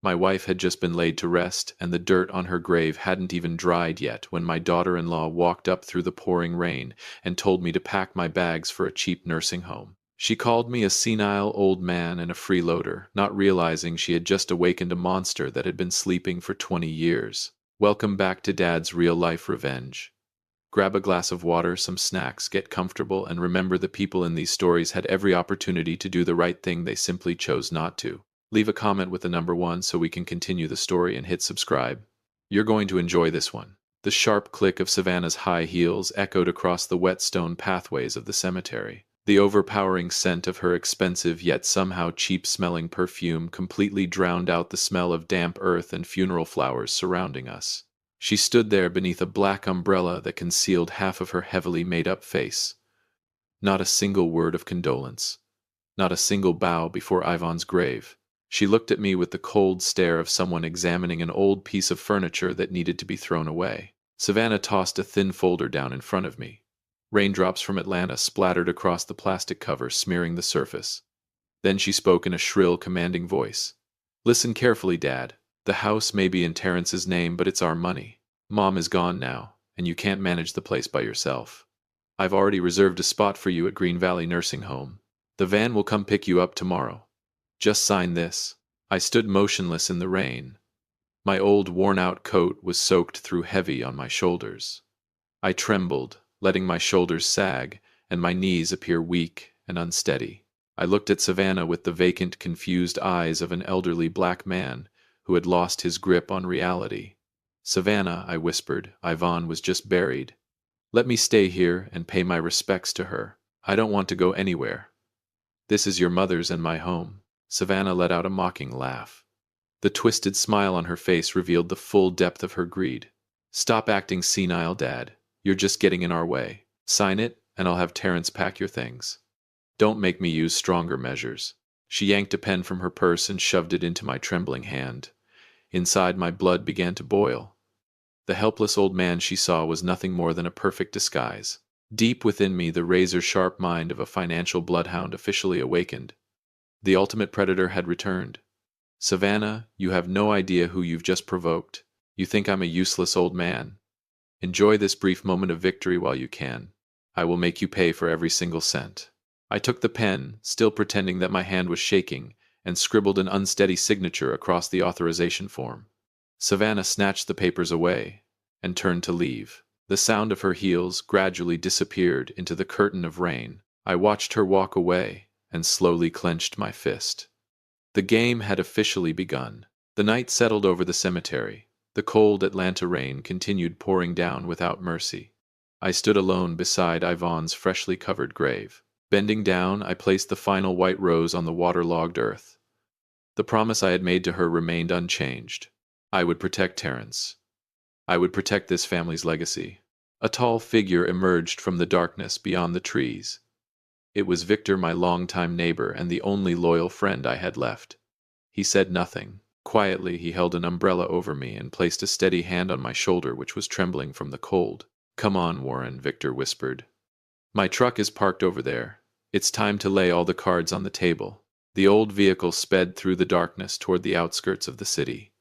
My wife had just been laid to rest, and the dirt on her grave hadn't even dried yet when my daughter-in-law walked up through the pouring rain and told me to pack my bags for a cheap nursing home. She called me a senile old man and a freeloader, not realizing she had just awakened a monster that had been sleeping for 20 years. Welcome back to Dad's Real-Life Revenge. Grab a glass of water, some snacks, get comfortable, and remember the people in these stories had every opportunity to do the right thing, they simply chose not to. Leave a comment with the number 1 so we can continue the story, and hit subscribe. You're going to enjoy this one. The sharp click of Savannah's high heels echoed across the wet stone pathways of the cemetery. The overpowering scent of her expensive yet somehow cheap-smelling perfume completely drowned out the smell of damp earth and funeral flowers surrounding us. She stood there beneath a black umbrella that concealed half of her heavily made-up face. Not a single word of condolence. Not a single bow before Ivan's grave. She looked at me with the cold stare of someone examining an old piece of furniture that needed to be thrown away. Savannah tossed a thin folder down in front of me. Raindrops from Atlanta splattered across the plastic cover, smearing the surface. Then she spoke in a shrill, commanding voice. Listen carefully, Dad. The house may be in Terrence's name, but it's our money. Mom is gone now, and you can't manage the place by yourself. I've already reserved a spot for you at Green Valley Nursing Home. The van will come pick you up tomorrow. Just sign this. I stood motionless in the rain. My old, worn-out coat was soaked through heavy on my shoulders. I trembled, letting my shoulders sag, and my knees appear weak and unsteady. I looked at Savannah with the vacant, confused eyes of an elderly black man who had lost his grip on reality. Savannah, I whispered, Ivan was just buried. Let me stay here and pay my respects to her. I don't want to go anywhere. This is your mother's and my home. Savannah let out a mocking laugh. The twisted smile on her face revealed the full depth of her greed. Stop acting senile, Dad. You're just getting in our way. Sign it, and I'll have Terrence pack your things. Don't make me use stronger measures. She yanked a pen from her purse and shoved it into my trembling hand. Inside, my blood began to boil. The helpless old man she saw was nothing more than a perfect disguise. Deep within me, the razor-sharp mind of a financial bloodhound officially awakened. The ultimate predator had returned. Savannah, you have no idea who you've just provoked. You think I'm a useless old man. Enjoy this brief moment of victory while you can. I will make you pay for every single cent. I took the pen, still pretending that my hand was shaking, and scribbled an unsteady signature across the authorization form. Savannah snatched the papers away and turned to leave. The sound of her heels gradually disappeared into the curtain of rain. I watched her walk away and slowly clenched my fist. The game had officially begun. The night settled over the cemetery. The cold Atlanta rain continued pouring down without mercy. I stood alone beside Ivan's freshly covered grave. Bending down, I placed the final white rose on the waterlogged earth. The promise I had made to her remained unchanged. I would protect Terrence. I would protect this family's legacy. A tall figure emerged from the darkness beyond the trees. It was Victor, my longtime neighbor and the only loyal friend I had left. He said nothing. Quietly, he held an umbrella over me and placed a steady hand on my shoulder, which was trembling from the cold. Come on, Warren, Victor whispered. My truck is parked over there. It's time to lay all the cards on the table. The old vehicle sped through the darkness toward the outskirts of the city.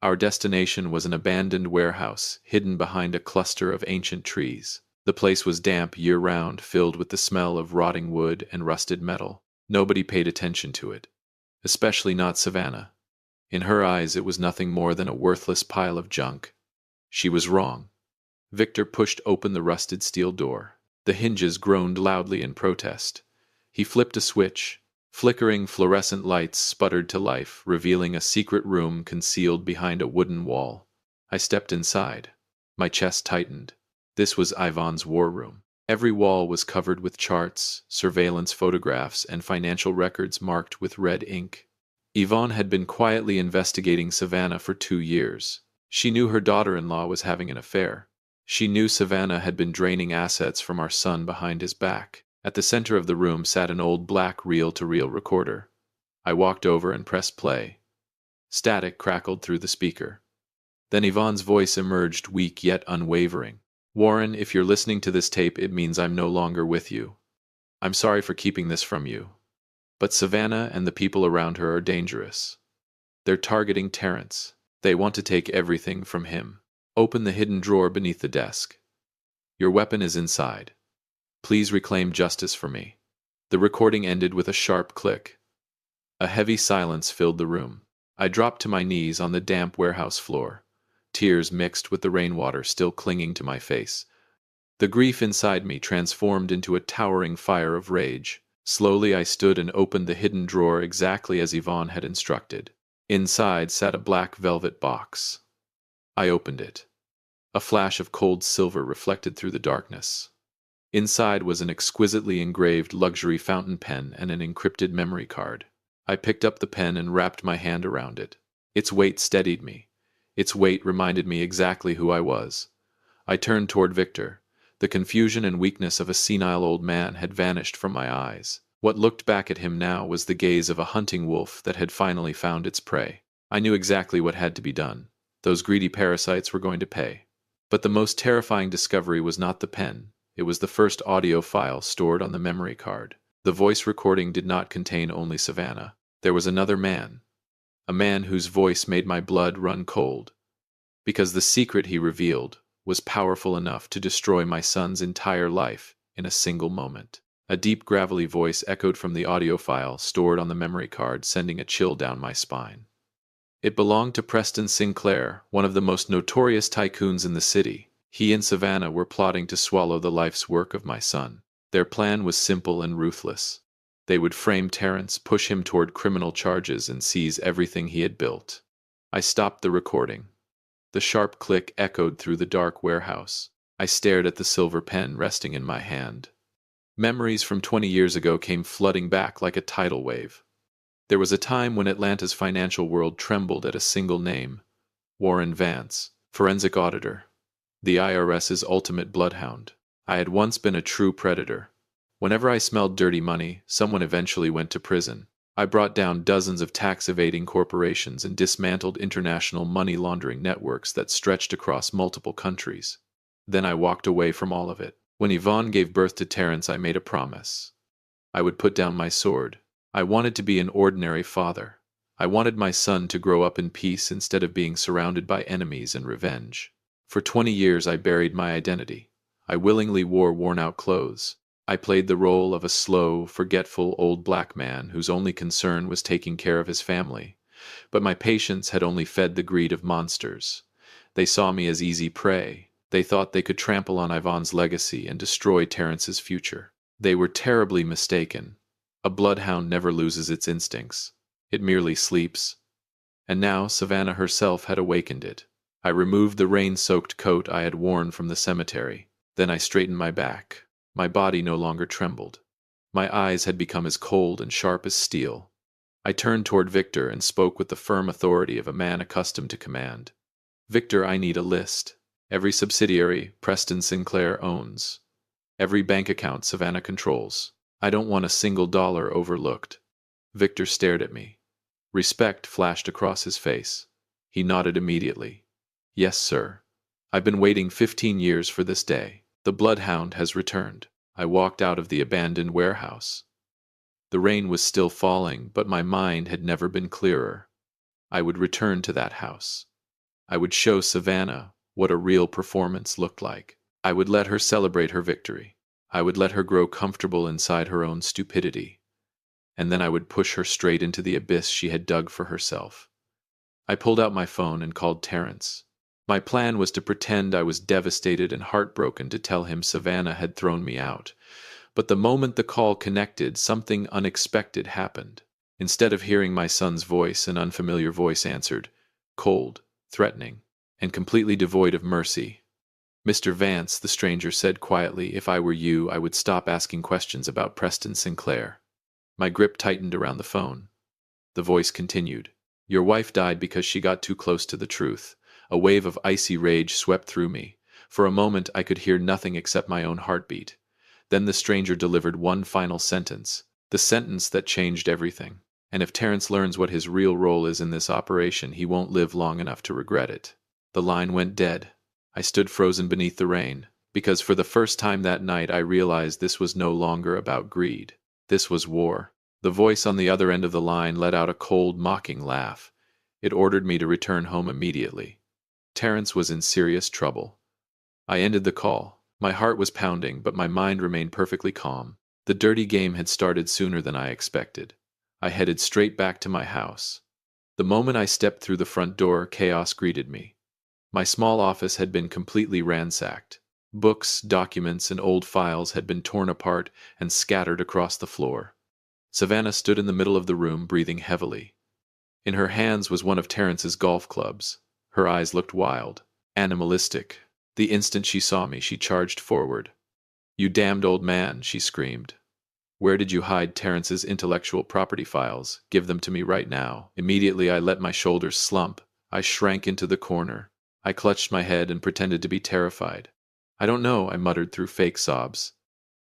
Our destination was an abandoned warehouse, hidden behind a cluster of ancient trees. The place was damp year-round, filled with the smell of rotting wood and rusted metal. Nobody paid attention to it, especially not Savannah. In her eyes, it was nothing more than a worthless pile of junk. She was wrong. Victor pushed open the rusted steel door. The hinges groaned loudly in protest. He flipped a switch. Flickering fluorescent lights sputtered to life, revealing a secret room concealed behind a wooden wall. I stepped inside. My chest tightened. This was Ivan's war room. Every wall was covered with charts, surveillance photographs, and financial records marked with red ink. Yvonne had been quietly investigating Savannah for 2 years. She knew her daughter-in-law was having an affair. She knew Savannah had been draining assets from our son behind his back. At the center of the room sat an old black reel-to-reel recorder. I walked over and pressed play. Static crackled through the speaker. Then Yvonne's voice emerged, weak yet unwavering. Warren, if you're listening to this tape, it means I'm no longer with you. I'm sorry for keeping this from you. But Savannah and the people around her are dangerous. They're targeting Terrence. They want to take everything from him. Open the hidden drawer beneath the desk. Your weapon is inside. Please reclaim justice for me." The recording ended with a sharp click. A heavy silence filled the room. I dropped to my knees on the damp warehouse floor, tears mixed with the rainwater still clinging to my face. The grief inside me transformed into a towering fire of rage. Slowly I stood and opened the hidden drawer exactly as Yvonne had instructed. Inside sat a black velvet box. I opened it. A flash of cold silver reflected through the darkness. Inside was an exquisitely engraved luxury fountain pen and an encrypted memory card. I picked up the pen and wrapped my hand around it. Its weight steadied me. Its weight reminded me exactly who I was. I turned toward Victor. The confusion and weakness of a senile old man had vanished from my eyes. What looked back at him now was the gaze of a hunting wolf that had finally found its prey. I knew exactly what had to be done. Those greedy parasites were going to pay. But the most terrifying discovery was not the pen. It was the first audio file stored on the memory card. The voice recording did not contain only Savannah. There was another man. A man whose voice made my blood run cold. Because the secret he revealed was powerful enough to destroy my son's entire life in a single moment. A deep gravelly voice echoed from the audio file stored on the memory card, sending a chill down my spine. It belonged to Preston Sinclair, one of the most notorious tycoons in the city. He and Savannah were plotting to swallow the life's work of my son. Their plan was simple and ruthless. They would frame Terrence, push him toward criminal charges, and seize everything he had built. I stopped the recording. The sharp click echoed through the dark warehouse. I stared at the silver pen resting in my hand. Memories from 20 years ago came flooding back like a tidal wave. There was a time when Atlanta's financial world trembled at a single name: Warren Vance, forensic auditor. The IRS's ultimate bloodhound. I had once been a true predator. Whenever I smelled dirty money, someone eventually went to prison. I brought down dozens of tax-evading corporations and dismantled international money laundering networks that stretched across multiple countries. Then I walked away from all of it. When Yvonne gave birth to Terrence, I made a promise. I would put down my sword. I wanted to be an ordinary father. I wanted my son to grow up in peace instead of being surrounded by enemies and revenge. For 20 years I buried my identity. I willingly wore worn-out clothes. I played the role of a slow, forgetful old black man whose only concern was taking care of his family. But my patience had only fed the greed of monsters. They saw me as easy prey. They thought they could trample on Yvonne's legacy and destroy Terrence's future. They were terribly mistaken. A bloodhound never loses its instincts. It merely sleeps. And now Savannah herself had awakened it. I removed the rain-soaked coat I had worn from the cemetery. Then I straightened my back. My body no longer trembled. My eyes had become as cold and sharp as steel. I turned toward Victor and spoke with the firm authority of a man accustomed to command. "Victor, I need a list. Every subsidiary Preston Sinclair owns. Every bank account Savannah controls. I don't want a single dollar overlooked." Victor stared at me. Respect flashed across his face. He nodded immediately. "Yes, sir. I've been waiting 15 years for this day. The bloodhound has returned." I walked out of the abandoned warehouse. The rain was still falling, but my mind had never been clearer. I would return to that house. I would show Savannah what a real performance looked like. I would let her celebrate her victory. I would let her grow comfortable inside her own stupidity. And then I would push her straight into the abyss she had dug for herself. I pulled out my phone and called Terrence. My plan was to pretend I was devastated and heartbroken to tell him Savannah had thrown me out. But the moment the call connected, something unexpected happened. Instead of hearing my son's voice, an unfamiliar voice answered, cold, threatening, and completely devoid of mercy. "Mr. Vance," the stranger said quietly, "if I were you, I would stop asking questions about Preston Sinclair." My grip tightened around the phone. The voice continued, "Your wife died because she got too close to the truth." A wave of icy rage swept through me. For a moment I could hear nothing except my own heartbeat. Then the stranger delivered one final sentence, the sentence that changed everything. "And if Terrence learns what his real role is in this operation, he won't live long enough to regret it." The line went dead. I stood frozen beneath the rain, because for the first time that night I realized this was no longer about greed. This was war. The voice on the other end of the line let out a cold, mocking laugh. It ordered me to return home immediately. Terrence was in serious trouble. I ended the call. My heart was pounding, but my mind remained perfectly calm. The dirty game had started sooner than I expected. I headed straight back to my house. The moment I stepped through the front door, chaos greeted me. My small office had been completely ransacked. Books, documents, and old files had been torn apart and scattered across the floor. Savannah stood in the middle of the room, breathing heavily. In her hands was one of Terrence's golf clubs. Her eyes looked wild, animalistic. The instant she saw me, she charged forward. "You damned old man," she screamed. "Where did you hide Terrence's intellectual property files? Give them to me right now." Immediately I let my shoulders slump. I shrank into the corner. I clutched my head and pretended to be terrified. "I don't know," I muttered through fake sobs.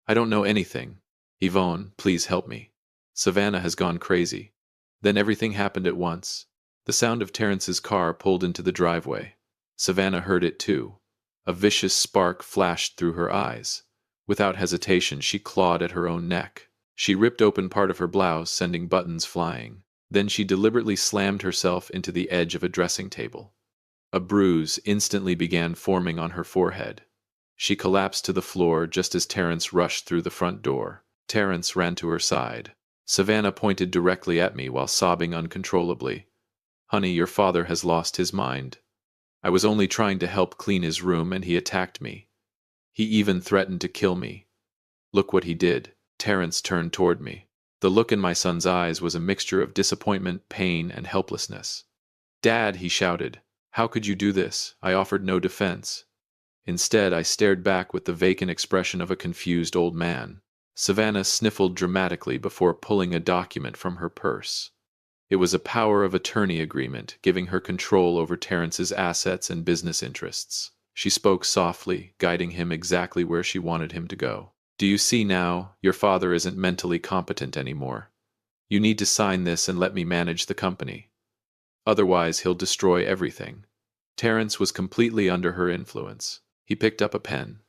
"I don't know anything. Yvonne, please help me. Savannah has gone crazy." Then everything happened at once. The sound of Terrence's car pulled into the driveway. Savannah heard it too. A vicious spark flashed through her eyes. Without hesitation, she clawed at her own neck. She ripped open part of her blouse, sending buttons flying. Then she deliberately slammed herself into the edge of a dressing table. A bruise instantly began forming on her forehead. She collapsed to the floor just as Terrence rushed through the front door. Terrence ran to her side. Savannah pointed directly at me while sobbing uncontrollably. "Honey, your father has lost his mind. I was only trying to help clean his room and he attacked me. He even threatened to kill me. Look what he did." Terrence turned toward me. The look in my son's eyes was a mixture of disappointment, pain, and helplessness. "Dad," he shouted, "how could you do this?" I offered no defense. Instead, I stared back with the vacant expression of a confused old man. Savannah sniffled dramatically before pulling a document from her purse. It was a power of attorney agreement, giving her control over Terrence's assets and business interests. She spoke softly, guiding him exactly where she wanted him to go. "Do you see now? Your father isn't mentally competent anymore. You need to sign this and let me manage the company. Otherwise, he'll destroy everything." Terrence was completely under her influence. He picked up a pen.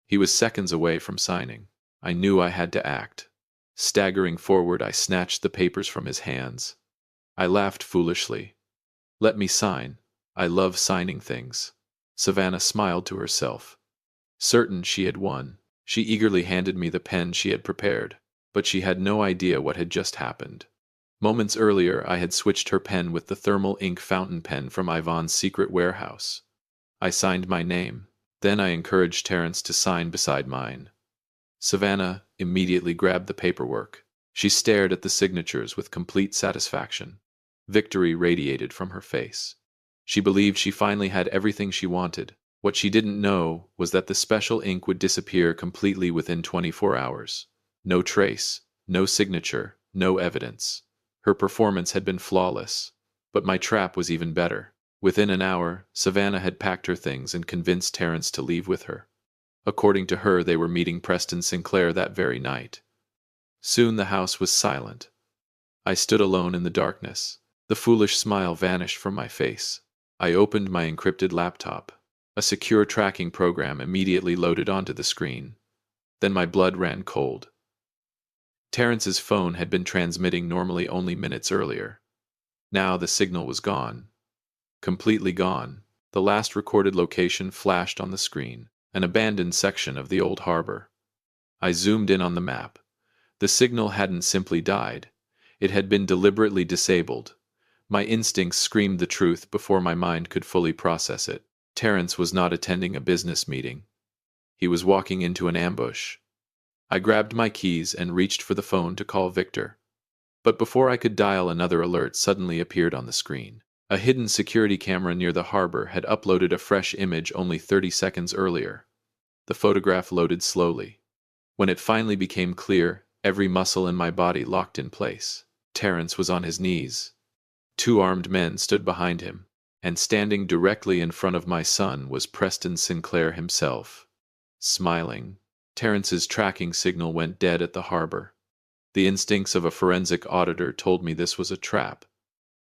He was seconds away from signing. I knew I had to act. Staggering forward, I snatched the papers from his hands. I laughed foolishly. "Let me sign. I love signing things." Savannah smiled to herself. Certain she had won, she eagerly handed me the pen she had prepared, but she had no idea what had just happened. Moments earlier, I had switched her pen with the thermal ink fountain pen from Yvonne's secret warehouse. I signed my name. Then I encouraged Terrence to sign beside mine. Savannah immediately grabbed the paperwork. She stared at the signatures with complete satisfaction. Victory radiated from her face. She believed she finally had everything she wanted. What she didn't know was that the special ink would disappear completely within 24 hours. No trace, no signature, no evidence. Her performance had been flawless. But my trap was even better. Within an hour, Savannah had packed her things and convinced Terrence to leave with her. According to her, they were meeting Preston Sinclair that very night. Soon the house was silent. I stood alone in the darkness. The foolish smile vanished from my face. I opened my encrypted laptop. A secure tracking program immediately loaded onto the screen. Then my blood ran cold. Terrence's phone had been transmitting normally only minutes earlier. Now the signal was gone. Completely gone. The last recorded location flashed on the screen, an abandoned section of the old harbor. I zoomed in on the map. The signal hadn't simply died. It had been deliberately disabled. My instincts screamed the truth before my mind could fully process it. Terrence was not attending a business meeting. He was walking into an ambush. I grabbed my keys and reached for the phone to call Victor. But before I could dial, another alert suddenly appeared on the screen. A hidden security camera near the harbor had uploaded a fresh image only 30 seconds earlier. The photograph loaded slowly. When it finally became clear, every muscle in my body locked in place. Terrence was on his knees. 2 armed men stood behind him, and standing directly in front of my son was Preston Sinclair himself. Smiling. Terrence's tracking signal went dead at the harbor. The instincts of a forensic auditor told me this was a trap,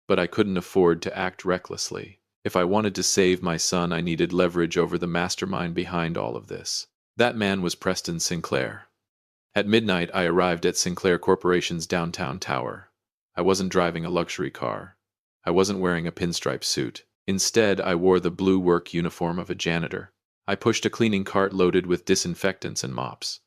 but I couldn't afford to act recklessly. If I wanted to save my son, I needed leverage over the mastermind behind all of this. That man was Preston Sinclair. At midnight, I arrived at Sinclair Corporation's downtown tower. I wasn't driving a luxury car. I wasn't wearing a pinstripe suit. Instead, I wore the blue work uniform of a janitor. I pushed a cleaning cart loaded with disinfectants and mops.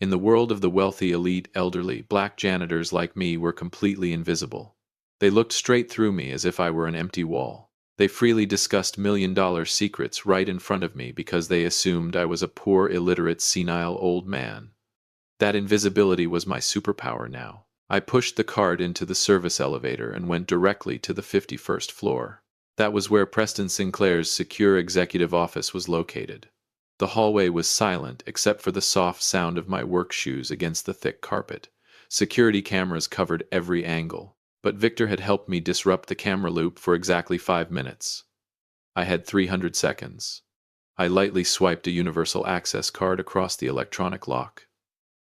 In the world of the wealthy, elite, elderly, black janitors like me were completely invisible. They looked straight through me as if I were an empty wall. They freely discussed million-dollar secrets right in front of me because they assumed I was a poor, illiterate, senile old man. That invisibility was my superpower now. I pushed the cart into the service elevator and went directly to the 51st floor. That was where Preston Sinclair's secure executive office was located. The hallway was silent except for the soft sound of my work shoes against the thick carpet. Security cameras covered every angle, but Victor had helped me disrupt the camera loop for exactly 5 minutes. I had 300 seconds. I lightly swiped a universal access card across the electronic lock.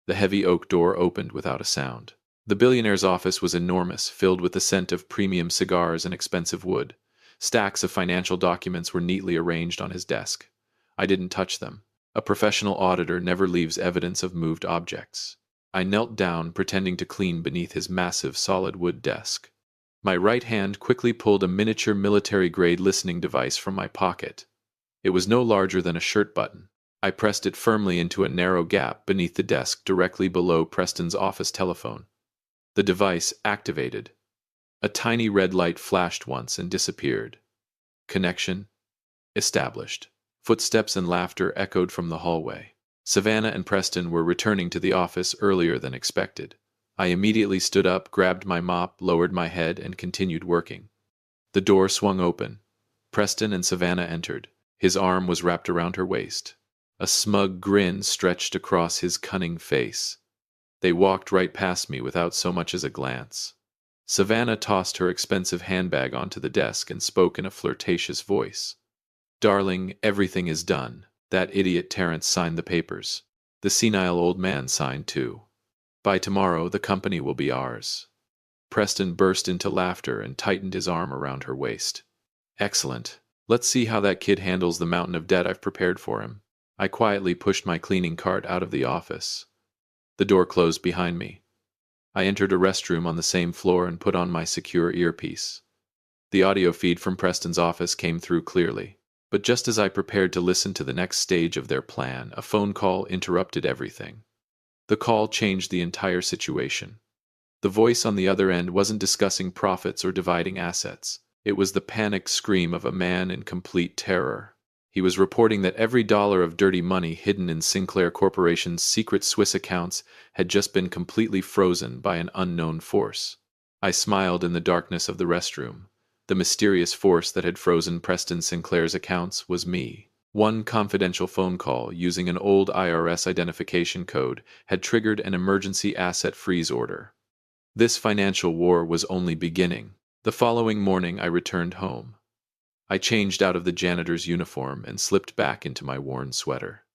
The heavy oak door opened without a sound. The billionaire's office was enormous, filled with the scent of premium cigars and expensive wood. Stacks of financial documents were neatly arranged on his desk. I didn't touch them. A professional auditor never leaves evidence of moved objects. I knelt down, pretending to clean beneath his massive solid wood desk. My right hand quickly pulled a miniature military-grade listening device from my pocket. It was no larger than a shirt button. I pressed it firmly into a narrow gap beneath the desk directly below Preston's office telephone. The device activated. A tiny red light flashed once and disappeared. Connection established. Footsteps and laughter echoed from the hallway. Savannah and Preston were returning to the office earlier than expected. I immediately stood up, grabbed my mop, lowered my head, and continued working. The door swung open. Preston and Savannah entered. His arm was wrapped around her waist. A smug grin stretched across his cunning face. They walked right past me without so much as a glance. Savannah tossed her expensive handbag onto the desk and spoke in a flirtatious voice. "Darling, everything is done. That idiot Terrence signed the papers. The senile old man signed too. By tomorrow, the company will be ours." Preston burst into laughter and tightened his arm around her waist. "Excellent. Let's see how that kid handles the mountain of debt I've prepared for him." I quietly pushed my cleaning cart out of the office. The door closed behind me. I entered a restroom on the same floor and put on my secure earpiece. The audio feed from Preston's office came through clearly. But just as I prepared to listen to the next stage of their plan, a phone call interrupted everything. The call changed the entire situation. The voice on the other end wasn't discussing profits or dividing assets. It was the panicked scream of a man in complete terror. He was reporting that every dollar of dirty money hidden in Sinclair Corporation's secret Swiss accounts had just been completely frozen by an unknown force. I smiled in the darkness of the restroom. The mysterious force that had frozen Preston Sinclair's accounts was me. One confidential phone call using an old IRS identification code had triggered an emergency asset freeze order. This financial war was only beginning. The following morning I returned home. I changed out of the janitor's uniform and slipped back into my worn sweater.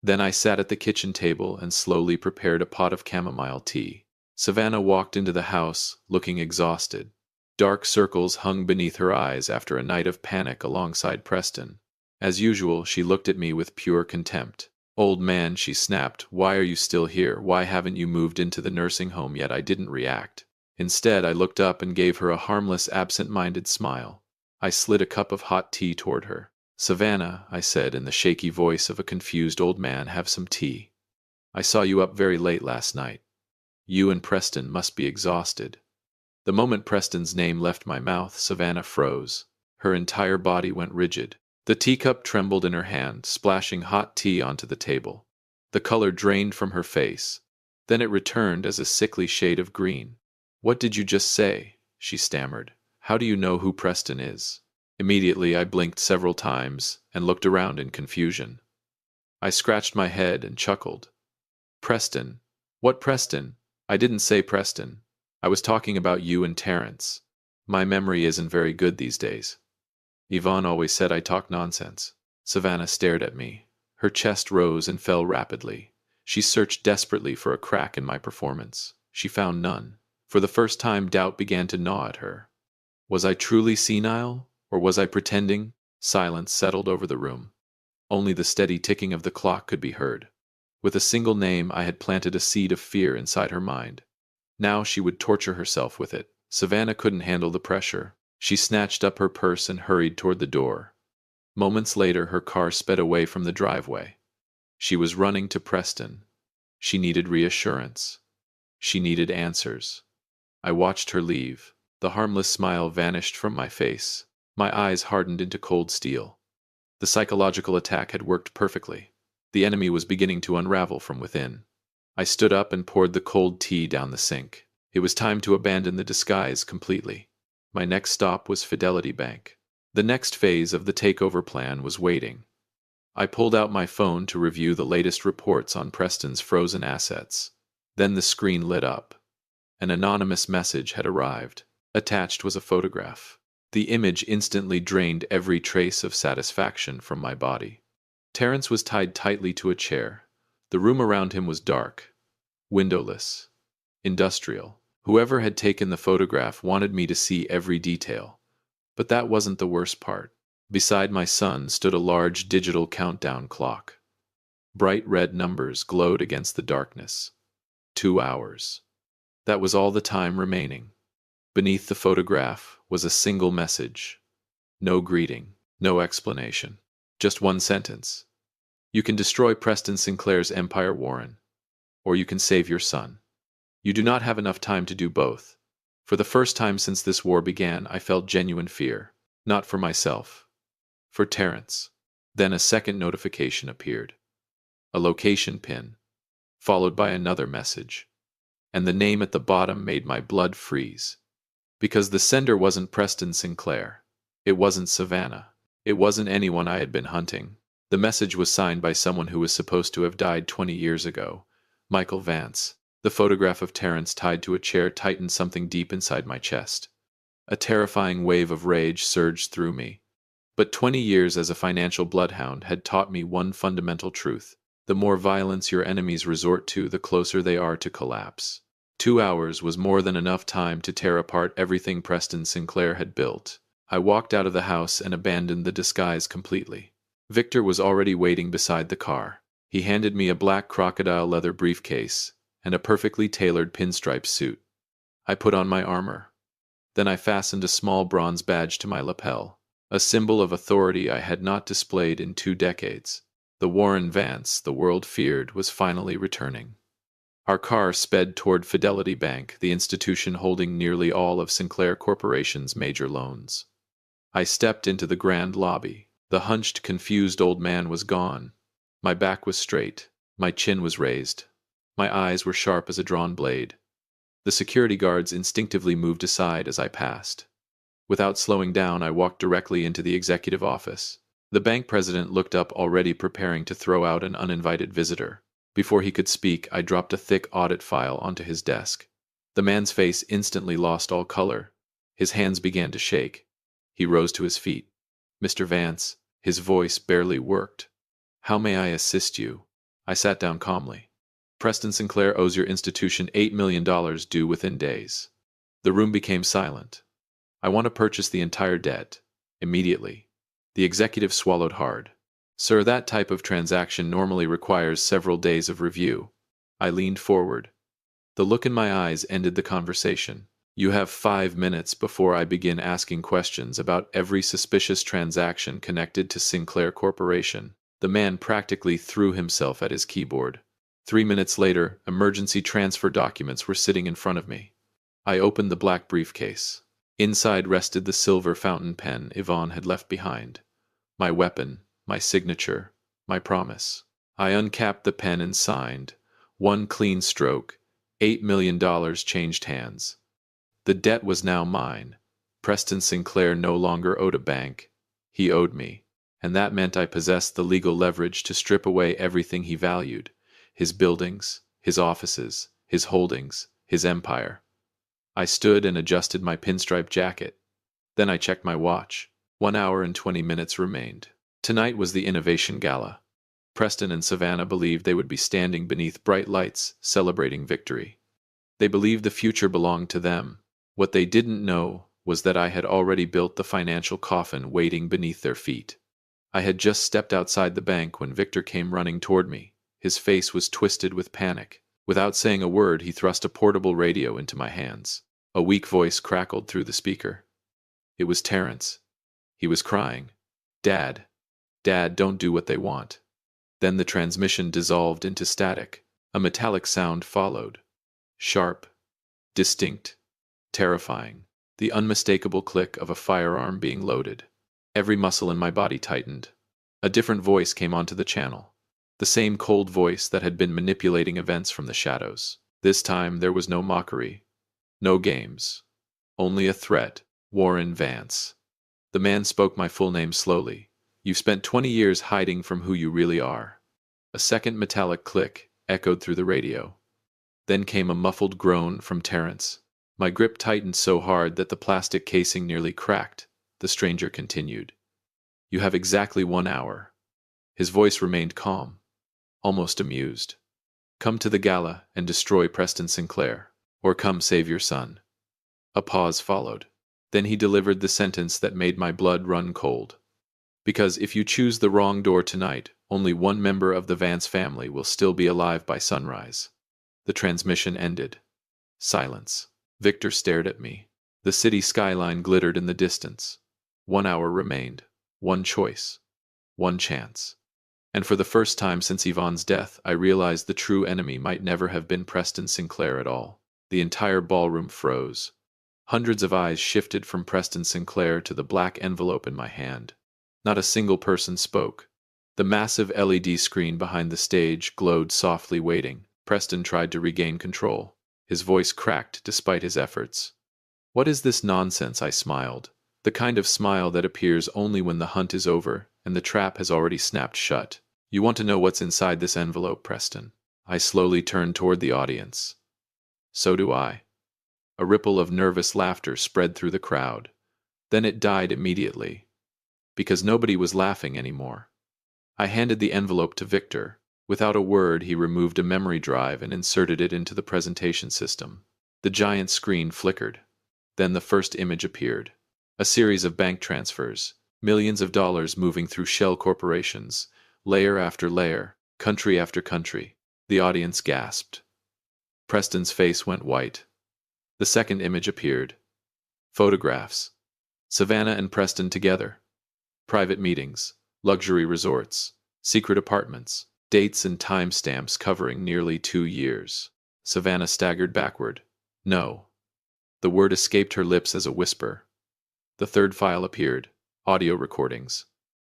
Then I sat at the kitchen table and slowly prepared a pot of chamomile tea. Savannah walked into the house, looking exhausted. Dark circles hung beneath her eyes after a night of panic alongside Preston. As usual, she looked at me with pure contempt. "Old man," she snapped, "why are you still here? Why haven't you moved into the nursing home yet?" I didn't react. Instead, I looked up and gave her a harmless, absent-minded smile. I slid a cup of hot tea toward her. "Savannah," I said in the shaky voice of a confused old man, "have some tea. I saw you up very late last night. You and Preston must be exhausted." The moment Preston's name left my mouth, Savannah froze. Her entire body went rigid. The teacup trembled in her hand, splashing hot tea onto the table. The color drained from her face. Then it returned as a sickly shade of green. "What did you just say?" she stammered. "How do you know who Preston is?" Immediately I blinked several times and looked around in confusion. I scratched my head and chuckled. "Preston? What Preston? I didn't say Preston. I was talking about you and Terrence. My memory isn't very good these days. Yvonne always said I talk nonsense." Savannah stared at me. Her chest rose and fell rapidly. She searched desperately for a crack in my performance. She found none. For the first time, doubt began to gnaw at her. Was I truly senile, or was I pretending? Silence settled over the room. Only the steady ticking of the clock could be heard. With a single name, I had planted a seed of fear inside her mind. Now she would torture herself with it. Savannah couldn't handle the pressure. She snatched up her purse and hurried toward the door. Moments later, her car sped away from the driveway. She was running to Preston. She needed reassurance. She needed answers. I watched her leave. The harmless smile vanished from my face. My eyes hardened into cold steel. The psychological attack had worked perfectly. The enemy was beginning to unravel from within. I stood up and poured the cold tea down the sink. It was time to abandon the disguise completely. My next stop was Fidelity Bank. The next phase of the takeover plan was waiting. I pulled out my phone to review the latest reports on Preston's frozen assets. Then the screen lit up. An anonymous message had arrived. Attached was a photograph. The image instantly drained every trace of satisfaction from my body. Terrence was tied tightly to a chair. The room around him was dark, windowless, industrial. Whoever had taken the photograph wanted me to see every detail. But that wasn't the worst part. Beside my son stood a large digital countdown clock. Bright red numbers glowed against the darkness. 2 hours. That was all the time remaining. Beneath the photograph was a single message. No greeting, no explanation. Just one sentence. You can destroy Preston Sinclair's empire, Warren, or you can save your son. You do not have enough time to do both. For the first time since this war began, I felt genuine fear. Not for myself. For Terrence. Then a second notification appeared. A location pin, followed by another message. And the name at the bottom made my blood freeze. Because the sender wasn't Preston Sinclair. It wasn't Savannah. It wasn't anyone I had been hunting. The message was signed by someone who was supposed to have died 20 years ago. Michael Vance. The photograph of Terrence tied to a chair tightened something deep inside my chest. A terrifying wave of rage surged through me. But 20 years as a financial bloodhound had taught me one fundamental truth. The more violence your enemies resort to, the closer they are to collapse. 2 hours was more than enough time to tear apart everything Preston Sinclair had built. I walked out of the house and abandoned the disguise completely. Victor was already waiting beside the car. He handed me a black crocodile leather briefcase and a perfectly tailored pinstripe suit. I put on my armor. Then I fastened a small bronze badge to my lapel, a symbol of authority I had not displayed in 2 decades. The Warren Vance the world feared was finally returning. Our car sped toward Fidelity Bank, the institution holding nearly all of Sinclair Corporation's major loans. I stepped into the grand lobby. The hunched, confused old man was gone. My back was straight. My chin was raised. My eyes were sharp as a drawn blade. The security guards instinctively moved aside as I passed. Without slowing down, I walked directly into the executive office. The bank president looked up, already preparing to throw out an uninvited visitor. Before he could speak, I dropped a thick audit file onto his desk. The man's face instantly lost all color. His hands began to shake. He rose to his feet. Mr. Vance, his voice barely worked. How may I assist you? I sat down calmly. Preston Sinclair owes your institution $8 million due within days. The room became silent. I want to purchase the entire debt. Immediately. The executive swallowed hard. Sir, that type of transaction normally requires several days of review. I leaned forward. The look in my eyes ended the conversation. You have 5 minutes before I begin asking questions about every suspicious transaction connected to Sinclair Corporation. The man practically threw himself at his keyboard. 3 minutes later, emergency transfer documents were sitting in front of me. I opened the black briefcase. Inside rested the silver fountain pen Yvonne had left behind. My weapon, my signature, my promise. I uncapped the pen and signed. One clean stroke. $8 million changed hands. The debt was now mine. Preston Sinclair no longer owed a bank. He owed me. And that meant I possessed the legal leverage to strip away everything he valued. His buildings, his offices, his holdings, his empire. I stood and adjusted my pinstripe jacket. Then I checked my watch. 1 hour and 20 minutes remained. Tonight was the Innovation Gala. Preston and Savannah believed they would be standing beneath bright lights, celebrating victory. They believed the future belonged to them. What they didn't know was that I had already built the financial coffin waiting beneath their feet. I had just stepped outside the bank when Victor came running toward me. His face was twisted with panic. Without saying a word, he thrust a portable radio into my hands. A weak voice crackled through the speaker. It was Terrence. He was crying. Dad, Dad, don't do what they want. Then the transmission dissolved into static. A metallic sound followed. Sharp, distinct, terrifying. The unmistakable click of a firearm being loaded. Every muscle in my body tightened. A different voice came onto the channel. The same cold voice that had been manipulating events from the shadows. This time there was no mockery. No games. Only a threat. Warren Vance. The man spoke my full name slowly. You've spent 20 years hiding from who you really are. A second metallic click echoed through the radio. Then came a muffled groan from Terrence. My grip tightened so hard that the plastic casing nearly cracked. The stranger continued. You have exactly 1 hour. His voice remained calm, almost amused. Come to the gala and destroy Preston Sinclair, or come save your son. A pause followed. Then he delivered the sentence that made my blood run cold. Because if you choose the wrong door tonight, only one member of the Vance family will still be alive by sunrise. The transmission ended. Silence. Victor stared at me. The city skyline glittered in the distance. 1 hour remained. One choice. One chance. And for the first time since Yvonne's death, I realized the true enemy might never have been Preston Sinclair at all. The entire ballroom froze. Hundreds of eyes shifted from Preston Sinclair to the black envelope in my hand. Not a single person spoke. The massive LED screen behind the stage glowed softly, waiting. Preston tried to regain control. His voice cracked despite his efforts. What is this nonsense? I smiled. The kind of smile that appears only when the hunt is over and the trap has already snapped shut. You want to know what's inside this envelope, Preston? I slowly turned toward the audience. So do I. A ripple of nervous laughter spread through the crowd. Then it died immediately. Because nobody was laughing anymore. I handed the envelope to Victor. Without a word, he removed a memory drive and inserted it into the presentation system. The giant screen flickered. Then the first image appeared. A series of bank transfers, millions of dollars moving through shell corporations, layer after layer, country after country. The audience gasped. Preston's face went white. The second image appeared. Photographs. Savannah and Preston together. Private meetings, luxury resorts, secret apartments, dates and timestamps covering nearly 2 years. Savannah staggered backward. No. The word escaped her lips as a whisper. The third file appeared. Audio recordings.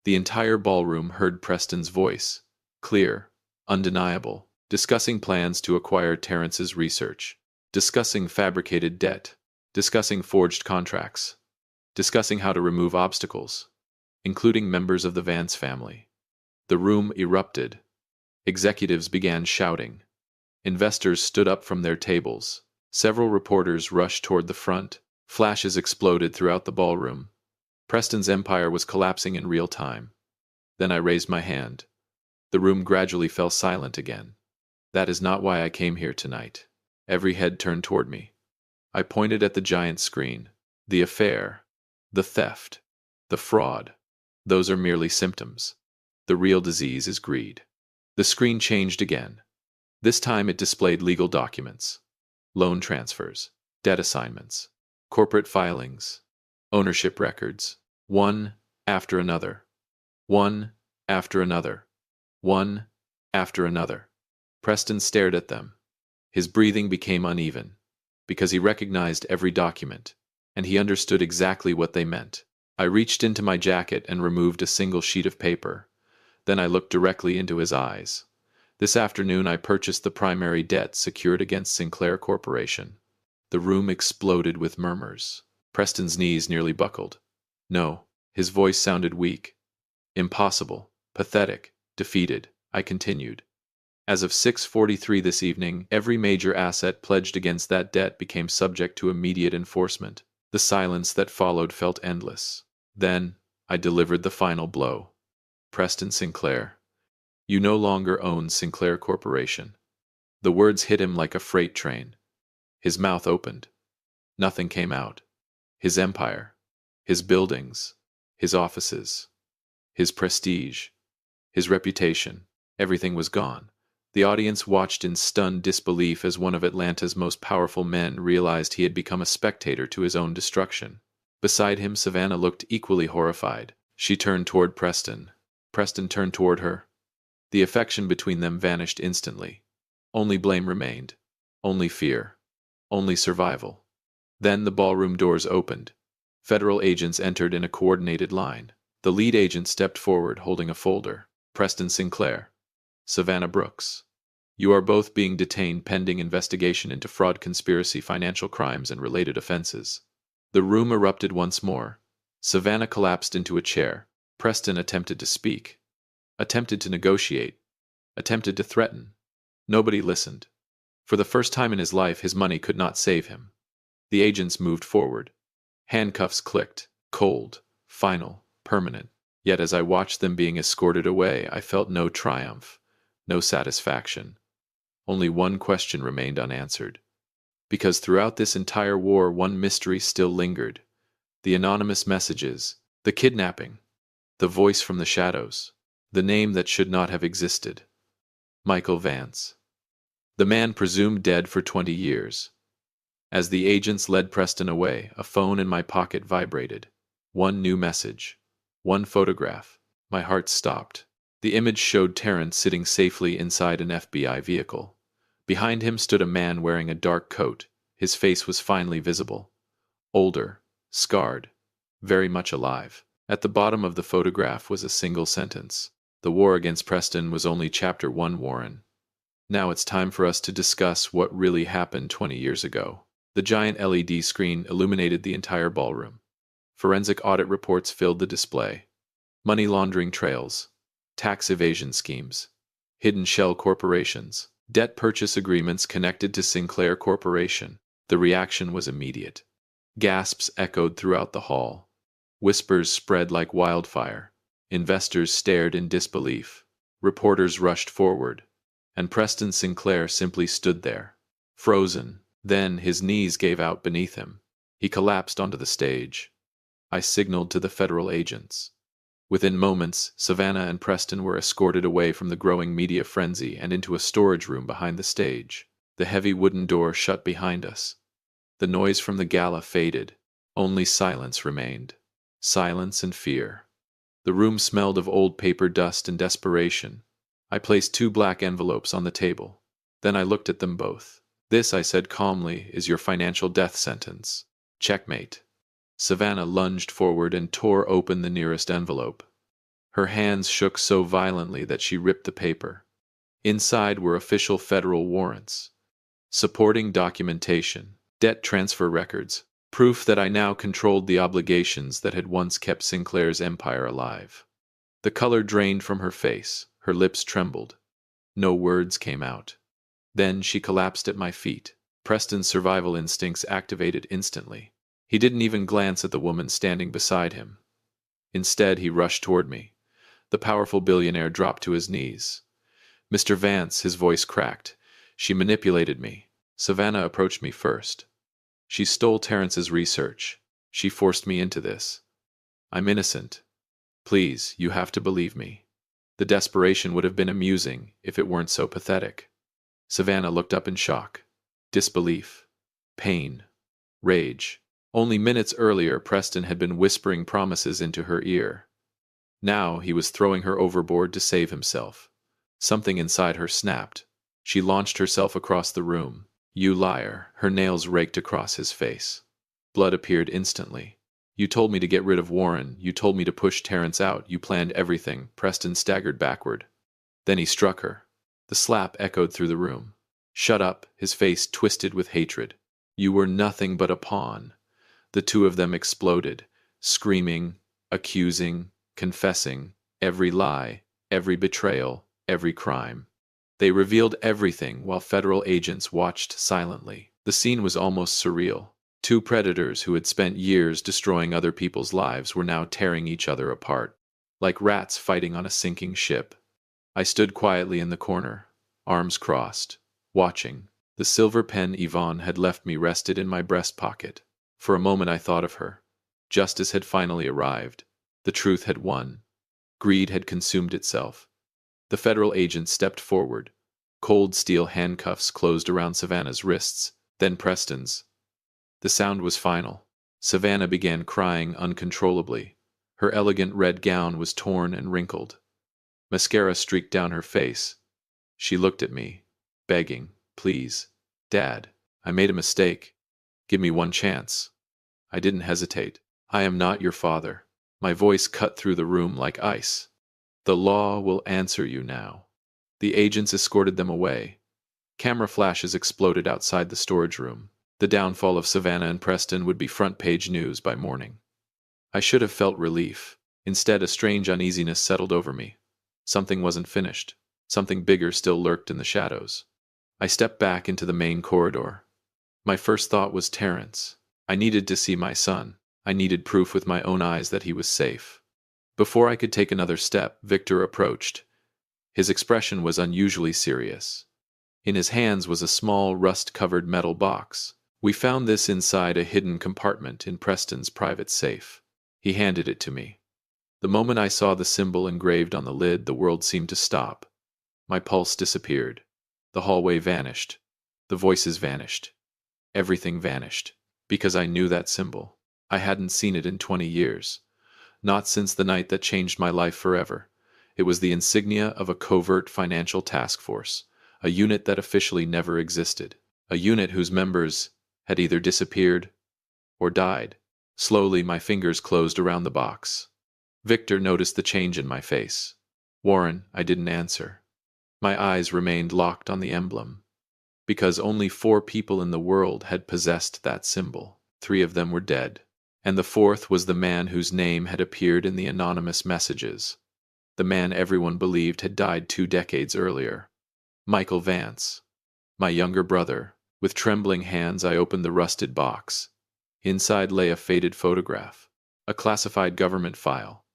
The entire ballroom heard Preston's voice. Clear, undeniable, discussing plans to acquire Terrence's research, discussing fabricated debt, discussing forged contracts, discussing how to remove obstacles, including members of the Vance family. The room erupted. Executives began shouting. Investors stood up from their tables. Several reporters rushed toward the front. Flashes exploded throughout the ballroom. Preston's empire was collapsing in real time. Then I raised my hand. The room gradually fell silent again. That is not why I came here tonight. Every head turned toward me. I pointed at the giant screen. The affair, the theft, the fraud, those are merely symptoms. The real disease is greed. The screen changed again. This time it displayed legal documents, loan transfers, debt assignments, corporate filings, ownership records, one after another, one after another, one after another. Preston stared at them. His breathing became uneven, because he recognized every document, and he understood exactly what they meant. I reached into my jacket and removed a single sheet of paper. Then I looked directly into his eyes. This afternoon I purchased the primary debt secured against Sinclair Corporation. The room exploded with murmurs. Preston's knees nearly buckled. No, his voice sounded weak. Impossible, pathetic, defeated. I continued. As of 6:43 this evening, every major asset pledged against that debt became subject to immediate enforcement. The silence that followed felt endless. Then, I delivered the final blow. Preston Sinclair, you no longer own Sinclair Corporation. The words hit him like a freight train. His mouth opened. Nothing came out. His empire, his buildings, his offices, his prestige, his reputation, everything was gone. The audience watched in stunned disbelief as one of Atlanta's most powerful men realized he had become a spectator to his own destruction. Beside him, Savannah looked equally horrified. She turned toward Preston. Preston turned toward her. The affection between them vanished instantly. Only blame remained. Only fear. Only survival. Then the ballroom doors opened. Federal agents entered in a coordinated line. The lead agent stepped forward holding a folder. Preston Sinclair. Savannah Brooks. You are both being detained pending investigation into fraud, conspiracy, financial crimes, and related offenses. The room erupted once more. Savannah collapsed into a chair. Preston attempted to speak. Attempted to negotiate. Attempted to threaten. Nobody listened. For the first time in his life, his money could not save him. The agents moved forward. Handcuffs clicked. Cold. Final. Permanent. Yet as I watched them being escorted away, I felt no triumph. No satisfaction. Only one question remained unanswered. Because throughout this entire war, one mystery still lingered. The anonymous messages. The kidnapping. The voice from the shadows. The name that should not have existed. Michael Vance. The man presumed dead for 20 years. As the agents led Preston away, a phone in my pocket vibrated. One new message. One photograph. My heart stopped. The image showed Terrence sitting safely inside an FBI vehicle. Behind him stood a man wearing a dark coat. His face was finally visible. Older. Scarred. Very much alive. At the bottom of the photograph was a single sentence. The war against Preston was only Chapter 1, Warren. Now it's time for us to discuss what really happened 20 years ago. The giant LED screen illuminated the entire ballroom. Forensic audit reports filled the display. Money laundering trails. Tax evasion schemes. Hidden shell corporations. Debt purchase agreements connected to Sinclair Corporation. The reaction was immediate. Gasps echoed throughout the hall. Whispers spread like wildfire. Investors stared in disbelief. Reporters rushed forward. And Preston Sinclair simply stood there, frozen. Then his knees gave out beneath him. He collapsed onto the stage. I signaled to the federal agents. Within moments, Savannah and Preston were escorted away from the growing media frenzy and into a storage room behind the stage. The heavy wooden door shut behind us. The noise from the gala faded. Only silence remained. Silence and fear. The room smelled of old paper dust and desperation. I placed 2 black envelopes on the table. Then I looked at them both. This, I said calmly, is your financial death sentence. Checkmate. Savannah lunged forward and tore open the nearest envelope. Her hands shook so violently that she ripped the paper. Inside were official federal warrants. Supporting documentation. Debt transfer records. Proof that I now controlled the obligations that had once kept Sinclair's empire alive. The color drained from her face. Her lips trembled. No words came out. Then she collapsed at my feet. Preston's survival instincts activated instantly. He didn't even glance at the woman standing beside him. Instead, he rushed toward me. The powerful billionaire dropped to his knees. Mr. Vance, his voice cracked. She manipulated me. Savannah approached me first. She stole Terrence's research. She forced me into this. I'm innocent. Please, you have to believe me. The desperation would have been amusing if it weren't so pathetic. Savannah looked up in shock. Disbelief. Pain. Rage. Only minutes earlier, Preston had been whispering promises into her ear. Now he was throwing her overboard to save himself. Something inside her snapped. She launched herself across the room. You liar. Her nails raked across his face. Blood appeared instantly. You told me to get rid of Warren. You told me to push Terrence out. You planned everything. Preston staggered backward. Then he struck her. The slap echoed through the room. Shut up, his face twisted with hatred. You were nothing but a pawn. The two of them exploded, screaming, accusing, confessing, every lie, every betrayal, every crime. They revealed everything while federal agents watched silently. The scene was almost surreal. 2 predators who had spent years destroying other people's lives were now tearing each other apart, like rats fighting on a sinking ship. I stood quietly in the corner, arms crossed, watching. The silver pen Yvonne had left me rested in my breast pocket. For a moment I thought of her. Justice had finally arrived. The truth had won. Greed had consumed itself. The federal agent stepped forward. Cold steel handcuffs closed around Savannah's wrists, then Preston's. The sound was final. Savannah began crying uncontrollably. Her elegant red gown was torn and wrinkled. Mascara streaked down her face. She looked at me, begging, "Please, Dad, I made a mistake. Give me one chance." I didn't hesitate. "I am not your father." My voice cut through the room like ice. "The law will answer you now." The agents escorted them away. Camera flashes exploded outside the storage room. The downfall of Savannah and Preston would be front-page news by morning. I should have felt relief. Instead, a strange uneasiness settled over me. Something wasn't finished. Something bigger still lurked in the shadows. I stepped back into the main corridor. My first thought was Terrence. I needed to see my son. I needed proof with my own eyes that he was safe. Before I could take another step, Victor approached. His expression was unusually serious. In his hands was a small, rust-covered metal box. "We found this inside a hidden compartment in Preston's private safe." He handed it to me. The moment I saw the symbol engraved on the lid, the world seemed to stop. My pulse disappeared. The hallway vanished. The voices vanished. Everything vanished. Because I knew that symbol. I hadn't seen it in 20 years. Not since the night that changed my life forever. It was the insignia of a covert financial task force, a unit that officially never existed, a unit whose members had either disappeared or died. Slowly, my fingers closed around the box. Victor noticed the change in my face. "Warren," I didn't answer. My eyes remained locked on the emblem. Because only 4 people in the world had possessed that symbol. 3 of them were dead. And the 4th was the man whose name had appeared in the anonymous messages. The man everyone believed had died 2 decades earlier. Michael Vance. My younger brother. With trembling hands, I opened the rusted box. Inside lay a faded photograph, a classified government file,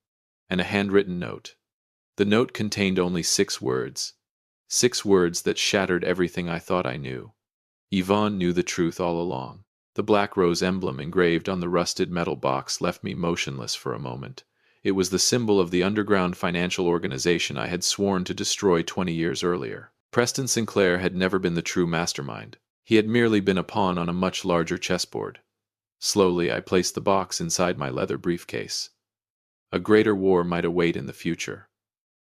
and a handwritten note. The note contained only 6 words. 6 words that shattered everything I thought I knew. Yvonne knew the truth all along. The black rose emblem engraved on the rusted metal box left me motionless for a moment. It was the symbol of the underground financial organization I had sworn to destroy 20 years earlier. Preston Sinclair had never been the true mastermind. He had merely been a pawn on a much larger chessboard. Slowly, I placed the box inside my leather briefcase. A greater war might await in the future.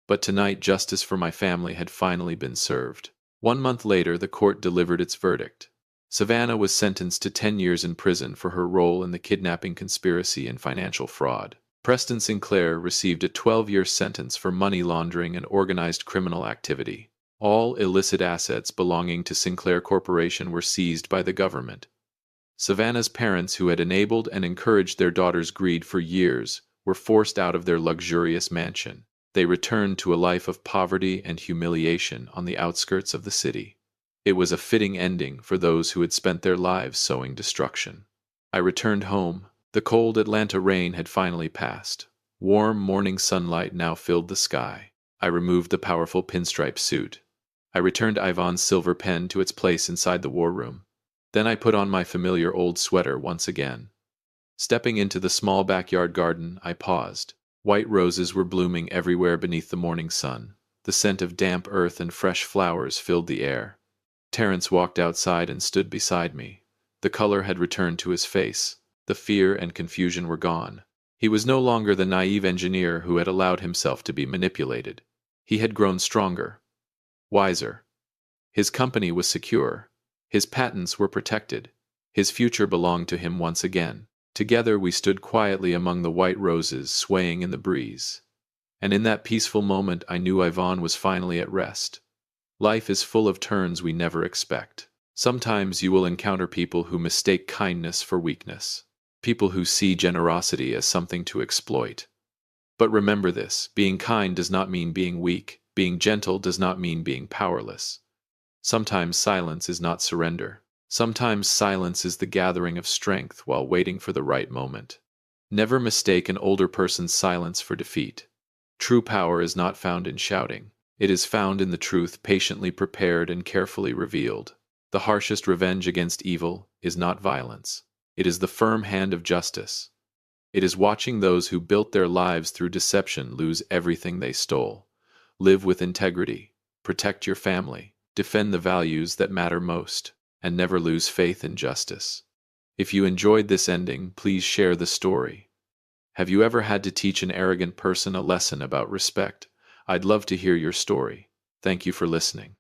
But tonight, justice for my family had finally been served. 1 month later, the court delivered its verdict. Savannah was sentenced to 10 years in prison for her role in the kidnapping conspiracy and financial fraud. Preston Sinclair received a 12-year sentence for money laundering and organized criminal activity. All illicit assets belonging to Sinclair Corporation were seized by the government. Savannah's parents, who had enabled and encouraged their daughter's greed for years, were forced out of their luxurious mansion. They returned to a life of poverty and humiliation on the outskirts of the city. It was a fitting ending for those who had spent their lives sowing destruction. I returned home. The cold Atlanta rain had finally passed. Warm morning sunlight now filled the sky. I removed the powerful pinstripe suit. I returned Yvonne's silver pen to its place inside the war room. Then I put on my familiar old sweater once again. Stepping into the small backyard garden, I paused. White roses were blooming everywhere beneath the morning sun. The scent of damp earth and fresh flowers filled the air. Terrence walked outside and stood beside me. The color had returned to his face. The fear and confusion were gone. He was no longer the naive engineer who had allowed himself to be manipulated. He had grown stronger, wiser. His company was secure. His patents were protected. His future belonged to him once again. Together we stood quietly among the white roses swaying in the breeze. And in that peaceful moment I knew Yvonne was finally at rest. Life is full of turns we never expect. Sometimes you will encounter people who mistake kindness for weakness. People who see generosity as something to exploit. But remember this, being kind does not mean being weak. Being gentle does not mean being powerless. Sometimes silence is not surrender. Sometimes silence is the gathering of strength while waiting for the right moment. Never mistake an older person's silence for defeat. True power is not found in shouting. It is found in the truth patiently prepared and carefully revealed. The harshest revenge against evil is not violence. It is the firm hand of justice. It is watching those who built their lives through deception lose everything they stole. Live with integrity. Protect your family. Defend the values that matter most. And never lose faith in justice. If you enjoyed this ending, please share the story. Have you ever had to teach an arrogant person a lesson about respect? I'd love to hear your story. Thank you for listening.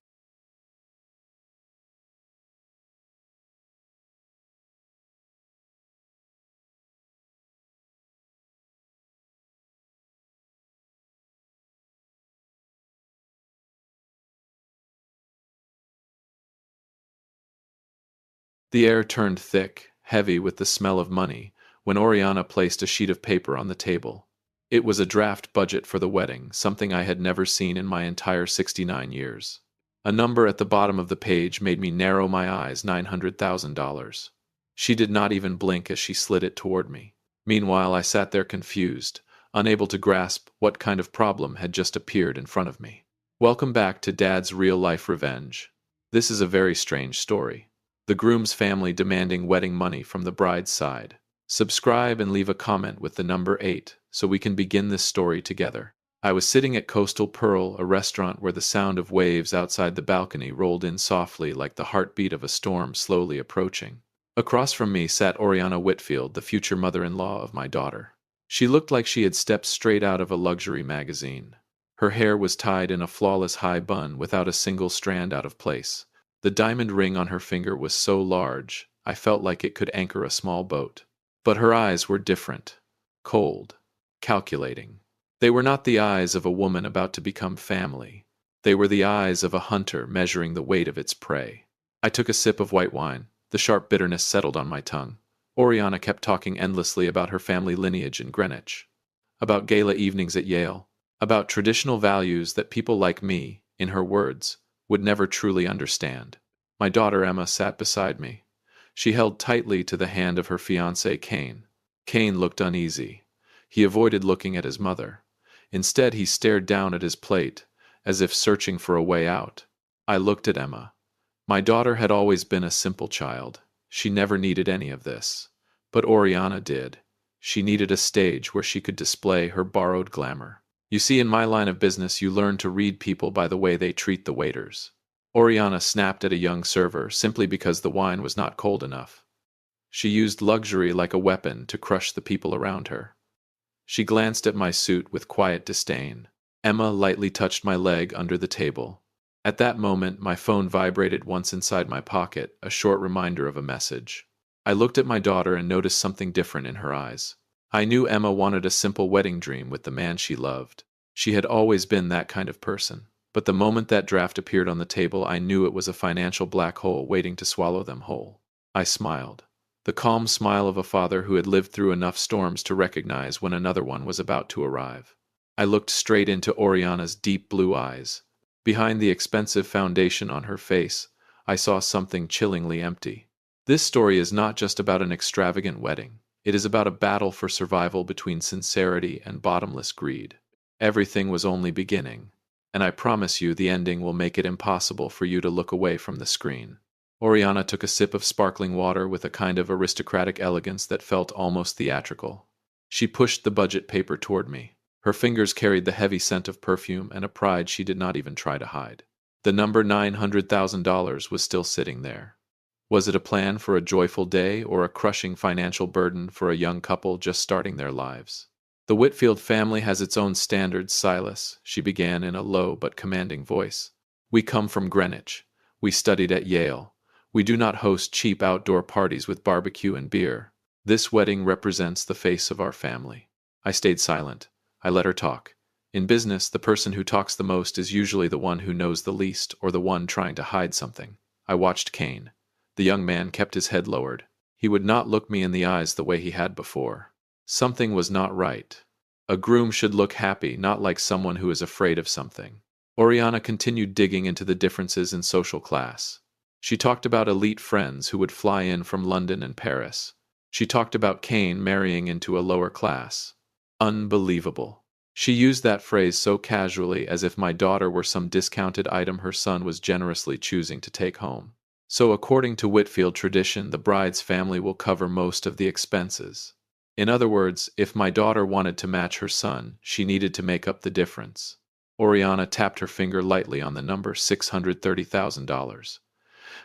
The air turned thick, heavy with the smell of money, when Oriana placed a sheet of paper on the table. It was a draft budget for the wedding, something I had never seen in my entire 69 years. A number at the bottom of the page made me narrow my eyes. $900,000. She did not even blink as she slid it toward me. Meanwhile, I sat there confused, unable to grasp what kind of problem had just appeared in front of me. Welcome back to Dad's Real Life Revenge. This is a very strange story. The groom's family demanding wedding money from the bride's side. Subscribe and leave a comment with the number 8 so we can begin this story together. I was sitting at Coastal Pearl, a restaurant where the sound of waves outside the balcony rolled in softly like the heartbeat of a storm slowly approaching. Across from me sat Oriana Whitfield, the future mother-in-law of my daughter. She looked like she had stepped straight out of a luxury magazine. Her hair was tied in a flawless high bun without a single strand out of place. The diamond ring on her finger was so large, I felt like it could anchor a small boat. But her eyes were different. Cold. Calculating. They were not the eyes of a woman about to become family. They were the eyes of a hunter measuring the weight of its prey. I took a sip of white wine. The sharp bitterness settled on my tongue. Oriana kept talking endlessly about her family lineage in Greenwich. About gala evenings at Yale. About traditional values that people like me, in her words, would never truly understand. My daughter Emma sat beside me. She held tightly to the hand of her fiancé Kane. Kane looked uneasy. He avoided looking at his mother. Instead, he stared down at his plate, as if searching for a way out. I looked at Emma. My daughter had always been a simple child. She never needed any of this. But Oriana did. She needed a stage where she could display her borrowed glamour. You see, in my line of business, you learn to read people by the way they treat the waiters. Oriana snapped at a young server simply because the wine was not cold enough. She used luxury like a weapon to crush the people around her. She glanced at my suit with quiet disdain. Emma lightly touched my leg under the table. At that moment, my phone vibrated once inside my pocket, a short reminder of a message. I looked at my daughter and noticed something different in her eyes. I knew Emma wanted a simple wedding dream with the man she loved. She had always been that kind of person. But the moment that draft appeared on the table, I knew it was a financial black hole waiting to swallow them whole. I smiled. The calm smile of a father who had lived through enough storms to recognize when another one was about to arrive. I looked straight into Oriana's deep blue eyes. Behind the expensive foundation on her face, I saw something chillingly empty. This story is not just about an extravagant wedding. It is about a battle for survival between sincerity and bottomless greed. Everything was only beginning, and I promise you the ending will make it impossible for you to look away from the screen. Oriana took a sip of sparkling water with a kind of aristocratic elegance that felt almost theatrical. She pushed the budget paper toward me. Her fingers carried the heavy scent of perfume and a pride she did not even try to hide. The number $900,000 was still sitting there. Was it a plan for a joyful day or a crushing financial burden for a young couple just starting their lives? The Whitfield family has its own standards, Silas, she began in a low but commanding voice. We come from Greenwich. We studied at Yale. We do not host cheap outdoor parties with barbecue and beer. This wedding represents the face of our family. I stayed silent. I let her talk. In business, the person who talks the most is usually the one who knows the least or the one trying to hide something. I watched Kane. The young man kept his head lowered. He would not look me in the eyes the way he had before. Something was not right. A groom should look happy, not like someone who is afraid of something. Oriana continued digging into the differences in social class. She talked about elite friends who would fly in from London and Paris. She talked about Kane marrying into a lower class. Unbelievable. She used that phrase so casually as if my daughter were some discounted item her son was generously choosing to take home. So according to Whitfield tradition, the bride's family will cover most of the expenses. In other words, if my daughter wanted to match her son, she needed to make up the difference. Oriana tapped her finger lightly on the number $630,000.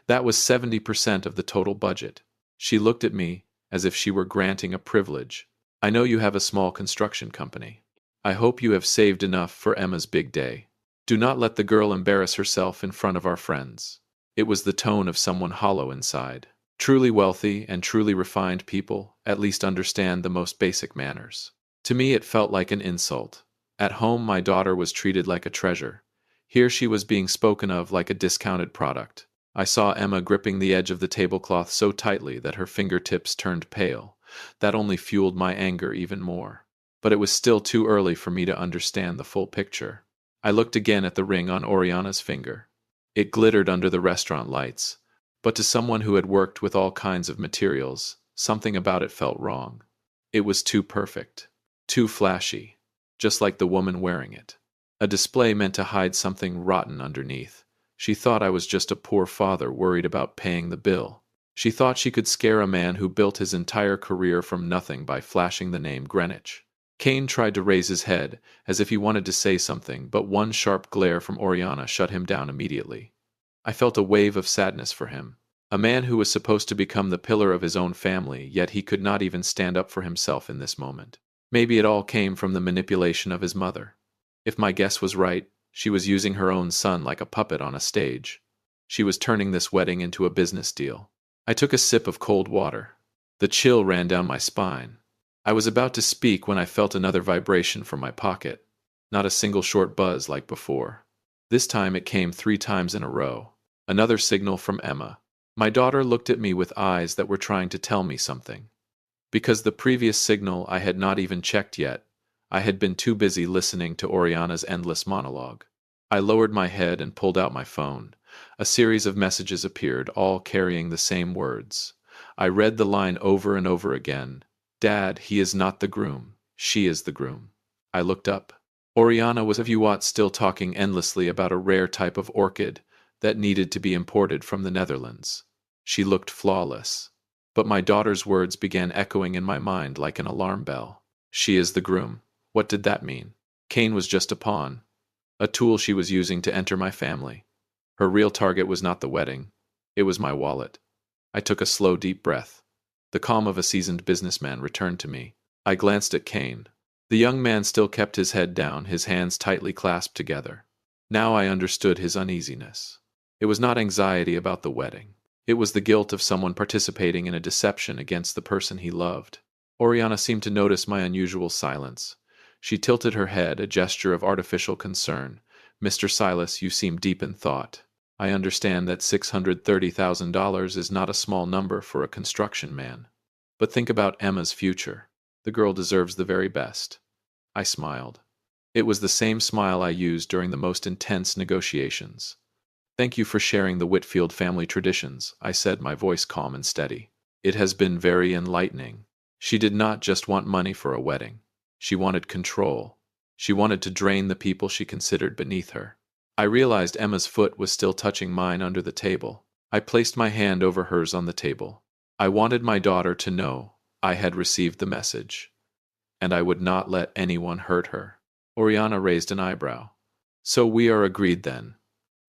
That was 70% of the total budget. She looked at me as if she were granting a privilege. I know you have a small construction company. I hope you have saved enough for Emma's big day. Do not let the girl embarrass herself in front of our friends. It was the tone of someone hollow inside. Truly wealthy and truly refined people at least understand the most basic manners. To me it felt like an insult. At home my daughter was treated like a treasure. Here she was being spoken of like a discounted product. I saw Emma gripping the edge of the tablecloth so tightly that her fingertips turned pale. That only fueled my anger even more. But it was still too early for me to understand the full picture. I looked again at the ring on Oriana's finger. It glittered under the restaurant lights, but to someone who had worked with all kinds of materials, something about it felt wrong. It was too perfect, too flashy, just like the woman wearing it. A display meant to hide something rotten underneath. She thought I was just a poor father worried about paying the bill. She thought she could scare a man who built his entire career from nothing by flashing the name Greenwich. Kane tried to raise his head, as if he wanted to say something, but one sharp glare from Oriana shut him down immediately. I felt a wave of sadness for him. A man who was supposed to become the pillar of his own family, yet he could not even stand up for himself in this moment. Maybe it all came from the manipulation of his mother. If my guess was right, she was using her own son like a puppet on a stage. She was turning this wedding into a business deal. I took a sip of cold water. The chill ran down my spine. I was about to speak when I felt another vibration from my pocket. Not a single short buzz like before. This time it came 3 times in a row. Another signal from Emma. My daughter looked at me with eyes that were trying to tell me something. Because the previous signal I had not even checked yet, I had been too busy listening to Oriana's endless monologue. I lowered my head and pulled out my phone. A series of messages appeared, all carrying the same words. I read the line over and over again. Dad, he is not the groom. She is the groom. I looked up. Oriana was still talking endlessly about a rare type of orchid that needed to be imported from the Netherlands. She looked flawless. But my daughter's words began echoing in my mind like an alarm bell. She is the groom. What did that mean? Kane was just a pawn. A tool she was using to enter my family. Her real target was not the wedding. It was my wallet. I took a slow, deep breath. The calm of a seasoned businessman returned to me. I glanced at Kane. The young man still kept his head down, his hands tightly clasped together. Now I understood his uneasiness. It was not anxiety about the wedding. It was the guilt of someone participating in a deception against the person he loved. Oriana seemed to notice my unusual silence. She tilted her head, a gesture of artificial concern. Mr. Silas, you seem deep in thought. I understand that $630,000 is not a small number for a construction man. But think about Emma's future. The girl deserves the very best. I smiled. It was the same smile I used during the most intense negotiations. Thank you for sharing the Whitfield family traditions, I said, my voice calm and steady. It has been very enlightening. She did not just want money for a wedding. She wanted control. She wanted to drain the people she considered beneath her. I realized Emma's foot was still touching mine under the table. I placed my hand over hers on the table. I wanted my daughter to know I had received the message, and I would not let anyone hurt her. Oriana raised an eyebrow. So we are agreed then.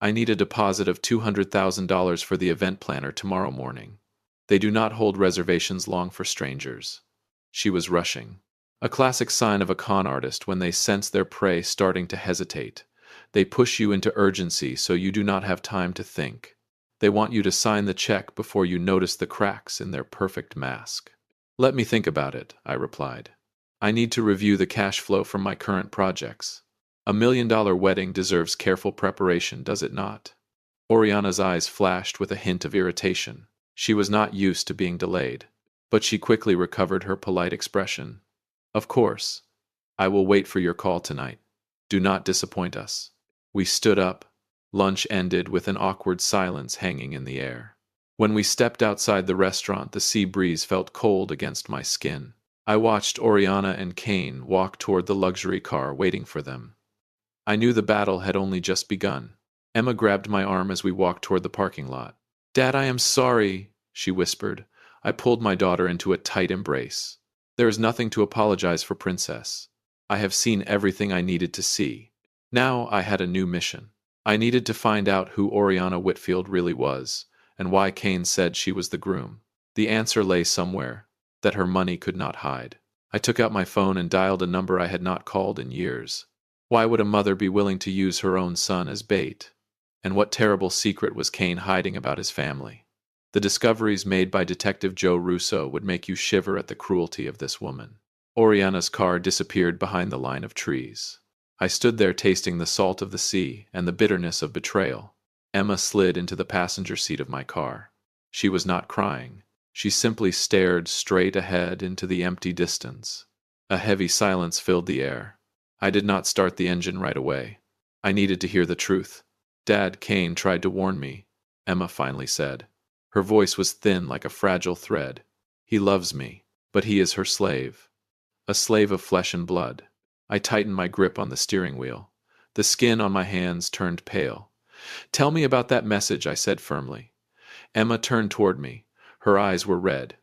I need a deposit of $200,000 for the event planner tomorrow morning. They do not hold reservations long for strangers. She was rushing. A classic sign of a con artist when they sense their prey starting to hesitate. They push you into urgency so you do not have time to think. They want you to sign the check before you notice the cracks in their perfect mask. Let me think about it, I replied. I need to review the cash flow from my current projects. $1 million wedding deserves careful preparation, does it not? Oriana's eyes flashed with a hint of irritation. She was not used to being delayed, but she quickly recovered her polite expression. Of course. I will wait for your call tonight. Do not disappoint us. We stood up. Lunch ended with an awkward silence hanging in the air. When we stepped outside the restaurant, the sea breeze felt cold against my skin. I watched Oriana and Kane walk toward the luxury car waiting for them. I knew the battle had only just begun. Emma grabbed my arm as we walked toward the parking lot. Dad, I am sorry, she whispered. I pulled my daughter into a tight embrace. There is nothing to apologize for, Princess. I have seen everything I needed to see. Now I had a new mission. I needed to find out who Oriana Whitfield really was, and why Kane said she was the groom. The answer lay somewhere that her money could not hide. I took out my phone and dialed a number I had not called in years. Why would a mother be willing to use her own son as bait? And what terrible secret was Kane hiding about his family? The discoveries made by Detective Joe Russo would make you shiver at the cruelty of this woman. Oriana's car disappeared behind the line of trees. I stood there tasting the salt of the sea and the bitterness of betrayal. Emma slid into the passenger seat of my car. She was not crying. She simply stared straight ahead into the empty distance. A heavy silence filled the air. I did not start the engine right away. I needed to hear the truth. "Dad, Kane tried to warn me," Emma finally said. Her voice was thin like a fragile thread. "He loves me, but he is her slave. A slave of flesh and blood." I tightened my grip on the steering wheel. The skin on my hands turned pale. "Tell me about that message," I said firmly. Emma turned toward me. Her eyes were red.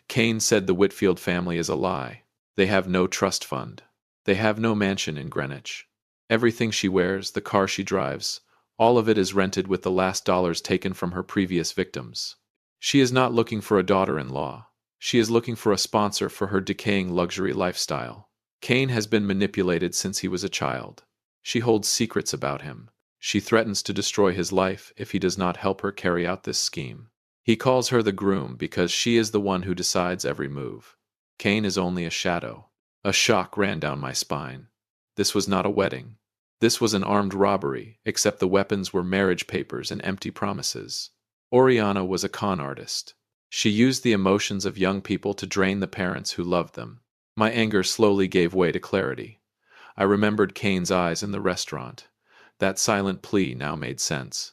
"Kane said the Whitfield family is a lie. They have no trust fund. They have no mansion in Greenwich. Everything she wears, the car she drives, all of it is rented with the last dollars taken from her previous victims. She is not looking for a daughter-in-law. She is looking for a sponsor for her decaying luxury lifestyle. Kane has been manipulated since he was a child. She holds secrets about him. She threatens to destroy his life if he does not help her carry out this scheme. He calls her the groom because she is the one who decides every move. Kane is only a shadow." A shock ran down my spine. This was not a wedding. This was an armed robbery, except the weapons were marriage papers and empty promises. Oriana was a con artist. She used the emotions of young people to drain the parents who loved them. My anger slowly gave way to clarity. I remembered Kane's eyes in the restaurant. That silent plea now made sense.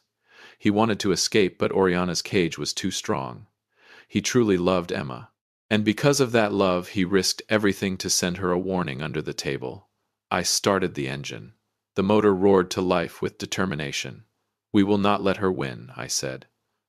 He wanted to escape, but Oriana's cage was too strong. He truly loved Emma. And because of that love, he risked everything to send her a warning under the table. I started the engine. The motor roared to life with determination. "We will not let her win," I said.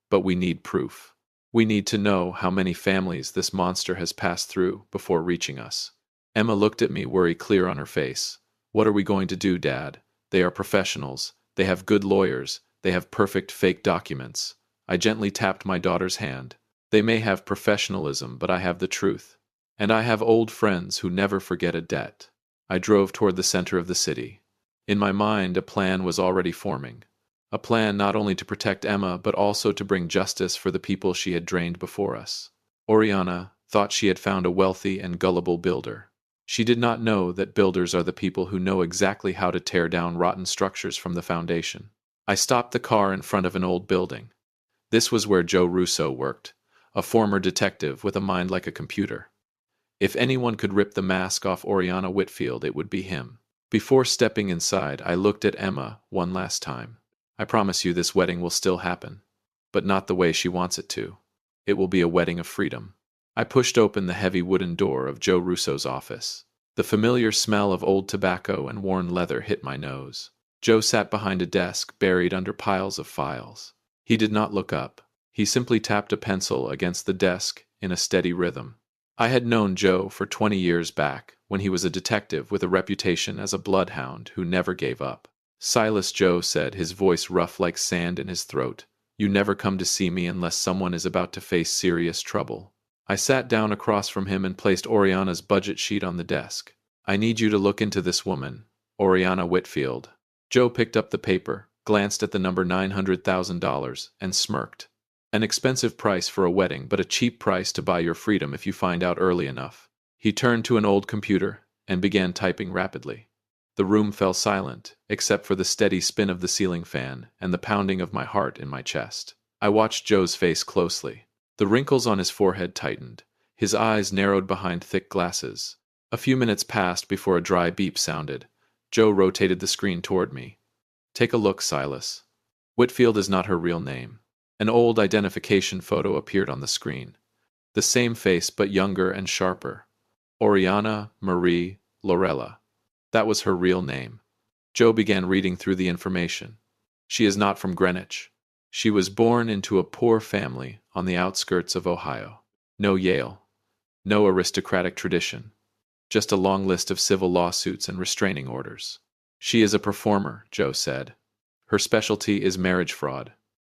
"But we need proof. We need to know how many families this monster has passed through before reaching us." Emma looked at me, worry clear on her face. "What are we going to do, Dad? They are professionals. They have good lawyers. They have perfect fake documents." I gently tapped my daughter's hand. "They may have professionalism, but I have the truth. And I have old friends who never forget a debt." I drove toward the center of the city. In my mind, a plan was already forming. A plan not only to protect Emma, but also to bring justice for the people she had drained before us. Oriana thought she had found a wealthy and gullible builder. She did not know that builders are the people who know exactly how to tear down rotten structures from the foundation. I stopped the car in front of an old building. This was where Joe Russo worked, a former detective with a mind like a computer. If anyone could rip the mask off Oriana Whitfield, it would be him. Before stepping inside, I looked at Emma one last time. "I promise you this wedding will still happen, but not the way she wants it to. It will be a wedding of freedom." I pushed open the heavy wooden door of Joe Russo's office. The familiar smell of old tobacco and worn leather hit my nose. Joe sat behind a desk buried under piles of files. He did not look up. He simply tapped a pencil against the desk in a steady rhythm. I had known Joe for 20 years back, when he was a detective with a reputation as a bloodhound who never gave up. "Silas," Joe said, his voice rough like sand in his throat, "you never come to see me unless someone is about to face serious trouble." I sat down across from him and placed Oriana's budget sheet on the desk. "I need you to look into this woman, Oriana Whitfield." Joe picked up the paper, glanced at the number $900,000, and smirked. "An expensive price for a wedding, but a cheap price to buy your freedom if you find out early enough." He turned to an old computer and began typing rapidly. The room fell silent, except for the steady spin of the ceiling fan and the pounding of my heart in my chest. I watched Joe's face closely. The wrinkles on his forehead tightened. His eyes narrowed behind thick glasses. A few minutes passed before a dry beep sounded. Joe rotated the screen toward me. "Take a look, Silas. Whitfield is not her real name." An old identification photo appeared on the screen. The same face, but younger and sharper. Oriana Marie Lorella. That was her real name. Joe began reading through the information. "She is not from Greenwich. She was born into a poor family on the outskirts of Ohio. No Yale. No aristocratic tradition. Just a long list of civil lawsuits and restraining orders. She is a performer," Joe said. "Her specialty is marriage fraud.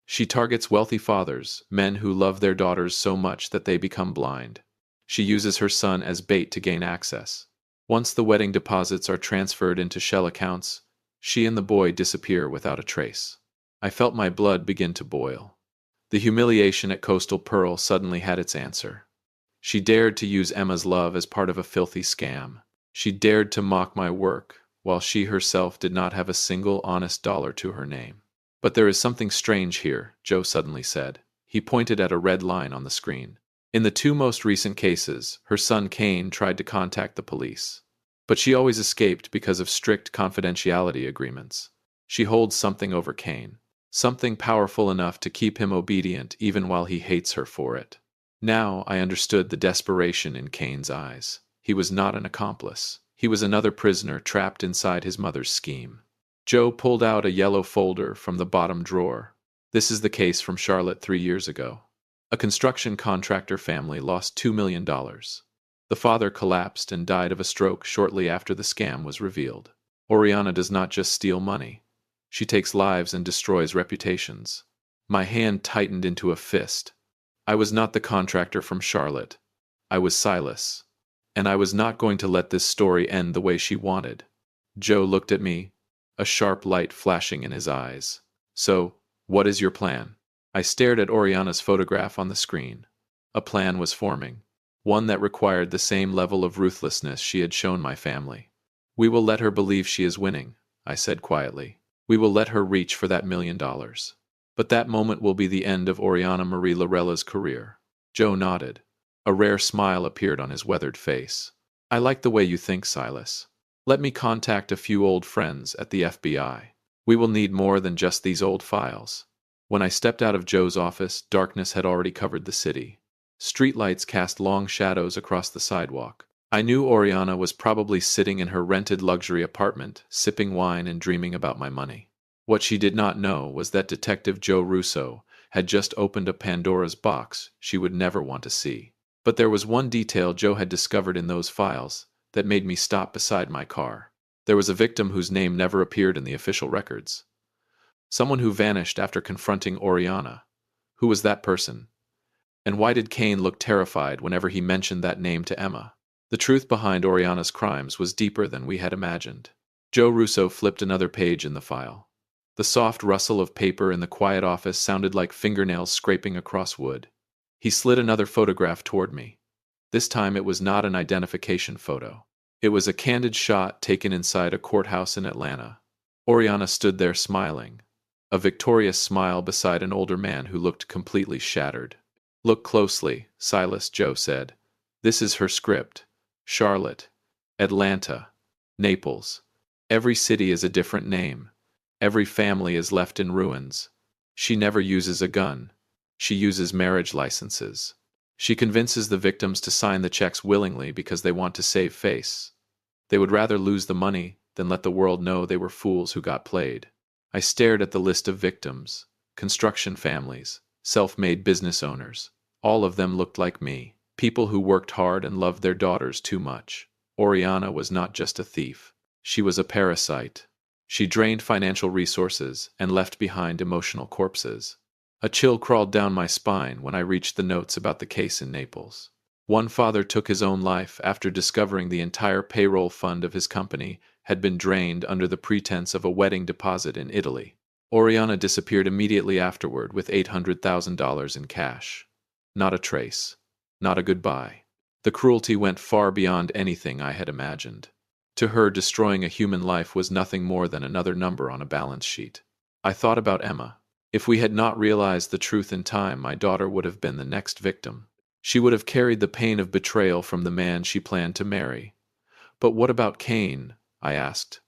She targets wealthy fathers, men who love their daughters so much that they become blind. She uses her son as bait to gain access. Once the wedding deposits are transferred into shell accounts, she and the boy disappear without a trace. I felt my blood begin to boil. The humiliation at Coastal Pearl suddenly had its answer. She dared to use Emma's love as part of a filthy scam. She dared to mock my work, while she herself did not have a single honest dollar to her name. But there is something strange here, Joe suddenly said. He pointed at a red line on the screen. In the two most recent cases, her son Cain tried to contact the police. But she always escaped because of strict confidentiality agreements. She holds something over Cain. Something powerful enough to keep him obedient even while he hates her for it. Now I understood the desperation in Cain's eyes. He was not an accomplice. He was another prisoner trapped inside his mother's scheme. Joe pulled out a yellow folder from the bottom drawer. This is the case from Charlotte 3 years ago. A construction contractor family lost $2 million. The father collapsed and died of a stroke shortly after the scam was revealed. Oriana does not just steal money. She takes lives and destroys reputations. My hand tightened into a fist. I was not the contractor from Charlotte. I was Silas. And I was not going to let this story end the way she wanted. Joe looked at me, a sharp light flashing in his eyes. So, what is your plan? I stared at Oriana's photograph on the screen. A plan was forming, one that required the same level of ruthlessness she had shown my family. We will let her believe she is winning, I said quietly. We will let her reach for that $1 million. But that moment will be the end of Oriana Marie Lorella's career. Joe nodded. A rare smile appeared on his weathered face. I like the way you think, Silas. Let me contact a few old friends at the FBI. We will need more than just these old files. When I stepped out of Joe's office, darkness had already covered the city. Streetlights cast long shadows across the sidewalk. I knew Oriana was probably sitting in her rented luxury apartment, sipping wine and dreaming about my money. What she did not know was that Detective Joe Russo had just opened a Pandora's box she would never want to see. But there was one detail Joe had discovered in those files that made me stop beside my car. There was a victim whose name never appeared in the official records. Someone who vanished after confronting Oriana. Who was that person? And why did Cain look terrified whenever he mentioned that name to Emma? The truth behind Oriana's crimes was deeper than we had imagined. Joe Russo flipped another page in the file. The soft rustle of paper in the quiet office sounded like fingernails scraping across wood. He slid another photograph toward me. This time it was not an identification photo. It was a candid shot taken inside a courthouse in Atlanta. Oriana stood there smiling, a victorious smile beside an older man who looked completely shattered. Look closely, Silas, Joe said. This is her script. Charlotte, Atlanta, Naples. Every city is a different name. Every family is left in ruins. She never uses a gun. She uses marriage licenses. She convinces the victims to sign the checks willingly because they want to save face. They would rather lose the money than let the world know they were fools who got played. I stared at the list of victims. Construction families, self-made business owners. All of them looked like me. People who worked hard and loved their daughters too much. Oriana was not just a thief. She was a parasite. She drained financial resources and left behind emotional corpses. A chill crawled down my spine when I reached the notes about the case in Naples. One father took his own life after discovering the entire payroll fund of his company had been drained under the pretense of a wedding deposit in Italy. Oriana disappeared immediately afterward with $800,000 in cash. Not a trace. Not a goodbye. The cruelty went far beyond anything I had imagined. To her, destroying a human life was nothing more than another number on a balance sheet. I thought about Emma. If we had not realized the truth in time, my daughter would have been the next victim. She would have carried the pain of betrayal from the man she planned to marry. But what about Cain? I asked,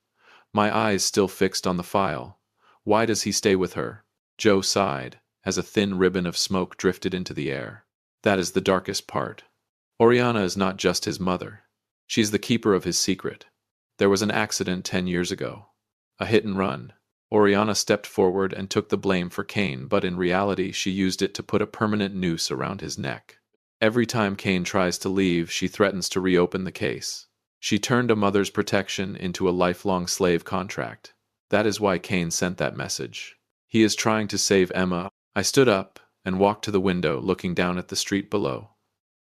my eyes still fixed on the file. Why does he stay with her? Joe sighed, as a thin ribbon of smoke drifted into the air. That is the darkest part. Oriana is not just his mother. She is the keeper of his secret. There was an accident 10 years ago. A hit and run. Oriana stepped forward and took the blame for Cain, but in reality she used it to put a permanent noose around his neck. Every time Cain tries to leave, she threatens to reopen the case. She turned a mother's protection into a lifelong slave contract. That is why Cain sent that message. He is trying to save Emma. I stood up and walked to the window, looking down at the street below.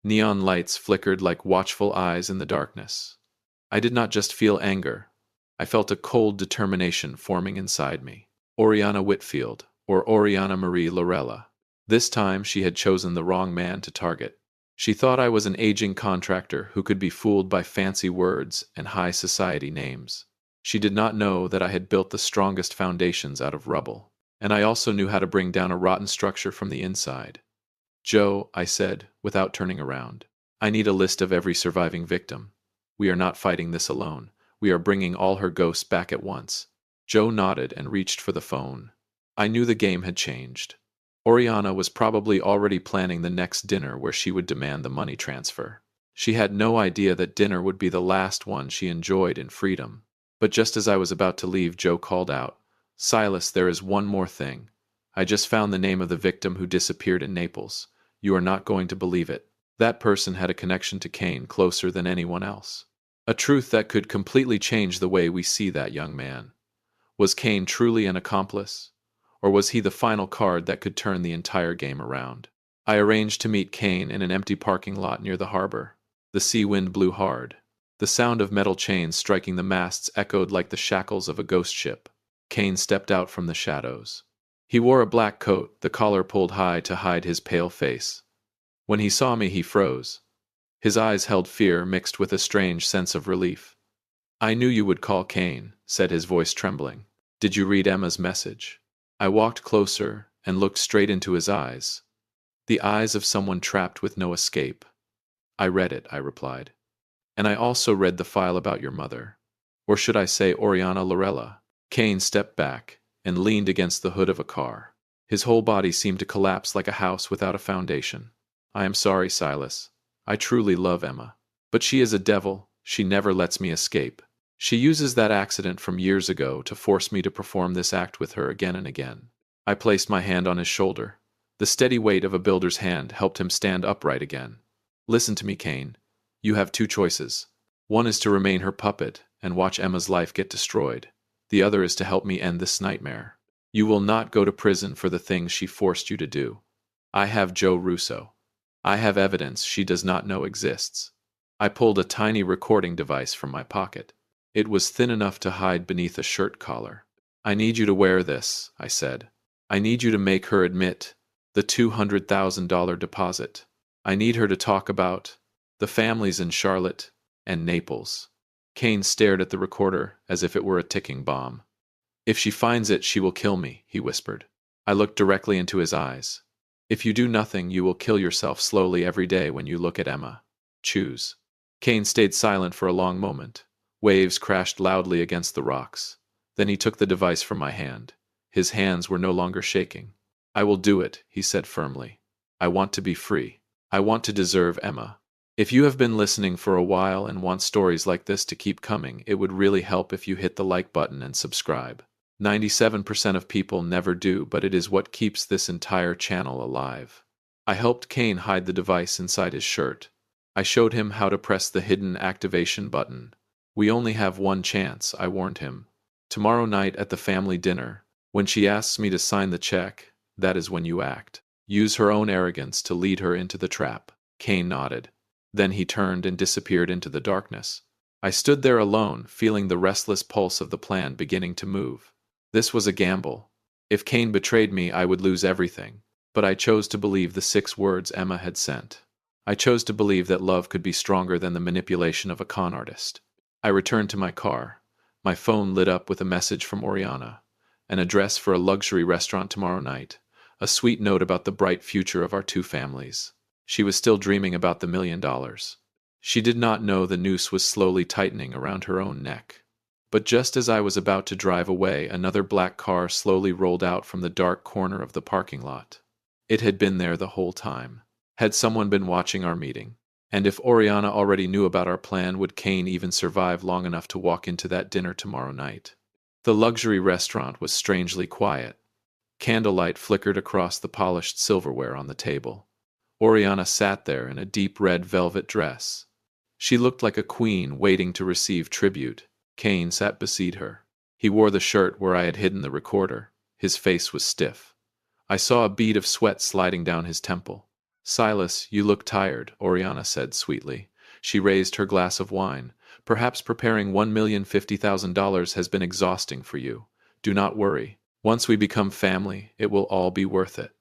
Neon lights flickered like watchful eyes in the darkness. I did not just feel anger. I felt a cold determination forming inside me. Oriana Whitfield, or Oriana Marie Lorella. This time she had chosen the wrong man to target. She thought I was an aging contractor who could be fooled by fancy words and high society names. She did not know that I had built the strongest foundations out of rubble. And I also knew how to bring down a rotten structure from the inside. Joe, I said, without turning around, I need a list of every surviving victim. We are not fighting this alone. We are bringing all her ghosts back at once. Joe nodded and reached for the phone. I knew the game had changed. Oriana was probably already planning the next dinner where she would demand the money transfer. She had no idea that dinner would be the last one she enjoyed in freedom. But just as I was about to leave, Joe called out, "Silas, there is one more thing. I just found the name of the victim who disappeared in Naples. You are not going to believe it. That person had a connection to Cain closer than anyone else. A truth that could completely change the way we see that young man. Was Cain truly an accomplice? Or was he the final card that could turn the entire game around?" I arranged to meet Cain in an empty parking lot near the harbor. The sea wind blew hard. The sound of metal chains striking the masts echoed like the shackles of a ghost ship. Cain stepped out from the shadows. He wore a black coat, the collar pulled high to hide his pale face. When he saw me, he froze. His eyes held fear mixed with a strange sense of relief. "I knew you would call, Cain," said his voice trembling. "Did you read Emma's message?" I walked closer and looked straight into his eyes. The eyes of someone trapped with no escape. "I read it," I replied. "And I also read the file about your mother. Or should I say Oriana Lorella?" Cain stepped back and leaned against the hood of a car. His whole body seemed to collapse like a house without a foundation. "I am sorry, Silas. I truly love Emma. But she is a devil. She never lets me escape. She uses that accident from years ago to force me to perform this act with her again and again." I placed my hand on his shoulder. The steady weight of a builder's hand helped him stand upright again. "Listen to me, Cain. You have two choices. One is to remain her puppet and watch Emma's life get destroyed. The other is to help me end this nightmare. You will not go to prison for the things she forced you to do. I have Joe Russo. I have evidence she does not know exists." I pulled a tiny recording device from my pocket. It was thin enough to hide beneath a shirt collar. "I need you to wear this," I said. "I need you to make her admit the $200,000 deposit. I need her to talk about the families in Charlotte and Naples." Cain stared at the recorder as if it were a ticking bomb. "If she finds it, she will kill me," he whispered. I looked directly into his eyes. "If you do nothing, you will kill yourself slowly every day when you look at Emma. Choose." Cain stayed silent for a long moment. Waves crashed loudly against the rocks. Then he took the device from my hand. His hands were no longer shaking. "I will do it," he said firmly. "I want to be free. I want to deserve Emma." If you have been listening for a while and want stories like this to keep coming, it would really help if you hit the like button and subscribe. 97% of people never do, but it is what keeps this entire channel alive. I helped Cain hide the device inside his shirt. I showed him how to press the hidden activation button. "We only have one chance," I warned him. "Tomorrow night at the family dinner, when she asks me to sign the check, that is when you act. Use her own arrogance to lead her into the trap." Cain nodded. Then he turned and disappeared into the darkness. I stood there alone, feeling the restless pulse of the plan beginning to move. This was a gamble. If Cain betrayed me, I would lose everything. But I chose to believe the 6 words Emma had sent. I chose to believe that love could be stronger than the manipulation of a con artist. I returned to my car. My phone lit up with a message from Oriana. An address for a luxury restaurant tomorrow night. A sweet note about the bright future of our 2 families. She was still dreaming about the $1 million. She did not know the noose was slowly tightening around her own neck. But just as I was about to drive away, another black car slowly rolled out from the dark corner of the parking lot. It had been there the whole time. Had someone been watching our meeting? And if Oriana already knew about our plan, would Cain even survive long enough to walk into that dinner tomorrow night? The luxury restaurant was strangely quiet. Candlelight flickered across the polished silverware on the table. Oriana sat there in a deep red velvet dress. She looked like a queen waiting to receive tribute. Cain sat beside her. He wore the shirt where I had hidden the recorder. His face was stiff. I saw a bead of sweat sliding down his temple. Silas, you look tired, Oriana said sweetly. She raised her glass of wine. Perhaps preparing $1,050,000 has been exhausting for you. Do not worry. Once we become family, it will all be worth it.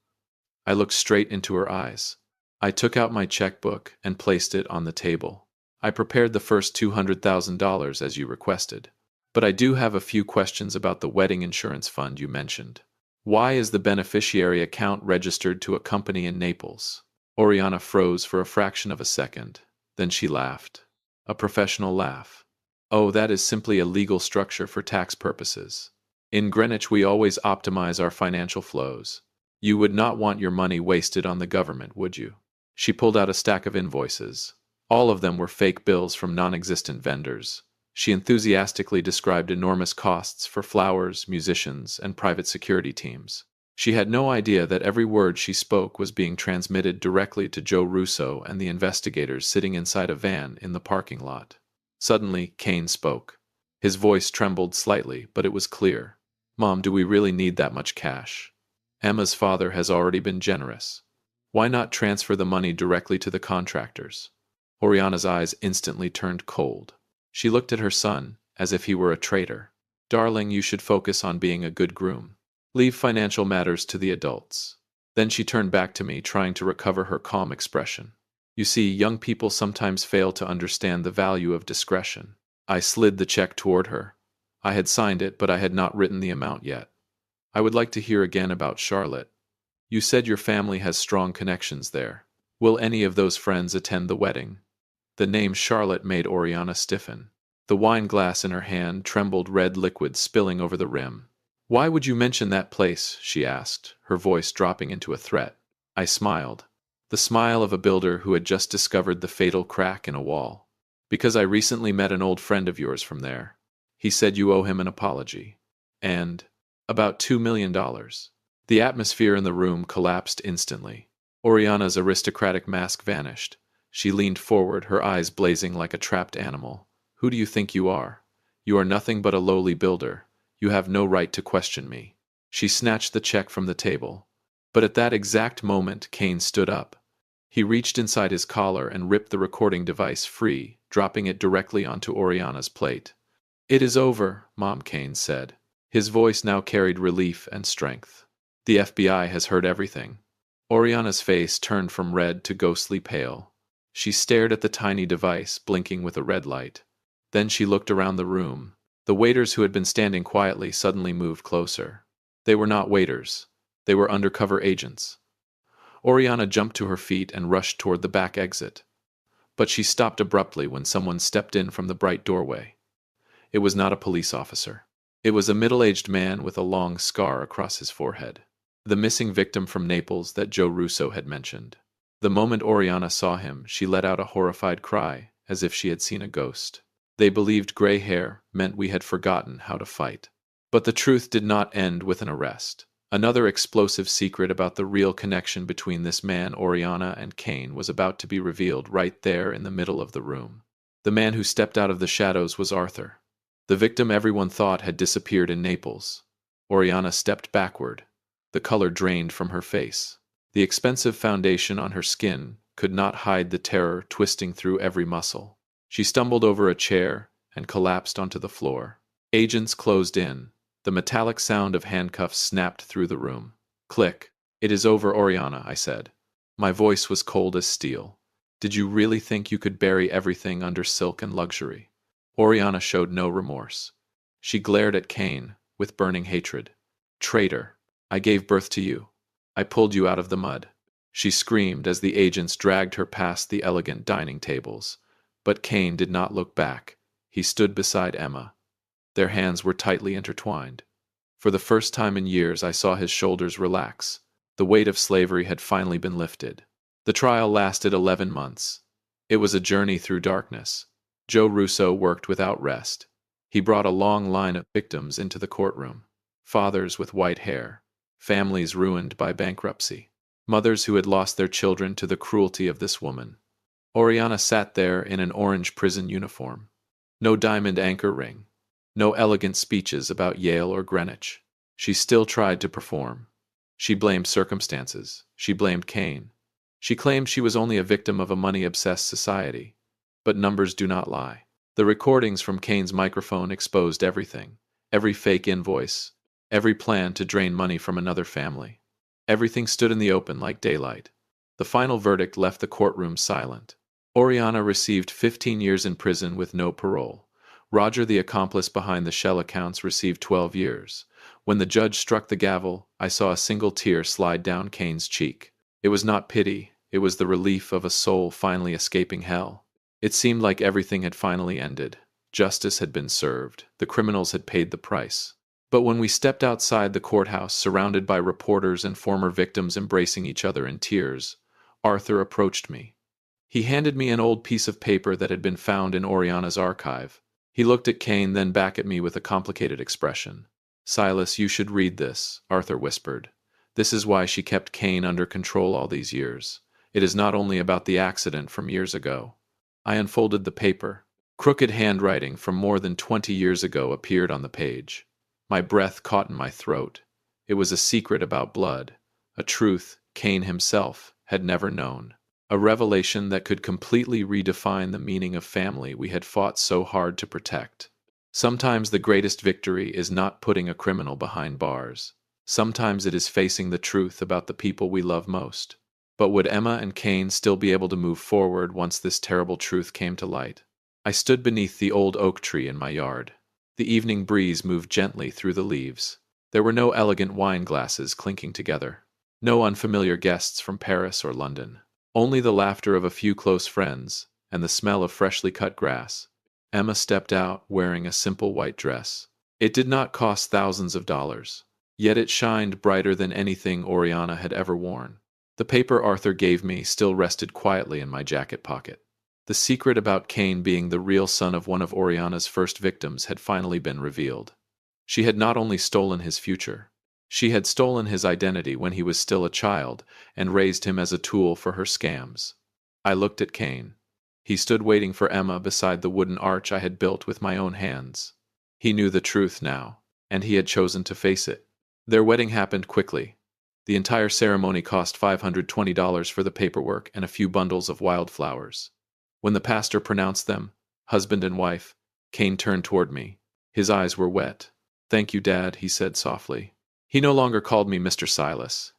I looked straight into her eyes. I took out my checkbook and placed it on the table. I prepared the first $200,000 as you requested. But I do have a few questions about the wedding insurance fund you mentioned. Why is the beneficiary account registered to a company in Naples? Oriana froze for a fraction of a second. Then she laughed. A professional laugh. Oh, that is simply a legal structure for tax purposes. In Greenwich, we always optimize our financial flows. You would not want your money wasted on the government, would you? She pulled out a stack of invoices. All of them were fake bills from non-existent vendors. She enthusiastically described enormous costs for flowers, musicians, and private security teams. She had no idea that every word she spoke was being transmitted directly to Joe Russo and the investigators sitting inside a van in the parking lot. Suddenly, Kane spoke. His voice trembled slightly, but it was clear. Mom, do we really need that much cash? Emma's father has already been generous. Why not transfer the money directly to the contractors? Oriana's eyes instantly turned cold. She looked at her son, as if he were a traitor. Darling, you should focus on being a good groom. Leave financial matters to the adults. Then she turned back to me, trying to recover her calm expression. You see, young people sometimes fail to understand the value of discretion. I slid the check toward her. I had signed it, but I had not written the amount yet. I would like to hear again about Charlotte. You said your family has strong connections there. Will any of those friends attend the wedding? The name Charlotte made Oriana stiffen. The wine glass in her hand trembled, red liquid spilling over the rim. Why would you mention that place? She asked, her voice dropping into a threat. I smiled. The smile of a builder who had just discovered the fatal crack in a wall. Because I recently met an old friend of yours from there. He said you owe him an apology. And about $2 million. The atmosphere in the room collapsed instantly. Oriana's aristocratic mask vanished. She leaned forward, her eyes blazing like a trapped animal. Who do you think you are? You are nothing but a lowly builder. You have no right to question me. She snatched the check from the table. But at that exact moment, Kane stood up. He reached inside his collar and ripped the recording device free, dropping it directly onto Oriana's plate. It is over, Mom, Kane said. His voice now carried relief and strength. The FBI has heard everything. Oriana's face turned from red to ghostly pale. She stared at the tiny device, blinking with a red light. Then she looked around the room. The waiters who had been standing quietly suddenly moved closer. They were not waiters. They were undercover agents. Oriana jumped to her feet and rushed toward the back exit. But she stopped abruptly when someone stepped in from the bright doorway. It was not a police officer. It was a middle-aged man with a long scar across his forehead. The missing victim from Naples that Joe Russo had mentioned. The moment Oriana saw him, she let out a horrified cry, as if she had seen a ghost. They believed gray hair meant we had forgotten how to fight. But the truth did not end with an arrest. Another explosive secret about the real connection between this man, Oriana, and Kane was about to be revealed right there in the middle of the room. The man who stepped out of the shadows was Arthur. The victim everyone thought had disappeared in Naples. Oriana stepped backward. The color drained from her face. The expensive foundation on her skin could not hide the terror twisting through every muscle. She stumbled over a chair and collapsed onto the floor. Agents closed in. The metallic sound of handcuffs snapped through the room. Click. It is over, Oriana, I said. My voice was cold as steel. Did you really think you could bury everything under silk and luxury? Oriana showed no remorse. She glared at Kane with burning hatred. Traitor. I gave birth to you. I pulled you out of the mud. She screamed as the agents dragged her past the elegant dining tables. But Kane did not look back. He stood beside Emma. Their hands were tightly intertwined. For the first time in years, I saw his shoulders relax. The weight of slavery had finally been lifted. The trial lasted 11 months. It was a journey through darkness. Joe Russo worked without rest. He brought a long line of victims into the courtroom. Fathers with white hair. Families ruined by bankruptcy. Mothers who had lost their children to the cruelty of this woman. Oriana sat there in an orange prison uniform. No diamond anchor ring. No elegant speeches about Yale or Greenwich. She still tried to perform. She blamed circumstances. She blamed Cain. She claimed she was only a victim of a money-obsessed society. But numbers do not lie. The recordings from Cain's microphone exposed everything. Every fake invoice. Every plan to drain money from another family. Everything stood in the open like daylight. The final verdict left the courtroom silent. Oriana received 15 years in prison with no parole. Roger, the accomplice behind the shell accounts, received 12 years. When the judge struck the gavel, I saw a single tear slide down Cain's cheek. It was not pity, it was the relief of a soul finally escaping hell. It seemed like everything had finally ended. Justice had been served. The criminals had paid the price. But when we stepped outside the courthouse, surrounded by reporters and former victims embracing each other in tears, Arthur approached me. He handed me an old piece of paper that had been found in Oriana's archive. He looked at Cain, then back at me with a complicated expression. "Silas, you should read this," Arthur whispered. "This is why she kept Cain under control all these years. It is not only about the accident from years ago." I unfolded the paper. Crooked handwriting from more than 20 years ago appeared on the page. My breath caught in my throat. It was a secret about blood, a truth Cain himself had never known. A revelation that could completely redefine the meaning of family we had fought so hard to protect. Sometimes the greatest victory is not putting a criminal behind bars. Sometimes it is facing the truth about the people we love most. But would Emma and Cain still be able to move forward once this terrible truth came to light? I stood beneath the old oak tree in my yard. The evening breeze moved gently through the leaves. There were no elegant wine glasses clinking together. No unfamiliar guests from Paris or London. Only the laughter of a few close friends, and the smell of freshly cut grass. Emma stepped out wearing a simple white dress. It did not cost thousands of dollars, yet it shined brighter than anything Oriana had ever worn. The paper Arthur gave me still rested quietly in my jacket pocket. The secret about Cain being the real son of one of Oriana's first victims had finally been revealed. She had not only stolen his future, she had stolen his identity when he was still a child and raised him as a tool for her scams. I looked at Cain. He stood waiting for Emma beside the wooden arch I had built with my own hands. He knew the truth now, and he had chosen to face it. Their wedding happened quickly. The entire ceremony cost $520 for the paperwork and a few bundles of wildflowers. When the pastor pronounced them, husband and wife, Cain turned toward me. His eyes were wet. "Thank you, Dad," he said softly. He no longer called me Mr. Silas.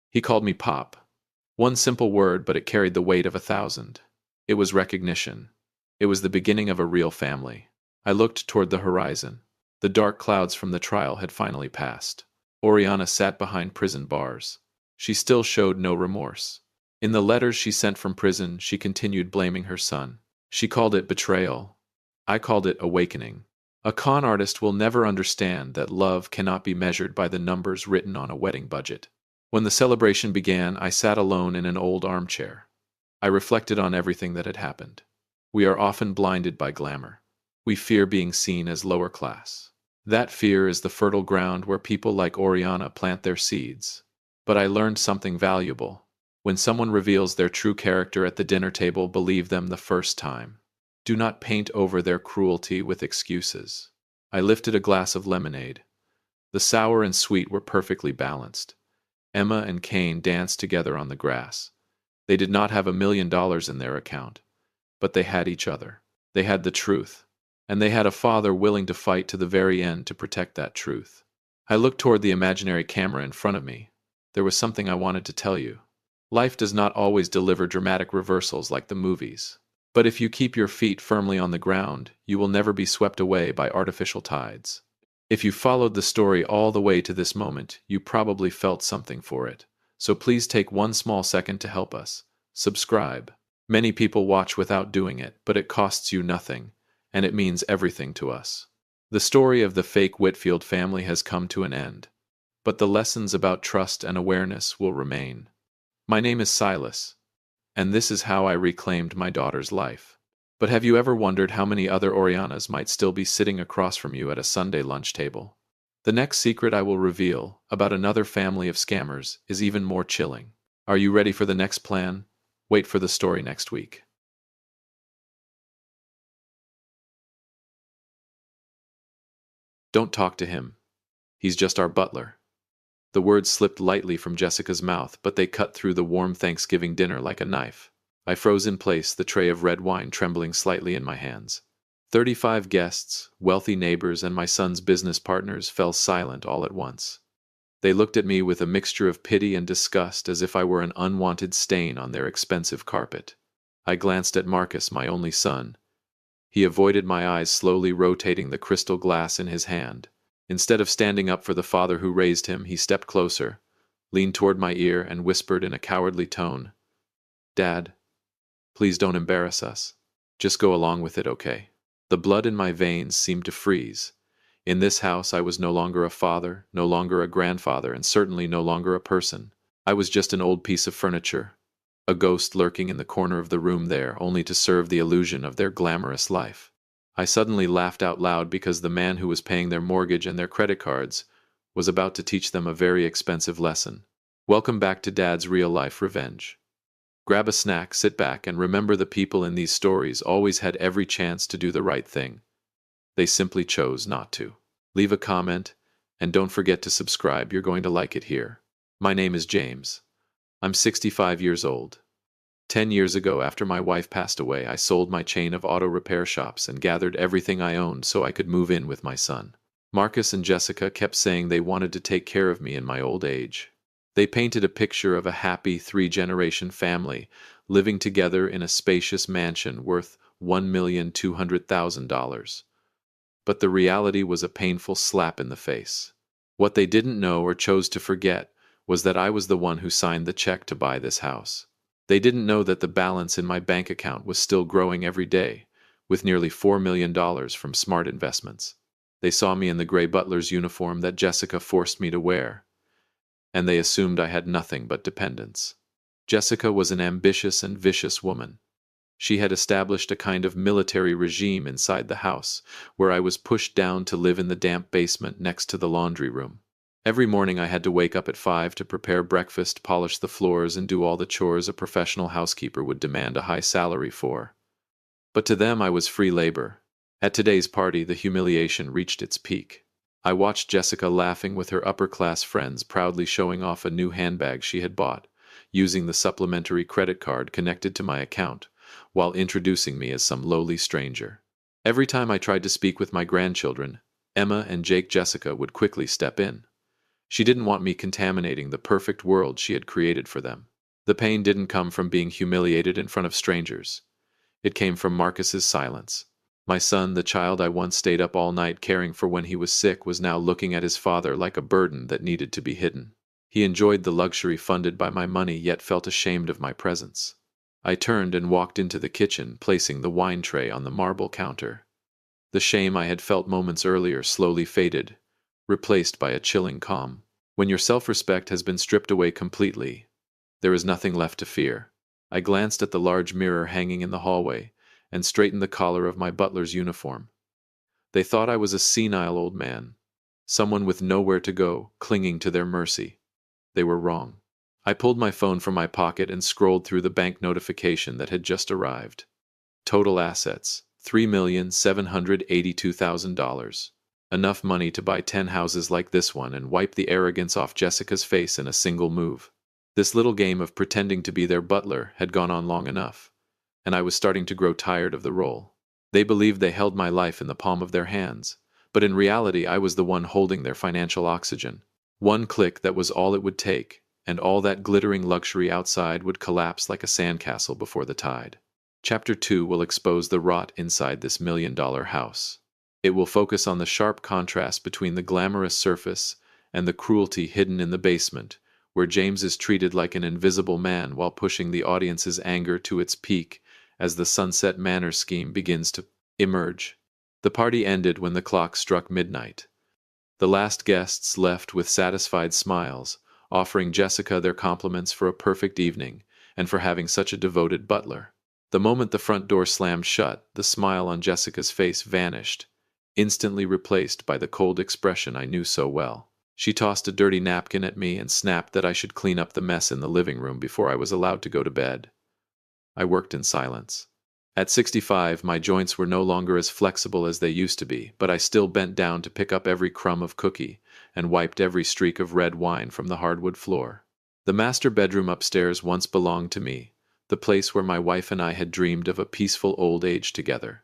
He called me Pop. One simple word, but it carried the weight of 1,000. It was recognition. It was the beginning of a real family. I looked toward the horizon. The dark clouds from the trial had finally passed. Oriana sat behind prison bars. She still showed no remorse. In the letters she sent from prison, she continued blaming her son. She called it betrayal. I called it awakening. A con artist will never understand that love cannot be measured by the numbers written on a wedding budget. When the celebration began, I sat alone in an old armchair. I reflected on everything that had happened. We are often blinded by glamour. We fear being seen as lower class. That fear is the fertile ground where people like Oriana plant their seeds. But I learned something valuable. When someone reveals their true character at the dinner table, believe them the first time. Do not paint over their cruelty with excuses. I lifted a glass of lemonade. The sour and sweet were perfectly balanced. Emma and Cain danced together on the grass. They did not have $1,000,000 in their account, but they had each other. They had the truth, and they had a father willing to fight to the very end to protect that truth. I looked toward the imaginary camera in front of me. There was something I wanted to tell you. Life does not always deliver dramatic reversals like the movies. But if you keep your feet firmly on the ground, you will never be swept away by artificial tides. If you followed the story all the way to this moment, you probably felt something for it. So please take one small second to help us. Subscribe. Many people watch without doing it, but it costs you nothing, and it means everything to us. The story of the fake Whitfield family has come to an end, but the lessons about trust and awareness will remain. My name is Silas, and this is how I reclaimed my daughter's life. But have you ever wondered how many other Orianas might still be sitting across from you at a Sunday lunch table? The next secret I will reveal about another family of scammers is even more chilling. Are you ready for the next plan? Wait for the story next week. Don't talk to him. He's just our butler. The words slipped lightly from Jessica's mouth, but they cut through the warm Thanksgiving dinner like a knife. I froze in place, the tray of red wine trembling slightly in my hands. 35 guests, wealthy neighbors, and my son's business partners fell silent all at once. They looked at me with a mixture of pity and disgust, as if I were an unwanted stain on their expensive carpet. I glanced at Marcus, my only son. He avoided my eyes, slowly rotating the crystal glass in his hand. Instead of standing up for the father who raised him, he stepped closer, leaned toward my ear, and whispered in a cowardly tone, "Dad, please don't embarrass us. Just go along with it, okay?" The blood in my veins seemed to freeze. In this house, I was no longer a father, no longer a grandfather, and certainly no longer a person. I was just an old piece of furniture, a ghost lurking in the corner of the room there, only to serve the illusion of their glamorous life. I suddenly laughed out loud because the man who was paying their mortgage and their credit cards was about to teach them a very expensive lesson. Welcome back to Dad's Real Life Revenge. Grab a snack, sit back, and remember the people in these stories always had every chance to do the right thing. They simply chose not to. Leave a comment, and don't forget to subscribe. You're going to like it here. My name is James. I'm 65 years old. 10 years ago, after my wife passed away, I sold my chain of auto repair shops and gathered everything I owned so I could move in with my son. Marcus and Jessica kept saying they wanted to take care of me in my old age. They painted a picture of a happy 3-generation family living together in a spacious mansion worth $1,200,000. But the reality was a painful slap in the face. What they didn't know or chose to forget was that I was the one who signed the check to buy this house. They didn't know that the balance in my bank account was still growing every day, with nearly $4 million from smart investments. They saw me in the gray butler's uniform that Jessica forced me to wear, and they assumed I had nothing but dependents. Jessica was an ambitious and vicious woman. She had established a kind of military regime inside the house, where I was pushed down to live in the damp basement next to the laundry room. Every morning I had to wake up at 5 to prepare breakfast, polish the floors, and do all the chores a professional housekeeper would demand a high salary for. But to them I was free labor. At today's party, the humiliation reached its peak. I watched Jessica laughing with her upper-class friends, proudly showing off a new handbag she had bought, using the supplementary credit card connected to my account, while introducing me as some lowly stranger. Every time I tried to speak with my grandchildren, Emma and Jessica would quickly step in. She didn't want me contaminating the perfect world she had created for them. The pain didn't come from being humiliated in front of strangers. It came from Marcus's silence. My son, the child I once stayed up all night caring for when he was sick, was now looking at his father like a burden that needed to be hidden. He enjoyed the luxury funded by my money, yet felt ashamed of my presence. I turned and walked into the kitchen, placing the wine tray on the marble counter. The shame I had felt moments earlier slowly faded, replaced by a chilling calm. When your self-respect has been stripped away completely, there is nothing left to fear. I glanced at the large mirror hanging in the hallway and straightened the collar of my butler's uniform. They thought I was a senile old man, someone with nowhere to go, clinging to their mercy. They were wrong. I pulled my phone from my pocket and scrolled through the bank notification that had just arrived. Total assets, $3,782,000. Enough money to buy 10 houses like this one and wipe the arrogance off Jessica's face in a single move. This little game of pretending to be their butler had gone on long enough, and I was starting to grow tired of the role. They believed they held my life in the palm of their hands, but in reality I was the one holding their financial oxygen. One click, that was all it would take, and all that glittering luxury outside would collapse like a sandcastle before the tide. Chapter 2 will expose the rot inside this $1,000,000 house. It will focus on the sharp contrast between the glamorous surface and the cruelty hidden in the basement, where James is treated like an invisible man while pushing the audience's anger to its peak as the Sunset Manor scheme begins to emerge. The party ended when the clock struck midnight. The last guests left with satisfied smiles, offering Jessica their compliments for a perfect evening and for having such a devoted butler. The moment the front door slammed shut, the smile on Jessica's face vanished, instantly replaced by the cold expression I knew so well. She tossed a dirty napkin at me and snapped that I should clean up the mess in the living room before I was allowed to go to bed. I worked in silence. At 65, my joints were no longer as flexible as they used to be, but I still bent down to pick up every crumb of cookie and wiped every streak of red wine from the hardwood floor. The master bedroom upstairs once belonged to me, the place where my wife and I had dreamed of a peaceful old age together.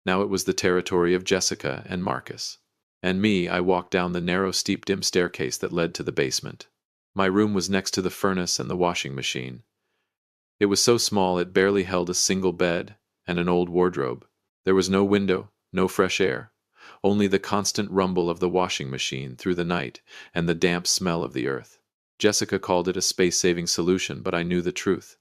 Now it was the territory of Jessica and Marcus. And me, I walked down the narrow, steep, dim staircase that led to the basement. My room was next to the furnace and the washing machine. It was so small it barely held a single bed and an old wardrobe. There was no window, no fresh air, only the constant rumble of the washing machine through the night and the damp smell of the earth. Jessica called it a space-saving solution, but I knew the truth.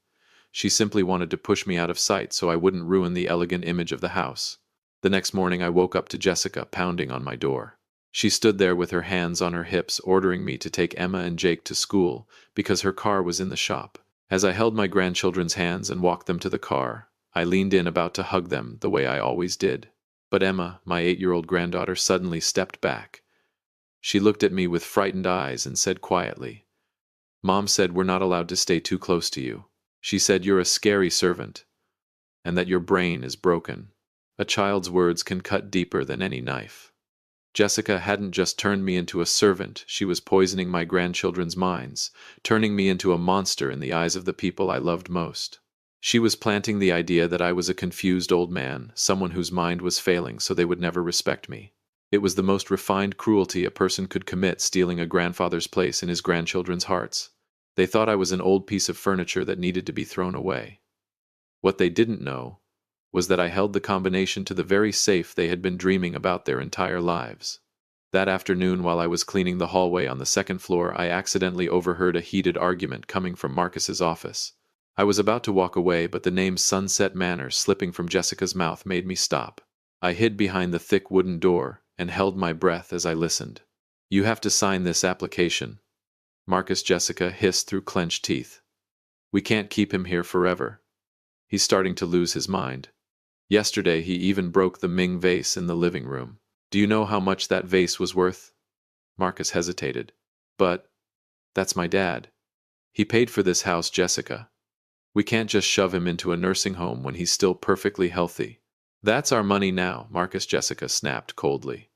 She simply wanted to push me out of sight so I wouldn't ruin the elegant image of the house. The next morning I woke up to Jessica pounding on my door. She stood there with her hands on her hips, ordering me to take Emma and Jake to school because her car was in the shop. As I held my grandchildren's hands and walked them to the car, I leaned in about to hug them the way I always did. But Emma, my 8-year-old granddaughter, suddenly stepped back. She looked at me with frightened eyes and said quietly, "Mom said we're not allowed to stay too close to you. She said you're a scary servant, and that your brain is broken." A child's words can cut deeper than any knife. Jessica hadn't just turned me into a servant, she was poisoning my grandchildren's minds, turning me into a monster in the eyes of the people I loved most. She was planting the idea that I was a confused old man, someone whose mind was failing so they would never respect me. It was the most refined cruelty a person could commit, stealing a grandfather's place in his grandchildren's hearts. They thought I was an old piece of furniture that needed to be thrown away. What they didn't know was that I held the combination to the very safe they had been dreaming about their entire lives. That afternoon, while I was cleaning the hallway on the second floor, I accidentally overheard a heated argument coming from Marcus's office. I was about to walk away, but the name Sunset Manor slipping from Jessica's mouth made me stop. I hid behind the thick wooden door and held my breath as I listened. "You have to sign this application," Marcus Jessica hissed through clenched teeth. "We can't keep him here forever. He's starting to lose his mind. Yesterday he even broke the Ming vase in the living room. Do you know how much that vase was worth?" Marcus hesitated. "But that's my dad. He paid for this house, Jessica. We can't just shove him into a nursing home when he's still perfectly healthy." "That's our money now," Marcus Jessica snapped coldly.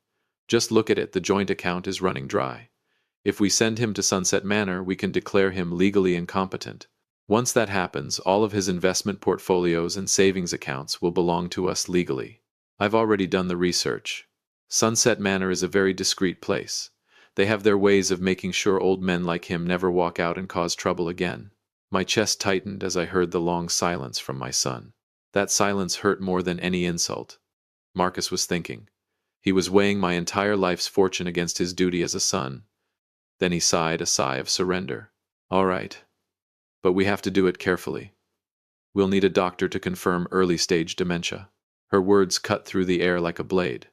"Just look at it, the joint account is running dry. If we send him to Sunset Manor, we can declare him legally incompetent. Once that happens, all of his investment portfolios and savings accounts will belong to us legally. I've already done the research. Sunset Manor is a very discreet place. They have their ways of making sure old men like him never walk out and cause trouble again." My chest tightened as I heard the long silence from my son. That silence hurt more than any insult. Marcus was thinking. He was weighing my entire life's fortune against his duty as a son. Then he sighed a sigh of surrender. "All right. But we have to do it carefully. We'll need a doctor to confirm early-stage dementia." Her words cut through the air like a blade.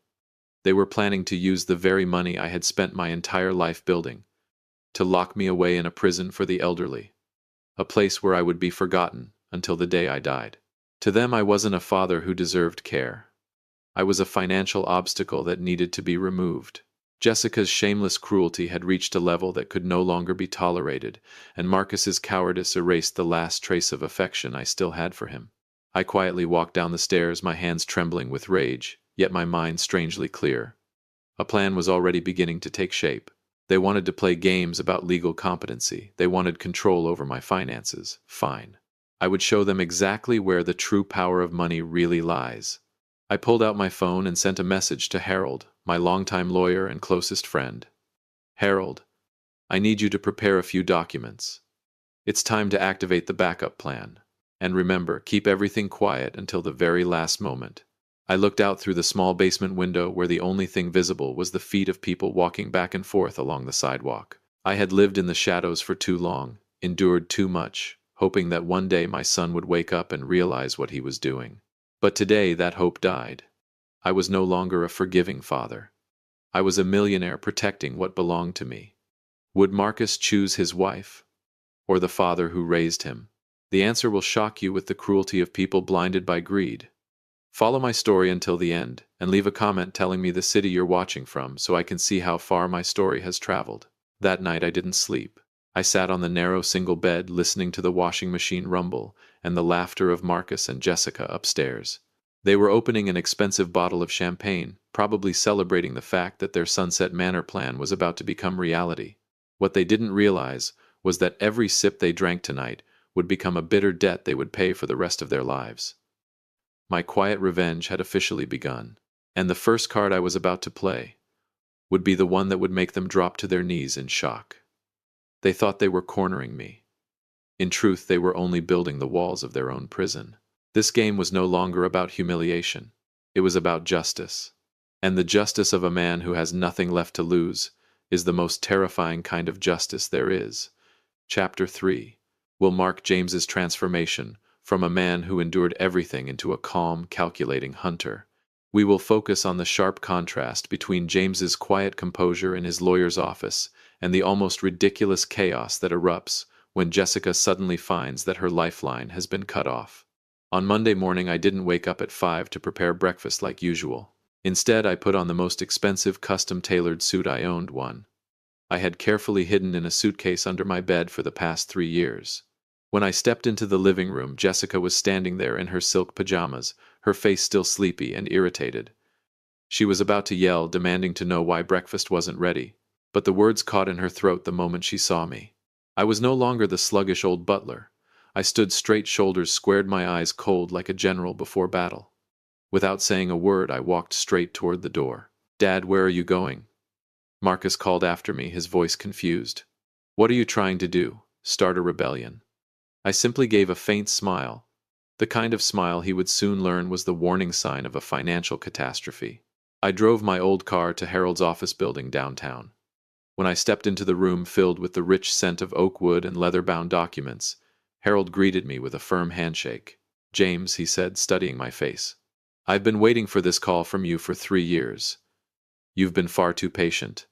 They were planning to use the very money I had spent my entire life building, to lock me away in a prison for the elderly, a place where I would be forgotten until the day I died. To them, I wasn't a father who deserved care. I was a financial obstacle that needed to be removed. Jessica's shameless cruelty had reached a level that could no longer be tolerated, and Marcus's cowardice erased the last trace of affection I still had for him. I quietly walked down the stairs, my hands trembling with rage, yet my mind strangely clear. A plan was already beginning to take shape. They wanted to play games about legal competency. They wanted control over my finances. Fine. I would show them exactly where the true power of money really lies. I pulled out my phone and sent a message to Harold, my longtime lawyer and closest friend. "Harold, I need you to prepare a few documents. It's time to activate the backup plan. And remember, keep everything quiet until the very last moment." I looked out through the small basement window where the only thing visible was the feet of people walking back and forth along the sidewalk. I had lived in the shadows for too long, endured too much, hoping that one day my son would wake up and realize what he was doing. But today that hope died. I was no longer a forgiving father. I was a millionaire protecting what belonged to me. Would Marcus choose his wife, or the father who raised him? The answer will shock you with the cruelty of people blinded by greed. Follow my story until the end, and leave a comment telling me the city you're watching from so I can see how far my story has traveled. That night I didn't sleep. I sat on the narrow single bed listening to the washing machine rumble and the laughter of Marcus and Jessica upstairs. They were opening an expensive bottle of champagne, probably celebrating the fact that their Sunset Manor plan was about to become reality. What they didn't realize was that every sip they drank tonight would become a bitter debt they would pay for the rest of their lives. My quiet revenge had officially begun, and the first card I was about to play would be the one that would make them drop to their knees in shock. They thought they were cornering me. In truth, they were only building the walls of their own prison. This game was no longer about humiliation. It was about justice. And the justice of a man who has nothing left to lose is the most terrifying kind of justice there is. Chapter 3 will mark James's transformation from a man who endured everything into a calm, calculating hunter. We will focus on the sharp contrast between James's quiet composure in his lawyer's office and the almost ridiculous chaos that erupts when Jessica suddenly finds that her lifeline has been cut off. On Monday morning, I didn't wake up at 5 to prepare breakfast like usual. Instead, I put on the most expensive custom-tailored suit I owned one. I had carefully hidden in a suitcase under my bed for the past 3 years. When I stepped into the living room, Jessica was standing there in her silk pajamas, her face still sleepy and irritated. She was about to yell, demanding to know why breakfast wasn't ready, but the words caught in her throat the moment she saw me. I was no longer the sluggish old butler. I stood straight, shoulders squared, my eyes cold like a general before battle. Without saying a word, I walked straight toward the door. "Dad, where are you going?" Marcus called after me, his voice confused. "What are you trying to do? Start a rebellion?" I simply gave a faint smile, the kind of smile he would soon learn was the warning sign of a financial catastrophe. I drove my old car to Harold's office building downtown. When I stepped into the room filled with the rich scent of oak wood and leather-bound documents, Harold greeted me with a firm handshake. "James," he said, studying my face, "I've been waiting for this call from you for 3 years. You've been far too patient."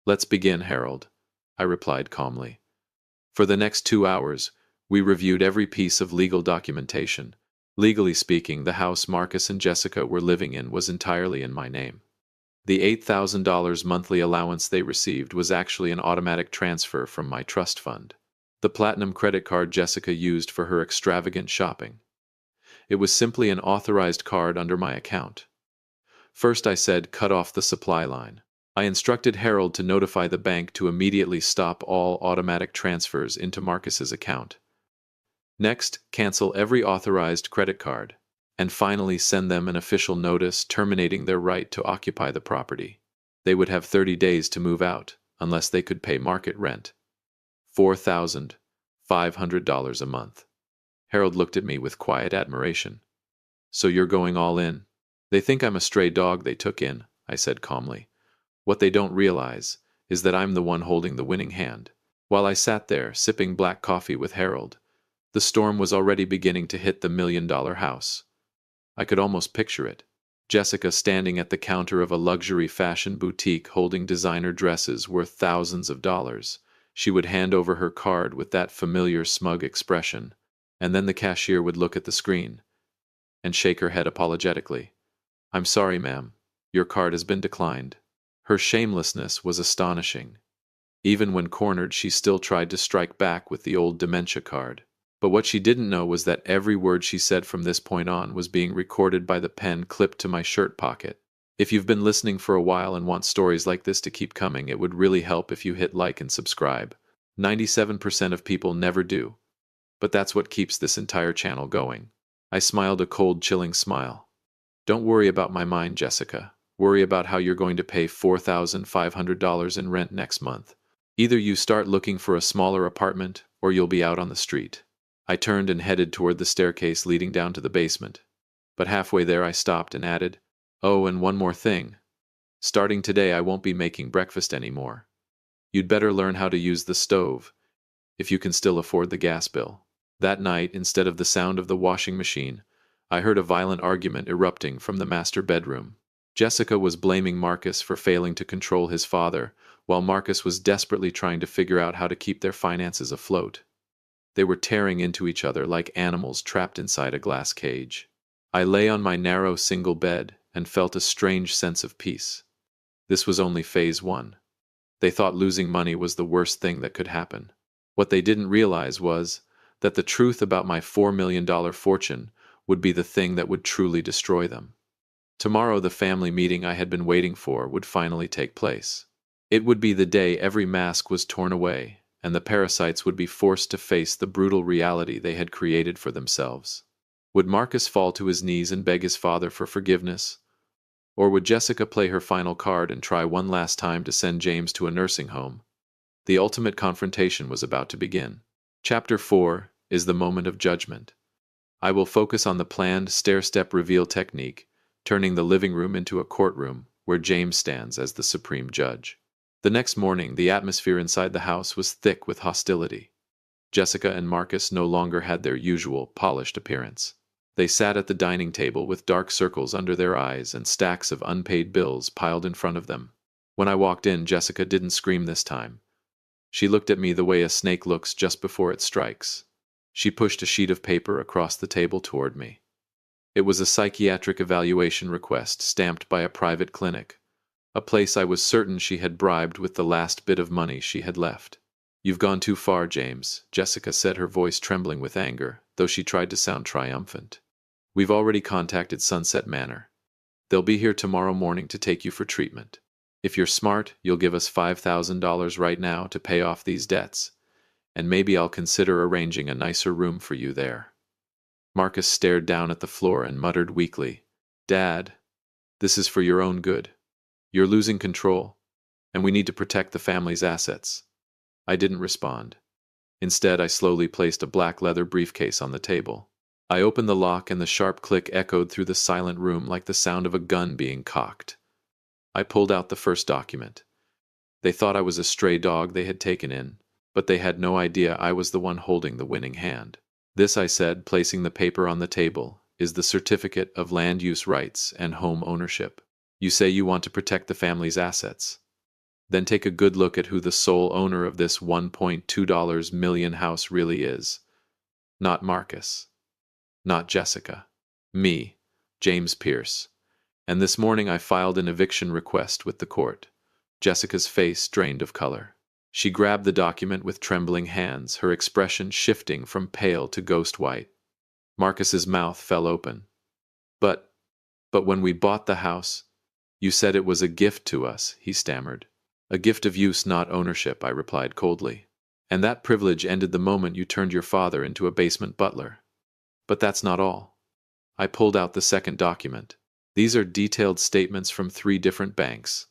"Let's begin, Harold," I replied calmly. For the next 2 hours, we reviewed every piece of legal documentation. Legally speaking, the house Marcus and Jessica were living in was entirely in my name. The $8,000 monthly allowance they received was actually an automatic transfer from my trust fund, the platinum credit card Jessica used for her extravagant shopping. It was simply an authorized card under my account. First, I said, cut off the supply line. I instructed Harold to notify the bank to immediately stop all automatic transfers into Marcus's account. Next, cancel every authorized credit card. And finally, send them an official notice terminating their right to occupy the property. They would have 30 days to move out, unless they could pay market rent. $4,500 a month. Harold looked at me with quiet admiration. "So you're going all in?" "They think I'm a stray dog they took in," I said calmly. "What they don't realize is that I'm the one holding the winning hand." While I sat there, sipping black coffee with Harold, the storm was already beginning to hit the $1,000,000 house. I could almost picture it. Jessica standing at the counter of a luxury fashion boutique holding designer dresses worth thousands of dollars. She would hand over her card with that familiar smug expression, and then the cashier would look at the screen and shake her head apologetically. "I'm sorry, ma'am. Your card has been declined." Her shamelessness was astonishing. Even when cornered, she still tried to strike back with the old dementia card. But what she didn't know was that every word she said from this point on was being recorded by the pen clipped to my shirt pocket. If you've been listening for a while and want stories like this to keep coming, it would really help if you hit like and subscribe. 97% of people never do. But that's what keeps this entire channel going. I smiled a cold, chilling smile. "Don't worry about my mind, Jessica. Worry about how you're going to pay $4,500 in rent next month. Either you start looking for a smaller apartment, or you'll be out on the street." I turned and headed toward the staircase leading down to the basement. But halfway there I stopped and added, "Oh, and one more thing. Starting today I won't be making breakfast anymore. You'd better learn how to use the stove, if you can still afford the gas bill." That night, instead of the sound of the washing machine, I heard a violent argument erupting from the master bedroom. Jessica was blaming Marcus for failing to control his father, while Marcus was desperately trying to figure out how to keep their finances afloat. They were tearing into each other like animals trapped inside a glass cage. I lay on my narrow single bed and felt a strange sense of peace. This was only phase 1. They thought losing money was the worst thing that could happen. What they didn't realize was that the truth about my $4 million fortune would be the thing that would truly destroy them. Tomorrow, the family meeting I had been waiting for would finally take place. It would be the day every mask was torn away, and the parasites would be forced to face the brutal reality they had created for themselves. Would Marcus fall to his knees and beg his father for forgiveness? Or would Jessica play her final card and try one last time to send James to a nursing home? The ultimate confrontation was about to begin. Chapter 4 is the moment of judgment. I will focus on the planned stair-step reveal technique, turning the living room into a courtroom where James stands as the supreme judge. The next morning, the atmosphere inside the house was thick with hostility. Jessica and Marcus no longer had their usual polished appearance. They sat at the dining table with dark circles under their eyes and stacks of unpaid bills piled in front of them. When I walked in, Jessica didn't scream this time. She looked at me the way a snake looks just before it strikes. She pushed a sheet of paper across the table toward me. It was a psychiatric evaluation request stamped by a private clinic, a place I was certain she had bribed with the last bit of money she had left. "You've gone too far, James," Jessica said, her voice trembling with anger, though she tried to sound triumphant. "We've already contacted Sunset Manor. They'll be here tomorrow morning to take you for treatment. If you're smart, you'll give us $5,000 right now to pay off these debts, and maybe I'll consider arranging a nicer room for you there." Marcus stared down at the floor and muttered weakly, "Dad, this is for your own good. You're losing control, and we need to protect the family's assets." I didn't respond. Instead, I slowly placed a black leather briefcase on the table. I opened the lock and the sharp click echoed through the silent room like the sound of a gun being cocked. I pulled out the first document. They thought I was a stray dog they had taken in, but they had no idea I was the one holding the winning hand. "This," I said, placing the paper on the table, "is the certificate of land use rights and home ownership. You say you want to protect the family's assets. Then take a good look at who the sole owner of this $1.2 million house really is. Not Marcus. Not Jessica. Me, James Pierce. And this morning I filed an eviction request with the court." Jessica's face drained of color. She grabbed the document with trembling hands, her expression shifting from pale to ghost white. Marcus's mouth fell open. But when we bought the house, you said it was a gift to us," he stammered. "A gift of use, not ownership," I replied coldly. "And that privilege ended the moment you turned your father into a basement butler. But that's not all." I pulled out the second document. "These are detailed statements from 3 different banks.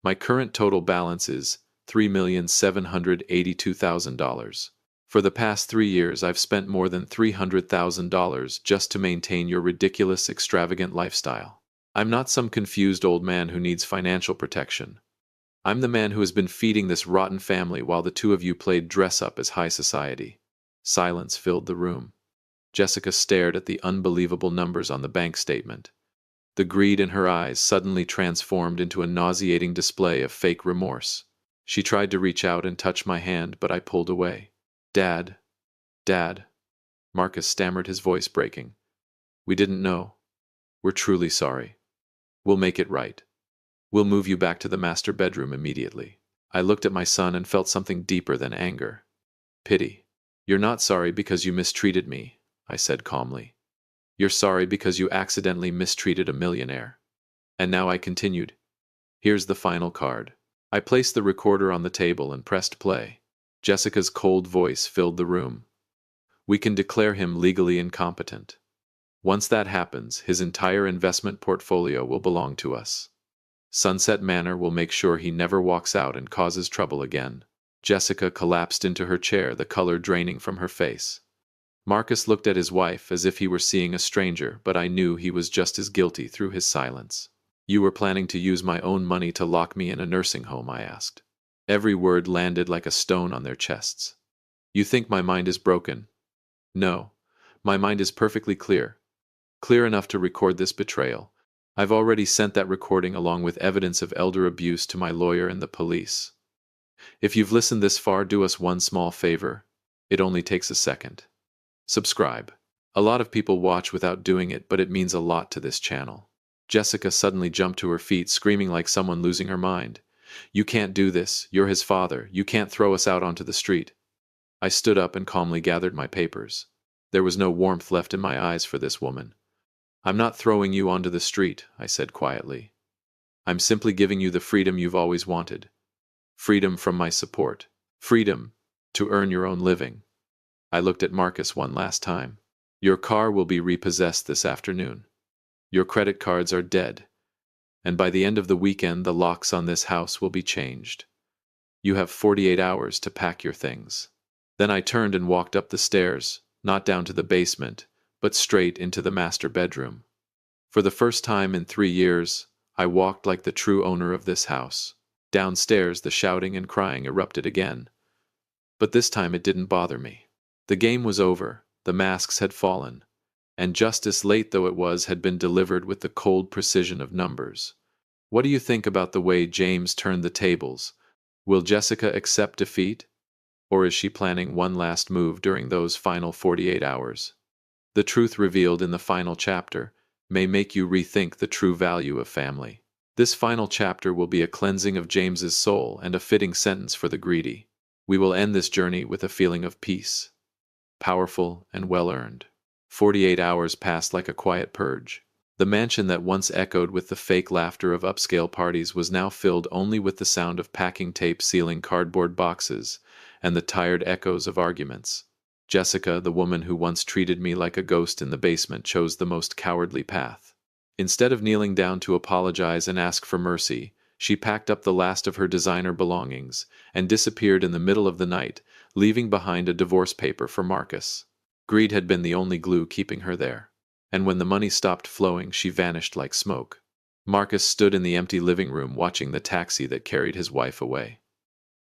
My current total balance is $3,782,000. For the past 3 years, I've spent more than $300,000 just to maintain your ridiculous, extravagant lifestyle. I'm not some confused old man who needs financial protection. I'm the man who has been feeding this rotten family while the two of you played dress-up as high society." Silence filled the room. Jessica stared at the unbelievable numbers on the bank statement. The greed in her eyes suddenly transformed into a nauseating display of fake remorse. She tried to reach out and touch my hand, but I pulled away. Dad, Marcus stammered, his voice breaking. "We didn't know. We're truly sorry. We'll make it right. We'll move you back to the master bedroom immediately." I looked at my son and felt something deeper than anger. Pity. "You're not sorry because you mistreated me," I said calmly. "You're sorry because you accidentally mistreated a millionaire." And now I continued. "Here's the final card." I placed the recorder on the table and pressed play. Jessica's cold voice filled the room. "We can declare him legally incompetent. Once that happens, his entire investment portfolio will belong to us. Sunset Manor will make sure he never walks out and causes trouble again." Jessica collapsed into her chair, the color draining from her face. Marcus looked at his wife as if he were seeing a stranger, but I knew he was just as guilty through his silence. "You were planning to use my own money to lock me in a nursing home?" I asked. Every word landed like a stone on their chests. "You think my mind is broken? No, my mind is perfectly clear. Clear enough to record this betrayal. I've already sent that recording along with evidence of elder abuse to my lawyer and the police. If you've listened this far, do us one small favor. It only takes a second. Subscribe. A lot of people watch without doing it, but it means a lot to this channel." Jessica suddenly jumped to her feet, screaming like someone losing her mind. "You can't do this. You're his father. You can't throw us out onto the street." I stood up and calmly gathered my papers. There was no warmth left in my eyes for this woman. I'm not throwing you onto the street, I said quietly. I'm simply giving you the freedom you've always wanted. Freedom from my support. Freedom to earn your own living. I looked at Marcus one last time. Your car will be repossessed this afternoon. Your credit cards are dead. And by the end of the weekend, the locks on this house will be changed. You have 48 hours to pack your things. Then I turned and walked up the stairs, not down to the basement, but straight into the master bedroom. For the first time in 3 years, I walked like the true owner of this house. Downstairs, the shouting and crying erupted again. But this time it didn't bother me. The game was over, the masks had fallen, and justice, late though it was, had been delivered with the cold precision of numbers. What do you think about the way James turned the tables? Will Jessica accept defeat? Or is she planning one last move during those final 48 hours? The truth revealed in the final chapter may make you rethink the true value of family. This final chapter will be a cleansing of James's soul and a fitting sentence for the greedy. We will end this journey with a feeling of peace, powerful and well-earned. 48 hours passed like a quiet purge. The mansion that once echoed with the fake laughter of upscale parties was now filled only with the sound of packing tape sealing cardboard boxes and the tired echoes of arguments. Jessica, the woman who once treated me like a ghost in the basement, chose the most cowardly path. Instead of kneeling down to apologize and ask for mercy, she packed up the last of her designer belongings and disappeared in the middle of the night, leaving behind a divorce paper for Marcus. Greed had been the only glue keeping her there, and when the money stopped flowing, she vanished like smoke. Marcus stood in the empty living room watching the taxi that carried his wife away.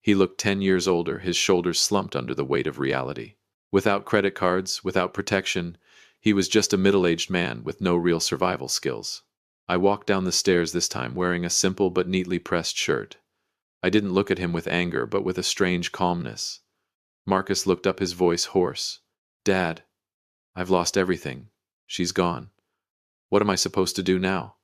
He looked 10 years older, his shoulders slumped under the weight of reality. Without credit cards, without protection, he was just a middle-aged man with no real survival skills. I walked down the stairs this time wearing a simple but neatly pressed shirt. I didn't look at him with anger, but with a strange calmness. Marcus looked up, his voice hoarse. "Dad, I've lost everything. She's gone. What am I supposed to do now?"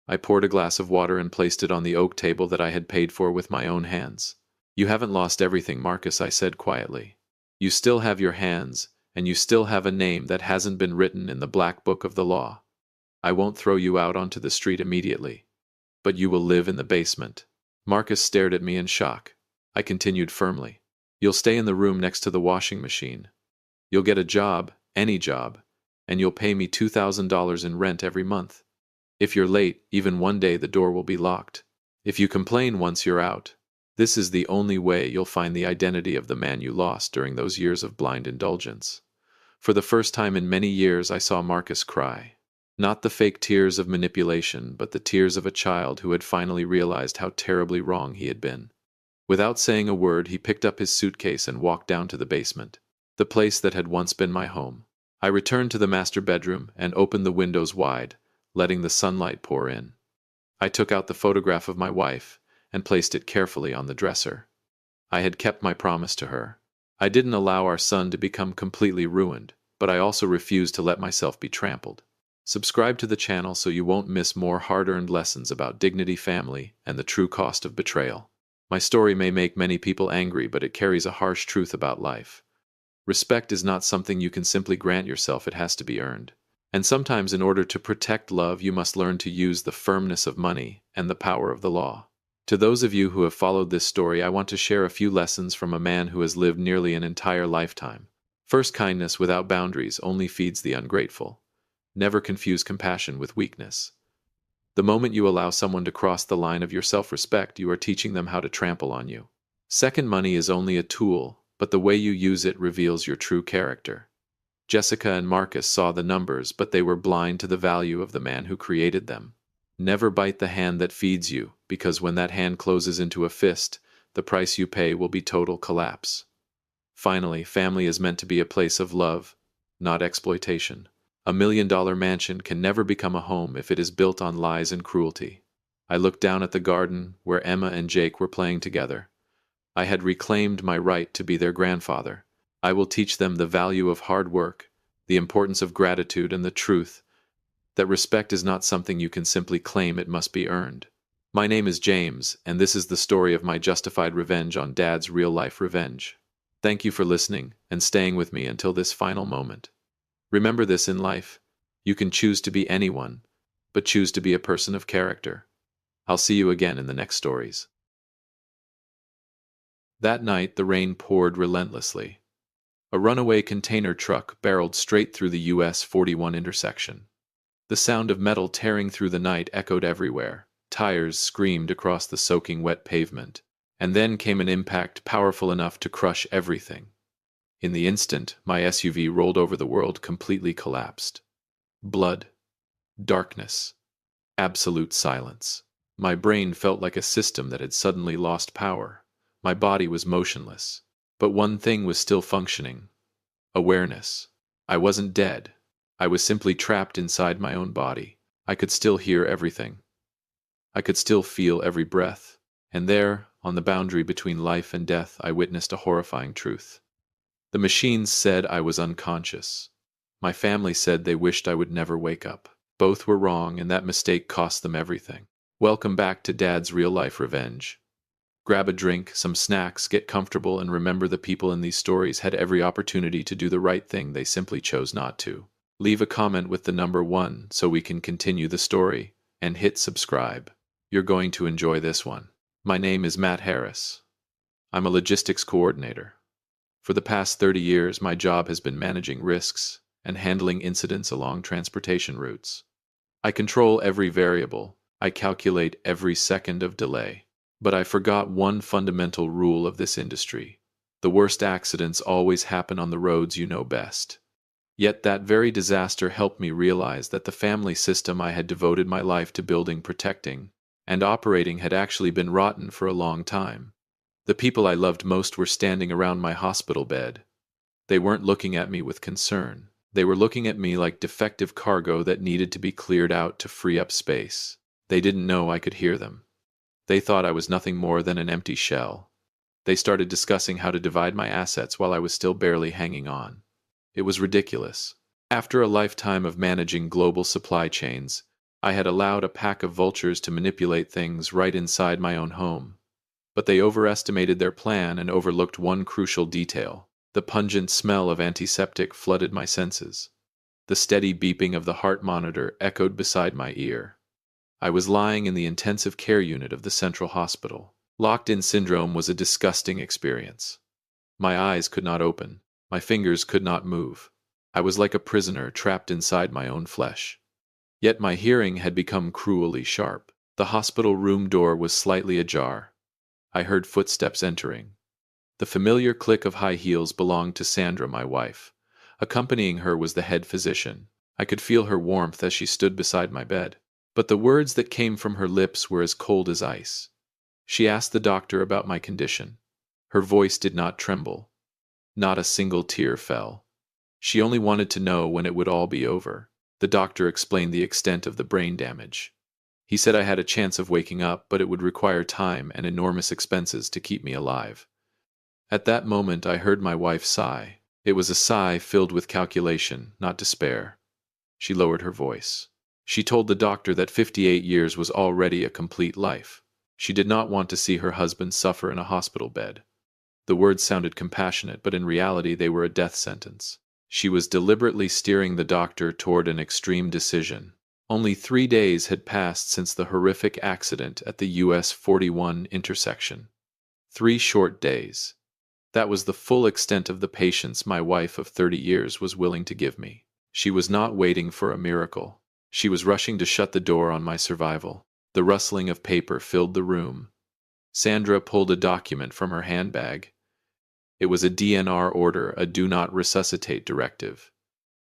I poured a glass of water and placed it on the oak table that I had paid for with my own hands. "You haven't lost everything, Marcus," I said quietly. "You still have your hands, and you still have a name that hasn't been written in the black book of the law. I won't throw you out onto the street immediately, but you will live in the basement." Marcus stared at me in shock. I continued firmly. "You'll stay in the room next to the washing machine. You'll get a job, any job, and you'll pay me $2,000 in rent every month. If you're late, even one day, the door will be locked. If you complain once you're out, this is the only way you'll find the identity of the man you lost during those years of blind indulgence." For the first time in many years, I saw Marcus cry. Not the fake tears of manipulation, but the tears of a child who had finally realized how terribly wrong he had been. Without saying a word, he picked up his suitcase and walked down to the basement, the place that had once been my home. I returned to the master bedroom and opened the windows wide, letting the sunlight pour in. I took out the photograph of my wife and placed it carefully on the dresser. I had kept my promise to her. I didn't allow our son to become completely ruined, but I also refused to let myself be trampled. Subscribe to the channel so you won't miss more hard-earned lessons about dignity, family, and the true cost of betrayal. My story may make many people angry, but it carries a harsh truth about life. Respect is not something you can simply grant yourself, it has to be earned. And sometimes, in order to protect love, you must learn to use the firmness of money and the power of the law. To those of you who have followed this story, I want to share a few lessons from a man who has lived nearly an entire lifetime. First, kindness without boundaries only feeds the ungrateful. Never confuse compassion with weakness. The moment you allow someone to cross the line of your self-respect, you are teaching them how to trample on you. Second, money is only a tool, but the way you use it reveals your true character. Jessica and Marcus saw the numbers, but they were blind to the value of the man who created them. Never bite the hand that feeds you, because when that hand closes into a fist, the price you pay will be total collapse. Finally, family is meant to be a place of love, not exploitation. $1 million mansion can never become a home if it is built on lies and cruelty. I looked down at the garden where Emma and Jake were playing together. I had reclaimed my right to be their grandfather. I will teach them the value of hard work, the importance of gratitude, and the truth that respect is not something you can simply claim, it must be earned. My name is James, and this is the story of my justified revenge on Dad's real-life revenge. Thank you for listening and staying with me until this final moment. Remember this in life. You can choose to be anyone, but choose to be a person of character. I'll see you again in the next stories. That night, the rain poured relentlessly. A runaway container truck barreled straight through the US 41 intersection. The sound of metal tearing through the night echoed everywhere. Tires screamed across the soaking wet pavement. And then came an impact powerful enough to crush everything. In the instant, my SUV rolled over the world, completely collapsed. Blood, darkness, absolute silence. My brain felt like a system that had suddenly lost power. My body was motionless. But one thing was still functioning: awareness. I wasn't dead. I was simply trapped inside my own body. I could still hear everything. I could still feel every breath. And there, on the boundary between life and death, I witnessed a horrifying truth. The machines said I was unconscious. My family said they wished I would never wake up. Both were wrong, and that mistake cost them everything. Welcome back to Dad's Real Life Revenge. Grab a drink, some snacks, get comfortable, and remember the people in these stories had every opportunity to do the right thing, they simply chose not to. Leave a comment with the number 1 so we can continue the story, and hit subscribe. You're going to enjoy this one. My name is Matt Harris. I'm a logistics coordinator. For the past 30 years, my job has been managing risks and handling incidents along transportation routes. I control every variable. I calculate every second of delay. But I forgot one fundamental rule of this industry. The worst accidents always happen on the roads you know best. Yet that very disaster helped me realize that the family system I had devoted my life to building, protecting, and operating had actually been rotten for a long time. The people I loved most were standing around my hospital bed. They weren't looking at me with concern. They were looking at me like defective cargo that needed to be cleared out to free up space. They didn't know I could hear them. They thought I was nothing more than an empty shell. They started discussing how to divide my assets while I was still barely hanging on. It was ridiculous. After a lifetime of managing global supply chains, I had allowed a pack of vultures to manipulate things right inside my own home. But they overestimated their plan and overlooked one crucial detail. The pungent smell of antiseptic flooded my senses. The steady beeping of the heart monitor echoed beside my ear. I was lying in the intensive care unit of the central hospital. Locked-in syndrome was a disgusting experience. My eyes could not open. My fingers could not move. I was like a prisoner trapped inside my own flesh. Yet my hearing had become cruelly sharp. The hospital room door was slightly ajar. I heard footsteps entering. The familiar click of high heels belonged to Sandra, my wife. Accompanying her was the head physician. I could feel her warmth as she stood beside my bed. But the words that came from her lips were as cold as ice. She asked the doctor about my condition. Her voice did not tremble. Not a single tear fell. She only wanted to know when it would all be over. The doctor explained the extent of the brain damage. He said I had a chance of waking up, but it would require time and enormous expenses to keep me alive. At that moment, I heard my wife sigh. It was a sigh filled with calculation, not despair. She lowered her voice. She told the doctor that 58 years was already a complete life. She did not want to see her husband suffer in a hospital bed. The words sounded compassionate, but in reality they were a death sentence. She was deliberately steering the doctor toward an extreme decision. Only 3 days had passed since the horrific accident at the US 41 intersection. 3 short days. That was the full extent of the patience my wife of 30 years was willing to give me. She was not waiting for a miracle. She was rushing to shut the door on my survival. The rustling of paper filled the room. Sandra pulled a document from her handbag. It was a DNR order, a do not resuscitate directive.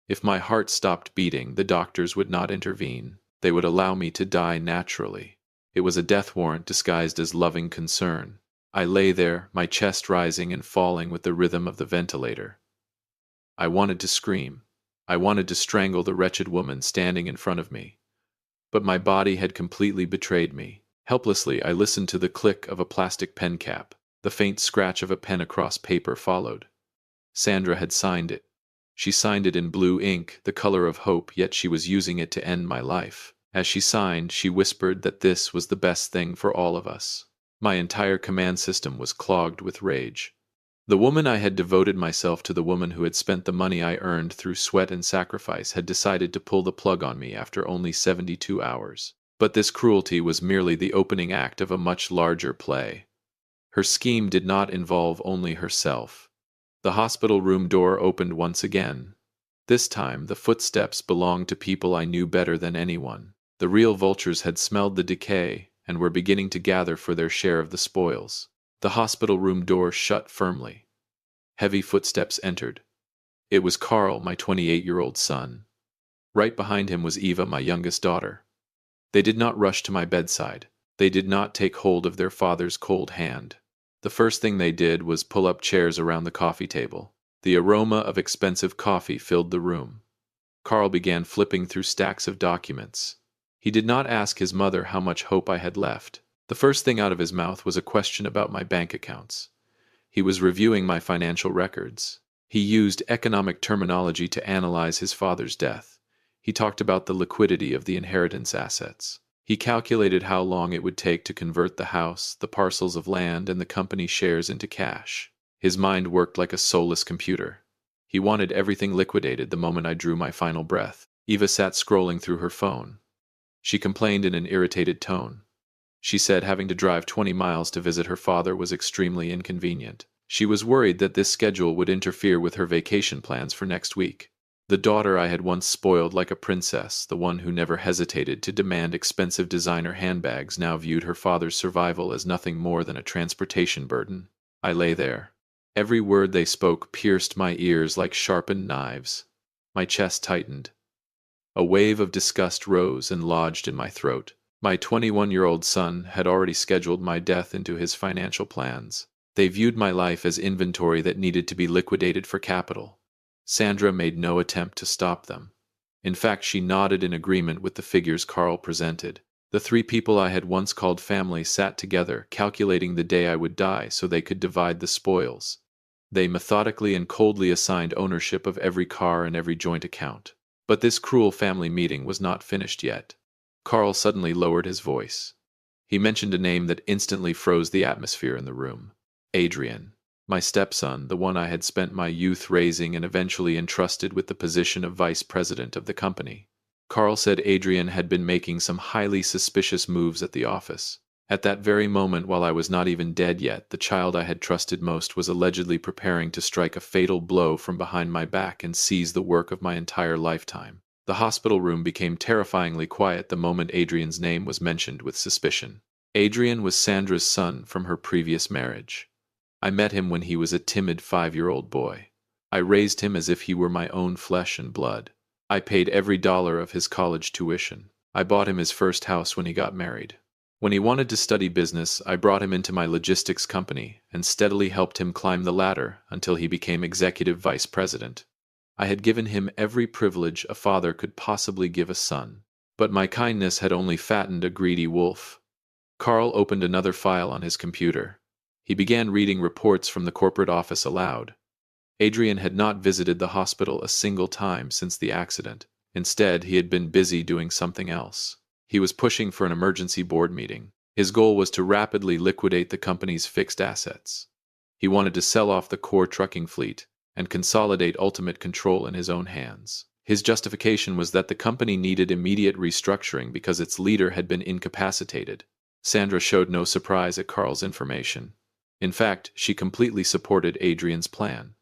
If my heart stopped beating, the doctors would not intervene. They would allow me to die naturally. It was a death warrant disguised as loving concern. I lay there, my chest rising and falling with the rhythm of the ventilator. I wanted to scream. I wanted to strangle the wretched woman standing in front of me. But my body had completely betrayed me. Helplessly, I listened to the click of a plastic pen cap. The faint scratch of a pen across paper followed. Sandra had signed it. She signed it in blue ink, the color of hope, yet she was using it to end my life. As she signed, she whispered that this was the best thing for all of us. My entire command system was clogged with rage. The woman I had devoted myself to, the woman who had spent the money I earned through sweat and sacrifice, had decided to pull the plug on me after only 72 hours. But this cruelty was merely the opening act of a much larger play. Her scheme did not involve only herself. The hospital room door opened once again. This time, the footsteps belonged to people I knew better than anyone. The real vultures had smelled the decay and were beginning to gather for their share of the spoils. The hospital room door shut firmly. Heavy footsteps entered. It was Carl, my 28-year-old son. Right behind him was Eva, my youngest daughter. They did not rush to my bedside. They did not take hold of their father's cold hand. The first thing they did was pull up chairs around the coffee table. The aroma of expensive coffee filled the room. Carl began flipping through stacks of documents. He did not ask his mother how much hope I had left. The first thing out of his mouth was a question about my bank accounts. He was reviewing my financial records. He used economic terminology to analyze his father's death. He talked about the liquidity of the inheritance assets. He calculated how long it would take to convert the house, the parcels of land, and the company shares into cash. His mind worked like a soulless computer. He wanted everything liquidated the moment I drew my final breath. Eva sat scrolling through her phone. She complained in an irritated tone. She said having to drive 20 miles to visit her father was extremely inconvenient. She was worried that this schedule would interfere with her vacation plans for next week. The daughter I had once spoiled like a princess, the one who never hesitated to demand expensive designer handbags, now viewed her father's survival as nothing more than a transportation burden. I lay there. Every word they spoke pierced my ears like sharpened knives. My chest tightened. A wave of disgust rose and lodged in my throat. My 21-year-old son had already scheduled my death into his financial plans. They viewed my life as inventory that needed to be liquidated for capital. Sandra made no attempt to stop them. In fact, she nodded in agreement with the figures Carl presented. The three people I had once called family sat together, calculating the day I would die so they could divide the spoils. They methodically and coldly assigned ownership of every car and every joint account. But this cruel family meeting was not finished yet. Carl suddenly lowered his voice. He mentioned a name that instantly froze the atmosphere in the room. Adrian. My stepson, the one I had spent my youth raising and eventually entrusted with the position of vice president of the company. Carl said Adrian had been making some highly suspicious moves at the office. At that very moment, while I was not even dead yet, the child I had trusted most was allegedly preparing to strike a fatal blow from behind my back and seize the work of my entire lifetime. The hospital room became terrifyingly quiet the moment Adrian's name was mentioned with suspicion. Adrian was Sandra's son from her previous marriage. I met him when he was a timid 5-year-old boy. I raised him as if he were my own flesh and blood. I paid every dollar of his college tuition. I bought him his first house when he got married. When he wanted to study business, I brought him into my logistics company and steadily helped him climb the ladder until he became executive vice president. I had given him every privilege a father could possibly give a son. But my kindness had only fattened a greedy wolf. Carl opened another file on his computer. He began reading reports from the corporate office aloud. Adrian had not visited the hospital a single time since the accident. Instead, he had been busy doing something else. He was pushing for an emergency board meeting. His goal was to rapidly liquidate the company's fixed assets. He wanted to sell off the core trucking fleet and consolidate ultimate control in his own hands. His justification was that the company needed immediate restructuring because its leader had been incapacitated. Sandra showed no surprise at Carl's information. In fact, she completely supported Adrian's plan.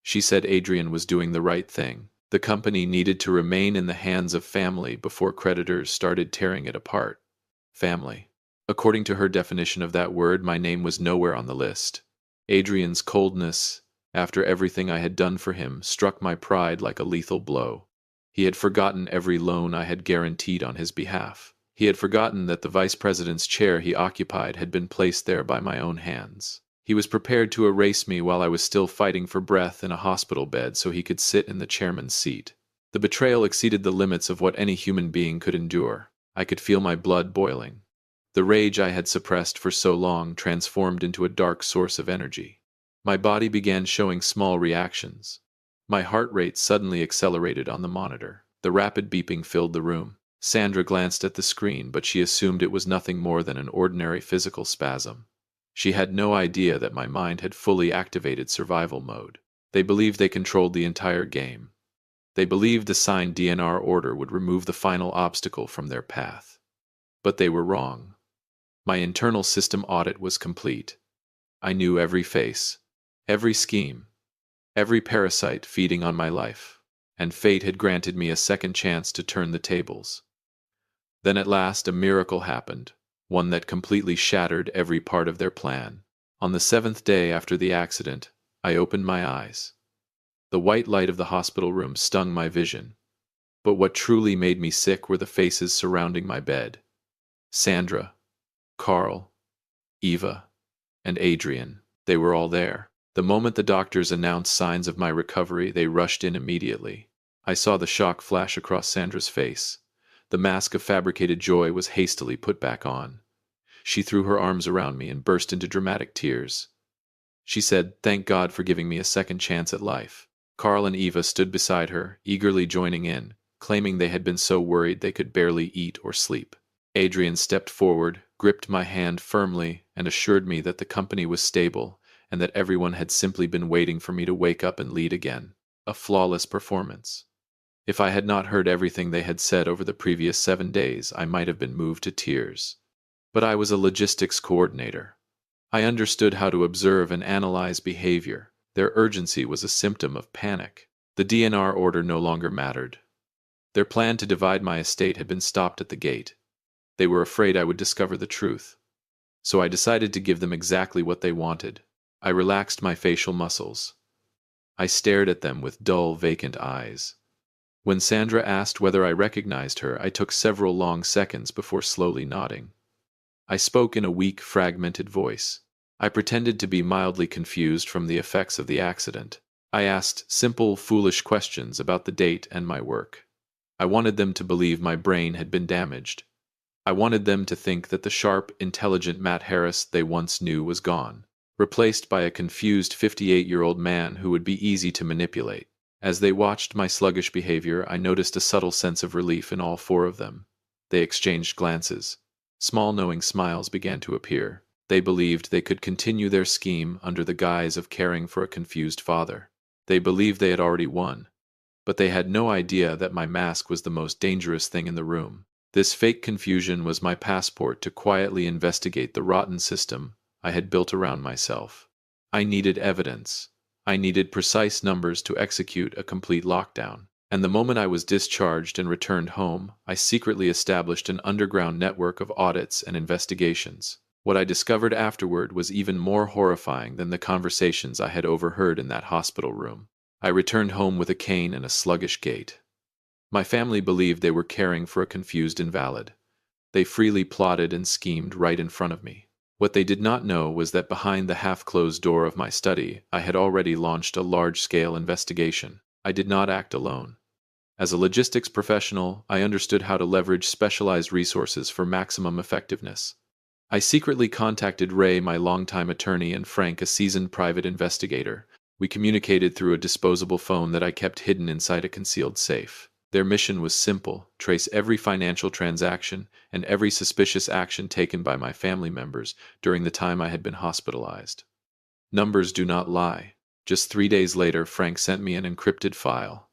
She said Adrian was doing the right thing. The company needed to remain in the hands of family before creditors started tearing it apart. Family. According to her definition of that word, my name was nowhere on the list. Adrian's coldness, after everything I had done for him, struck my pride like a lethal blow. He had forgotten every loan I had guaranteed on his behalf. He had forgotten that the vice president's chair he occupied had been placed there by my own hands. He was prepared to erase me while I was still fighting for breath in a hospital bed so he could sit in the chairman's seat. The betrayal exceeded the limits of what any human being could endure. I could feel my blood boiling. The rage I had suppressed for so long transformed into a dark source of energy. My body began showing small reactions. My heart rate suddenly accelerated on the monitor. The rapid beeping filled the room. Sandra glanced at the screen, but she assumed it was nothing more than an ordinary physical spasm. She had no idea that my mind had fully activated survival mode. They believed they controlled the entire game. They believed the signed DNR order would remove the final obstacle from their path. But they were wrong. My internal system audit was complete. I knew every face, every scheme, every parasite feeding on my life, and fate had granted me a second chance to turn the tables. Then at last a miracle happened, one that completely shattered every part of their plan. On the 7th day after the accident, I opened my eyes. The white light of the hospital room stung my vision, but what truly made me sick were the faces surrounding my bed. Sandra, Carl, Eva, and Adrian, they were all there. The moment the doctors announced signs of my recovery, they rushed in immediately. I saw the shock flash across Sandra's face. The mask of fabricated joy was hastily put back on. She threw her arms around me and burst into dramatic tears. She said, "Thank God for giving me a second chance at life." Carl and Eva stood beside her, eagerly joining in, claiming they had been so worried they could barely eat or sleep. Adrian stepped forward, gripped my hand firmly, and assured me that the company was stable and that everyone had simply been waiting for me to wake up and lead again. A flawless performance. If I had not heard everything they had said over the previous 7 days, I might have been moved to tears. But I was a logistics coordinator. I understood how to observe and analyze behavior. Their urgency was a symptom of panic. The DNR order no longer mattered. Their plan to divide my estate had been stopped at the gate. They were afraid I would discover the truth. So I decided to give them exactly what they wanted. I relaxed my facial muscles. I stared at them with dull, vacant eyes. When Sandra asked whether I recognized her, I took several long seconds before slowly nodding. I spoke in a weak, fragmented voice. I pretended to be mildly confused from the effects of the accident. I asked simple, foolish questions about the date and my work. I wanted them to believe my brain had been damaged. I wanted them to think that the sharp, intelligent Matt Harris they once knew was gone, replaced by a confused 58-year-old man who would be easy to manipulate. As they watched my sluggish behavior, I noticed a subtle sense of relief in all 4 of them. They exchanged glances. Small knowing smiles began to appear. They believed they could continue their scheme under the guise of caring for a confused father. They believed they had already won, but they had no idea that my mask was the most dangerous thing in the room. This fake confusion was my passport to quietly investigate the rotten system I had built around myself. I needed evidence. I needed precise numbers to execute a complete lockdown. And the moment I was discharged and returned home, I secretly established an underground network of audits and investigations. What I discovered afterward was even more horrifying than the conversations I had overheard in that hospital room. I returned home with a cane and a sluggish gait. My family believed they were caring for a confused invalid. They freely plotted and schemed right in front of me. What they did not know was that behind the half-closed door of my study, I had already launched a large-scale investigation. I did not act alone. As a logistics professional, I understood how to leverage specialized resources for maximum effectiveness. I secretly contacted Ray, my longtime attorney, and Frank, a seasoned private investigator. We communicated through a disposable phone that I kept hidden inside a concealed safe. Their mission was simple: trace every financial transaction and every suspicious action taken by my family members during the time I had been hospitalized. Numbers do not lie. Just 3 days later, Frank sent me an encrypted file.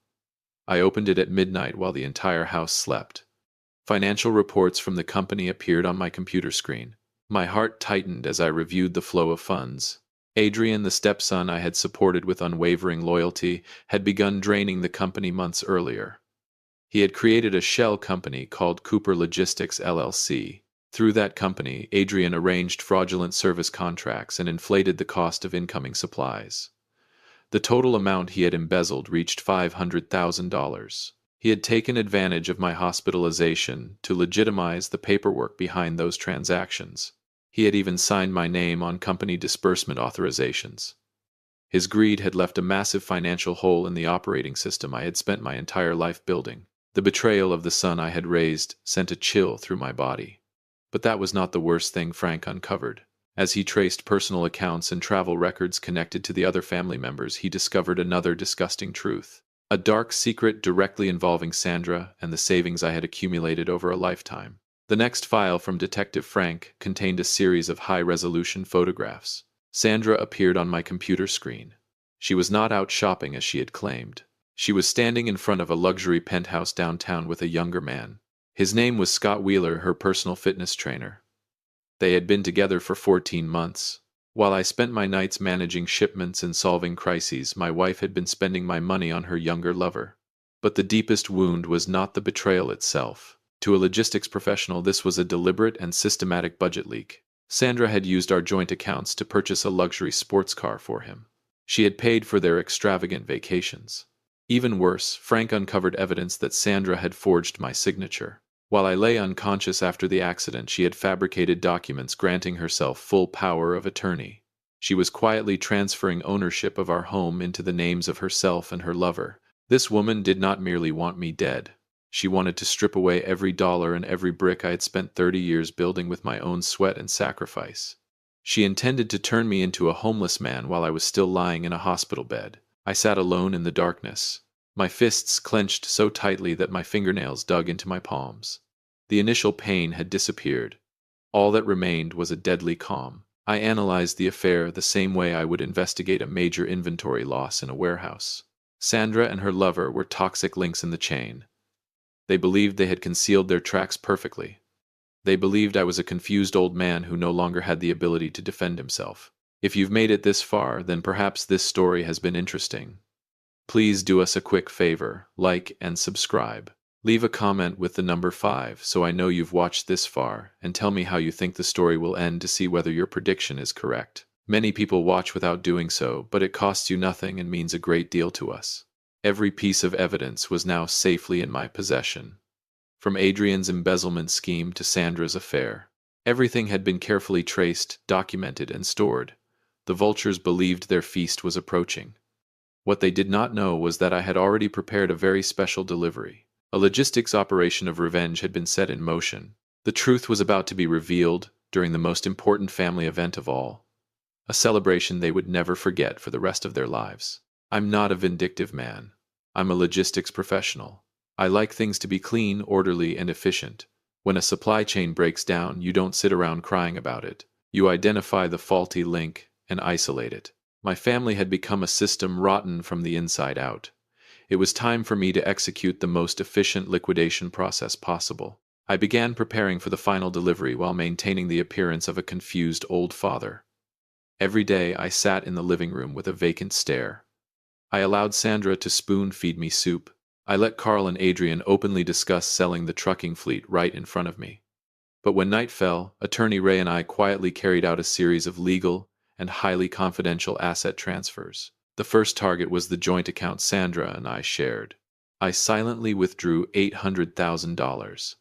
I opened it at midnight while the entire house slept. Financial reports from the company appeared on my computer screen. My heart tightened as I reviewed the flow of funds. Adrian, the stepson I had supported with unwavering loyalty, had begun draining the company months earlier. He had created a shell company called Cooper Logistics LLC. Through that company, Adrian arranged fraudulent service contracts and inflated the cost of incoming supplies. The total amount he had embezzled reached $500,000. He had taken advantage of my hospitalization to legitimize the paperwork behind those transactions. He had even signed my name on company disbursement authorizations. His greed had left a massive financial hole in the operating system I had spent my entire life building. The betrayal of the son I had raised sent a chill through my body. But that was not the worst thing Frank uncovered. As he traced personal accounts and travel records connected to the other family members, he discovered another disgusting truth. A dark secret directly involving Sandra and the savings I had accumulated over a lifetime. The next file from Detective Frank contained a series of high-resolution photographs. Sandra appeared on my computer screen. She was not out shopping as she had claimed. She was standing in front of a luxury penthouse downtown with a younger man. His name was Scott Wheeler, her personal fitness trainer. They had been together for 14 months. While I spent my nights managing shipments and solving crises, my wife had been spending my money on her younger lover. But the deepest wound was not the betrayal itself. To a logistics professional, this was a deliberate and systematic budget leak. Sandra had used our joint accounts to purchase a luxury sports car for him. She had paid for their extravagant vacations. Even worse, Frank uncovered evidence that Sandra had forged my signature. While I lay unconscious after the accident, she had fabricated documents granting herself full power of attorney. She was quietly transferring ownership of our home into the names of herself and her lover. This woman did not merely want me dead. She wanted to strip away every dollar and every brick I had spent 30 years building with my own sweat and sacrifice. She intended to turn me into a homeless man while I was still lying in a hospital bed. I sat alone in the darkness, my fists clenched so tightly that my fingernails dug into my palms. The initial pain had disappeared. All that remained was a deadly calm. I analyzed the affair the same way I would investigate a major inventory loss in a warehouse. Sandra and her lover were toxic links in the chain. They believed they had concealed their tracks perfectly. They believed I was a confused old man who no longer had the ability to defend himself. If you've made it this far, then perhaps this story has been interesting. Please do us a quick favor, like and subscribe. Leave a comment with the number 5 so I know you've watched this far, and tell me how you think the story will end to see whether your prediction is correct. Many people watch without doing so, but it costs you nothing and means a great deal to us. Every piece of evidence was now safely in my possession. From Adrian's embezzlement scheme to Sandra's affair, everything had been carefully traced, documented, and stored. The vultures believed their feast was approaching. What they did not know was that I had already prepared a very special delivery. A logistics operation of revenge had been set in motion. The truth was about to be revealed during the most important family event of all, a celebration they would never forget for the rest of their lives. I'm not a vindictive man. I'm a logistics professional. I like things to be clean, orderly, and efficient. When a supply chain breaks down, you don't sit around crying about it. You identify the faulty link and isolate it. My family had become a system rotten from the inside out. It was time for me to execute the most efficient liquidation process possible. I began preparing for the final delivery while maintaining the appearance of a confused old father. Every day I sat in the living room with a vacant stare. I allowed Sandra to spoon-feed me soup. I let Carl and Adrian openly discuss selling the trucking fleet right in front of me. But when night fell, Attorney Ray and I quietly carried out a series of legal and highly confidential asset transfers. The first target was the joint account Sandra and I shared. I silently withdrew $800,000.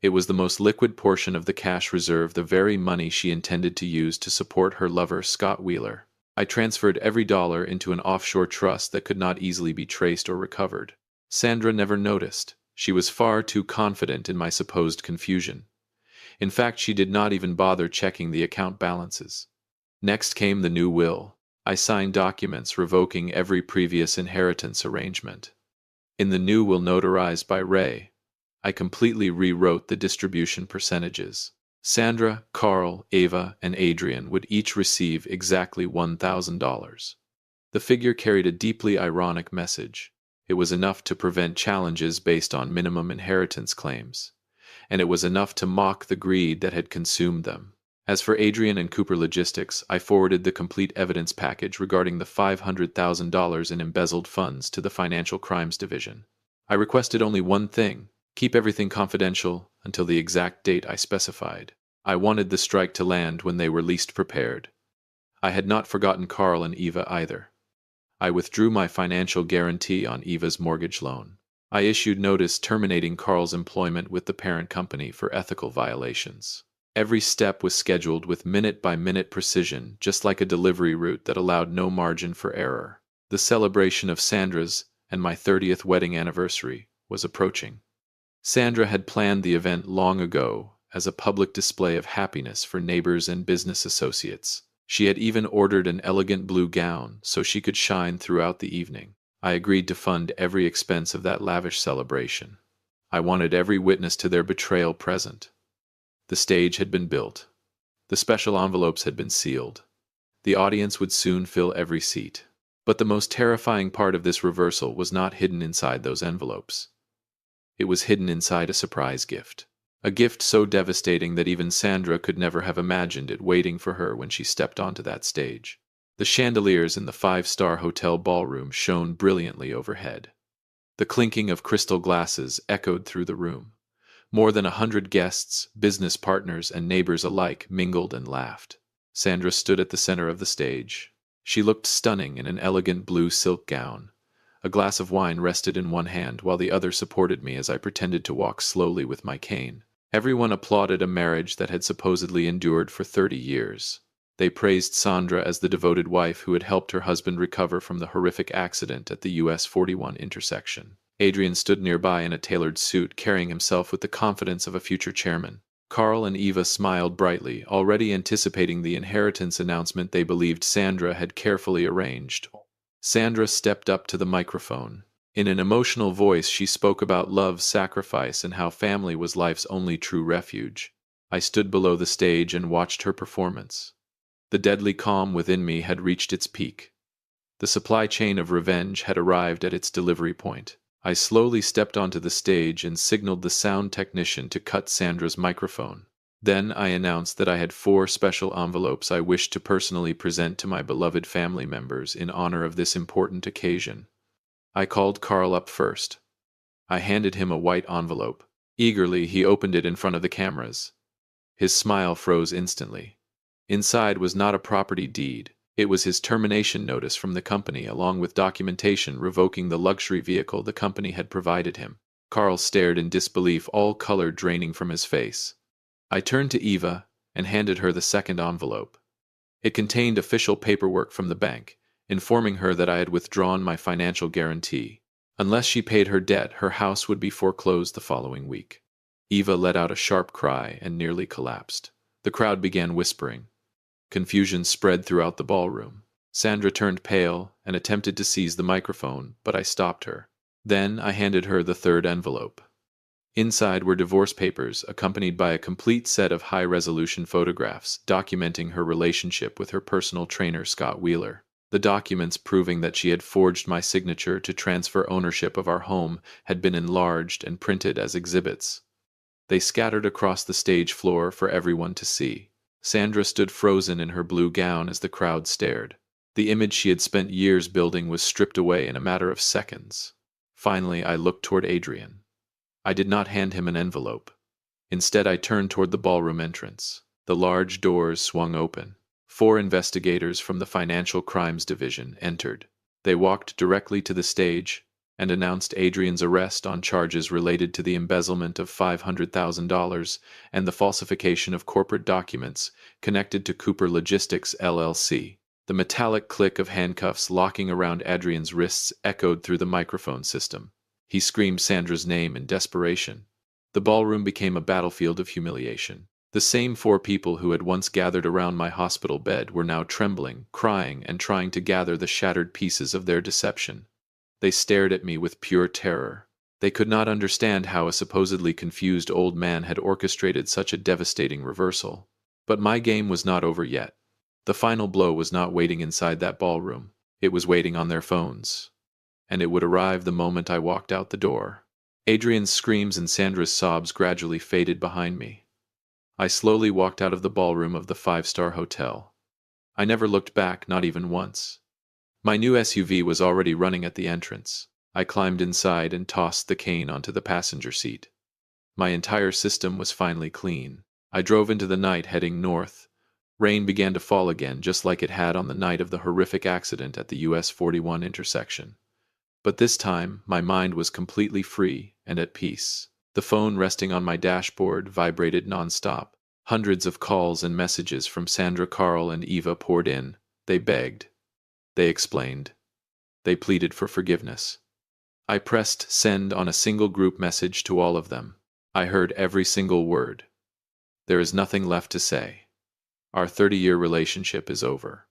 It was the most liquid portion of the cash reserve, the very money she intended to use to support her lover, Scott Wheeler. I transferred every dollar into an offshore trust that could not easily be traced or recovered. Sandra never noticed. She was far too confident in my supposed confusion. In fact, she did not even bother checking the account balances. Next came the new will. I signed documents revoking every previous inheritance arrangement. In the new will notarized by Ray, I completely rewrote the distribution percentages. Sandra, Carl, Ava, and Adrian would each receive exactly $1,000. The figure carried a deeply ironic message. It was enough to prevent challenges based on minimum inheritance claims, and it was enough to mock the greed that had consumed them. As for Adrian and Cooper Logistics, I forwarded the complete evidence package regarding the $500,000 in embezzled funds to the Financial Crimes Division. I requested only one thing: keep everything confidential until the exact date I specified. I wanted the strike to land when they were least prepared. I had not forgotten Carl and Eva either. I withdrew my financial guarantee on Eva's mortgage loan. I issued notice terminating Carl's employment with the parent company for ethical violations. Every step was scheduled with minute-by-minute precision, just like a delivery route that allowed no margin for error. The celebration of Sandra's and my 30th wedding anniversary was approaching. Sandra had planned the event long ago as a public display of happiness for neighbors and business associates. She had even ordered an elegant blue gown so she could shine throughout the evening. I agreed to fund every expense of that lavish celebration. I wanted every witness to their betrayal present. The stage had been built. The special envelopes had been sealed. The audience would soon fill every seat. But the most terrifying part of this reversal was not hidden inside those envelopes. It was hidden inside a surprise gift. A gift so devastating that even Sandra could never have imagined it waiting for her when she stepped onto that stage. The chandeliers in the five-star hotel ballroom shone brilliantly overhead. The clinking of crystal glasses echoed through the room. More than 100 guests, business partners, and neighbors alike mingled and laughed. Sandra stood at the center of the stage. She looked stunning in an elegant blue silk gown. A glass of wine rested in one hand while the other supported me as I pretended to walk slowly with my cane. Everyone applauded a marriage that had supposedly endured for 30 years. They praised Sandra as the devoted wife who had helped her husband recover from the horrific accident at the US 41 intersection. Adrian stood nearby in a tailored suit, carrying himself with the confidence of a future chairman. Carl and Eva smiled brightly, already anticipating the inheritance announcement they believed Sandra had carefully arranged. Sandra stepped up to the microphone. In an emotional voice, she spoke about love, sacrifice, and how family was life's only true refuge. I stood below the stage and watched her performance. The deadly calm within me had reached its peak. The supply chain of revenge had arrived at its delivery point. I slowly stepped onto the stage and signaled the sound technician to cut Sandra's microphone. Then I announced that I had 4 special envelopes I wished to personally present to my beloved family members in honor of this important occasion. I called Carl up first. I handed him a white envelope. Eagerly, he opened it in front of the cameras. His smile froze instantly. Inside was not a property deed. It was his termination notice from the company, along with documentation revoking the luxury vehicle the company had provided him. Carl stared in disbelief, all color draining from his face. I turned to Eva and handed her the second envelope. It contained official paperwork from the bank, informing her that I had withdrawn my financial guarantee. Unless she paid her debt, her house would be foreclosed the following week. Eva let out a sharp cry and nearly collapsed. The crowd began whispering. Confusion spread throughout the ballroom. Sandra turned pale and attempted to seize the microphone, but I stopped her. Then I handed her the third envelope. Inside were divorce papers, accompanied by a complete set of high-resolution photographs documenting her relationship with her personal trainer, Scott Wheeler. The documents proving that she had forged my signature to transfer ownership of our home had been enlarged and printed as exhibits. They scattered across the stage floor for everyone to see. Sandra stood frozen in her blue gown as the crowd stared. The image she had spent years building was stripped away in a matter of seconds. Finally, I looked toward Adrian. I did not hand him an envelope. Instead, I turned toward the ballroom entrance. The large doors swung open. 4 investigators from the Financial Crimes Division entered. They walked directly to the stage and announced Adrian's arrest on charges related to the embezzlement of $500,000 and the falsification of corporate documents connected to Cooper Logistics, LLC. The metallic click of handcuffs locking around Adrian's wrists echoed through the microphone system. He screamed Sandra's name in desperation. The ballroom became a battlefield of humiliation. The same 4 people who had once gathered around my hospital bed were now trembling, crying, and trying to gather the shattered pieces of their deception. They stared at me with pure terror. They could not understand how a supposedly confused old man had orchestrated such a devastating reversal. But my game was not over yet. The final blow was not waiting inside that ballroom. It was waiting on their phones. And it would arrive the moment I walked out the door. Adrian's screams and Sandra's sobs gradually faded behind me. I slowly walked out of the ballroom of the 5-star hotel. I never looked back, not even once. My new SUV was already running at the entrance. I climbed inside and tossed the cane onto the passenger seat. My entire system was finally clean. I drove into the night, heading north. Rain began to fall again, just like it had on the night of the horrific accident at the US 41 intersection. But this time, my mind was completely free and at peace. The phone resting on my dashboard vibrated nonstop. Hundreds of calls and messages from Sandra, Carl, and Eva poured in. They begged. They explained. They pleaded for forgiveness. I pressed send on a single group message to all of them. I heard every single word. There is nothing left to say. Our 30-year relationship is over.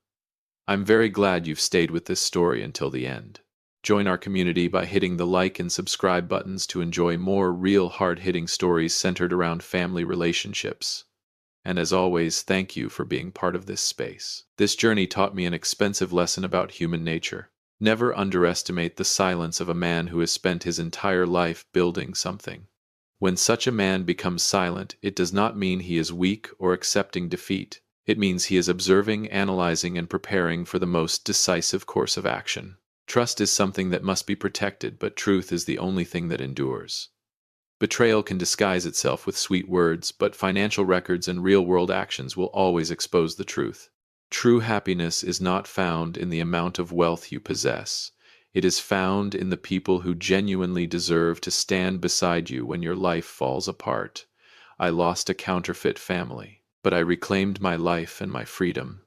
I'm very glad you've stayed with this story until the end. Join our community by hitting the like and subscribe buttons to enjoy more real hard-hitting stories centered around family relationships. And as always, thank you for being part of this space. This journey taught me an expensive lesson about human nature. Never underestimate the silence of a man who has spent his entire life building something. When such a man becomes silent, it does not mean he is weak or accepting defeat. It means he is observing, analyzing, and preparing for the most decisive course of action. Trust is something that must be protected, but truth is the only thing that endures. Betrayal can disguise itself with sweet words, but financial records and real-world actions will always expose the truth. True happiness is not found in the amount of wealth you possess. It is found in the people who genuinely deserve to stand beside you when your life falls apart. I lost a counterfeit family, but I reclaimed my life and my freedom.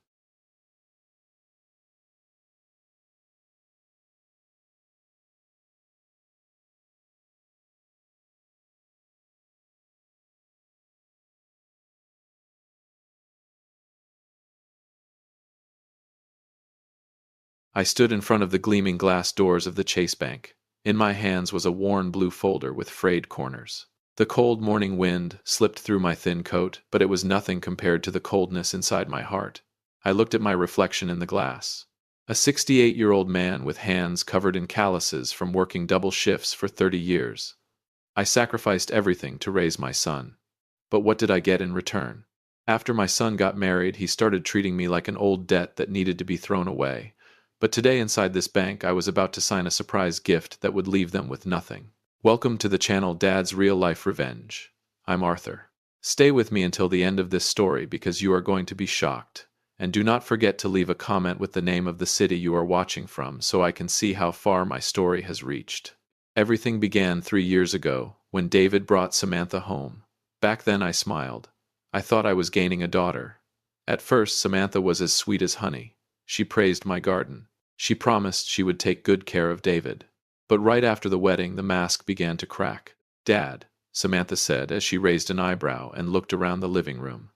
I stood in front of the gleaming glass doors of the Chase Bank. In my hands was a worn blue folder with frayed corners. The cold morning wind slipped through my thin coat, but it was nothing compared to the coldness inside my heart. I looked at my reflection in the glass. A 68-year-old man with hands covered in calluses from working double shifts for 30 years. I sacrificed everything to raise my son. But what did I get in return? After my son got married, he started treating me like an old debt that needed to be thrown away. But today inside this bank, I was about to sign a surprise gift that would leave them with nothing. Welcome to the channel Dad's Real Life Revenge. I'm Arthur. Stay with me until the end of this story because you are going to be shocked. And do not forget to leave a comment with the name of the city you are watching from so I can see how far my story has reached. Everything began 3 years ago when David brought Samantha home. Back then I smiled. I thought I was gaining a daughter. At first, Samantha was as sweet as honey. She praised my garden. She promised she would take good care of David. But right after the wedding, the mask began to crack. "Dad," Samantha said as she raised an eyebrow and looked around the living room.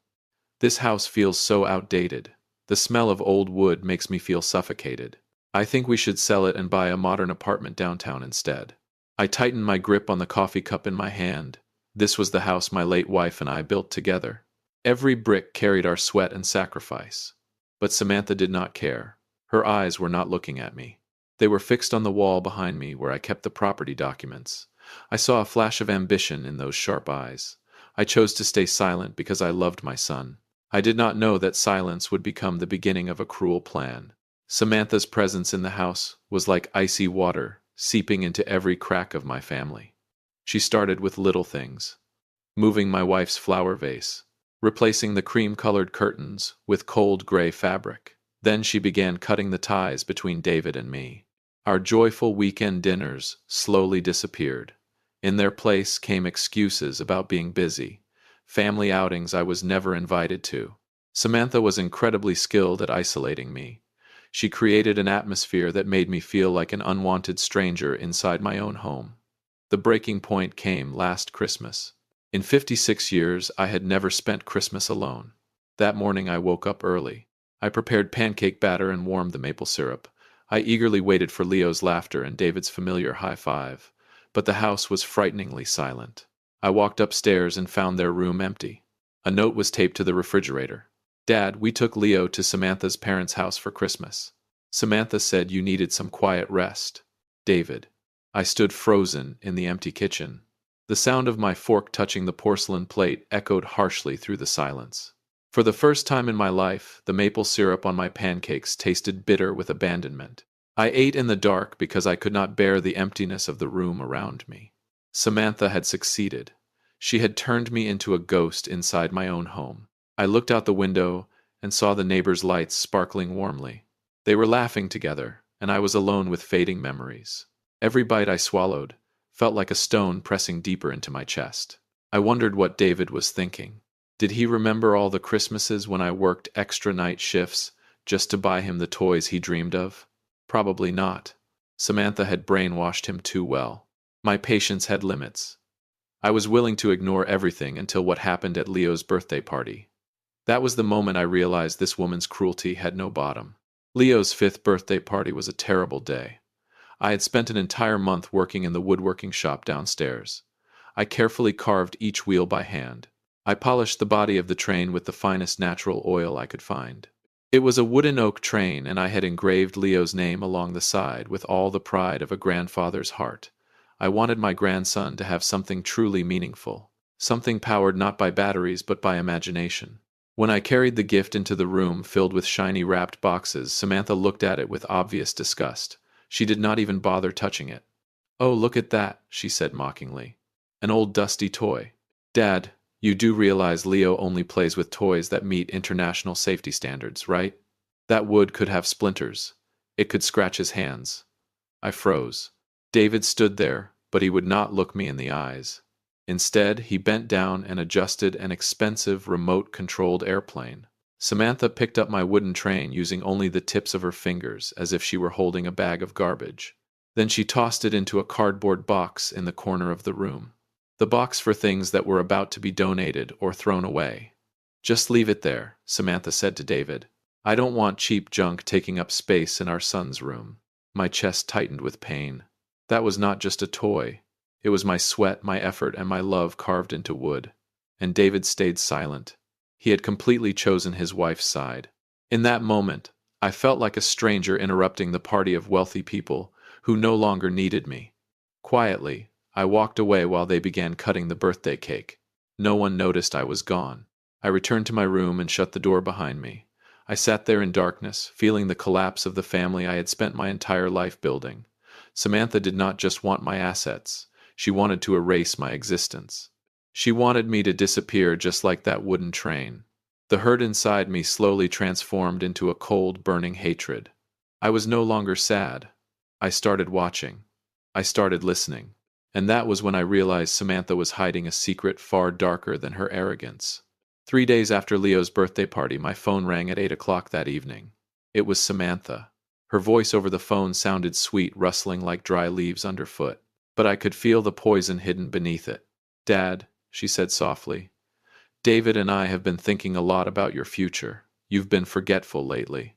"This house feels so outdated. The smell of old wood makes me feel suffocated. I think we should sell it and buy a modern apartment downtown instead." I tightened my grip on the coffee cup in my hand. This was the house my late wife and I built together. Every brick carried our sweat and sacrifice. But Samantha did not care. Her eyes were not looking at me. They were fixed on the wall behind me where I kept the property documents. I saw a flash of ambition in those sharp eyes. I chose to stay silent because I loved my son. I did not know that silence would become the beginning of a cruel plan. Samantha's presence in the house was like icy water, seeping into every crack of my family. She started with little things. Moving my wife's flower vase. Replacing the cream-colored curtains with cold gray fabric. Then she began cutting the ties between David and me. Our joyful weekend dinners slowly disappeared. In their place came excuses about being busy, family outings I was never invited to. Samantha was incredibly skilled at isolating me. She created an atmosphere that made me feel like an unwanted stranger inside my own home. The breaking point came last Christmas. In 56 years, I had never spent Christmas alone. That morning I woke up early. I prepared pancake batter and warmed the maple syrup. I eagerly waited for Leo's laughter and David's familiar high five. But the house was frighteningly silent. I walked upstairs and found their room empty. A note was taped to the refrigerator. "Dad, we took Leo to Samantha's parents' house for Christmas. Samantha said you needed some quiet rest." David. I stood frozen in the empty kitchen. The sound of my fork touching the porcelain plate echoed harshly through the silence. For the first time in my life, the maple syrup on my pancakes tasted bitter with abandonment. I ate in the dark because I could not bear the emptiness of the room around me. Samantha had succeeded. She had turned me into a ghost inside my own home. I looked out the window and saw the neighbors' lights sparkling warmly. They were laughing together, and I was alone with fading memories. Every bite I swallowed felt like a stone pressing deeper into my chest. I wondered what David was thinking. Did he remember all the Christmases when I worked extra night shifts just to buy him the toys he dreamed of? Probably not. Samantha had brainwashed him too well. My patience had limits. I was willing to ignore everything until what happened at Leo's birthday party. That was the moment I realized this woman's cruelty had no bottom. Leo's 5th birthday party was a terrible day. I had spent an entire month working in the woodworking shop downstairs. I carefully carved each wheel by hand. I polished the body of the train with the finest natural oil I could find. It was a wooden oak train, and I had engraved Leo's name along the side with all the pride of a grandfather's heart. I wanted my grandson to have something truly meaningful, something powered not by batteries but by imagination. When I carried the gift into the room filled with shiny wrapped boxes, Samantha looked at it with obvious disgust. She did not even bother touching it. "Oh, look at that," she said mockingly. "An old dusty toy. Dad, you do realize Leo only plays with toys that meet international safety standards, right? That wood could have splinters. It could scratch his hands." I froze. David stood there, but he would not look me in the eyes. Instead, he bent down and adjusted an expensive remote-controlled airplane. Samantha picked up my wooden train using only the tips of her fingers, as if she were holding a bag of garbage. Then she tossed it into a cardboard box in the corner of the room. The box for things that were about to be donated or thrown away. "Just leave it there," Samantha said to David. "I don't want cheap junk taking up space in our son's room." My chest tightened with pain. That was not just a toy. It was my sweat, my effort, and my love carved into wood. And David stayed silent. He had completely chosen his wife's side. In that moment, I felt like a stranger interrupting the party of wealthy people who no longer needed me. Quietly, I walked away while they began cutting the birthday cake. No one noticed I was gone. I returned to my room and shut the door behind me. I sat there in darkness, feeling the collapse of the family I had spent my entire life building. Samantha did not just want my assets. She wanted to erase my existence. She wanted me to disappear just like that wooden train. The hurt inside me slowly transformed into a cold, burning hatred. I was no longer sad. I started watching. I started listening. And that was when I realized Samantha was hiding a secret far darker than her arrogance. 3 days after Leo's birthday party, my phone rang at 8 o'clock that evening. It was Samantha. Her voice over the phone sounded sweet, rustling like dry leaves underfoot. But I could feel the poison hidden beneath it. "Dad," she said softly, "David and I have been thinking a lot about your future. You've been forgetful lately.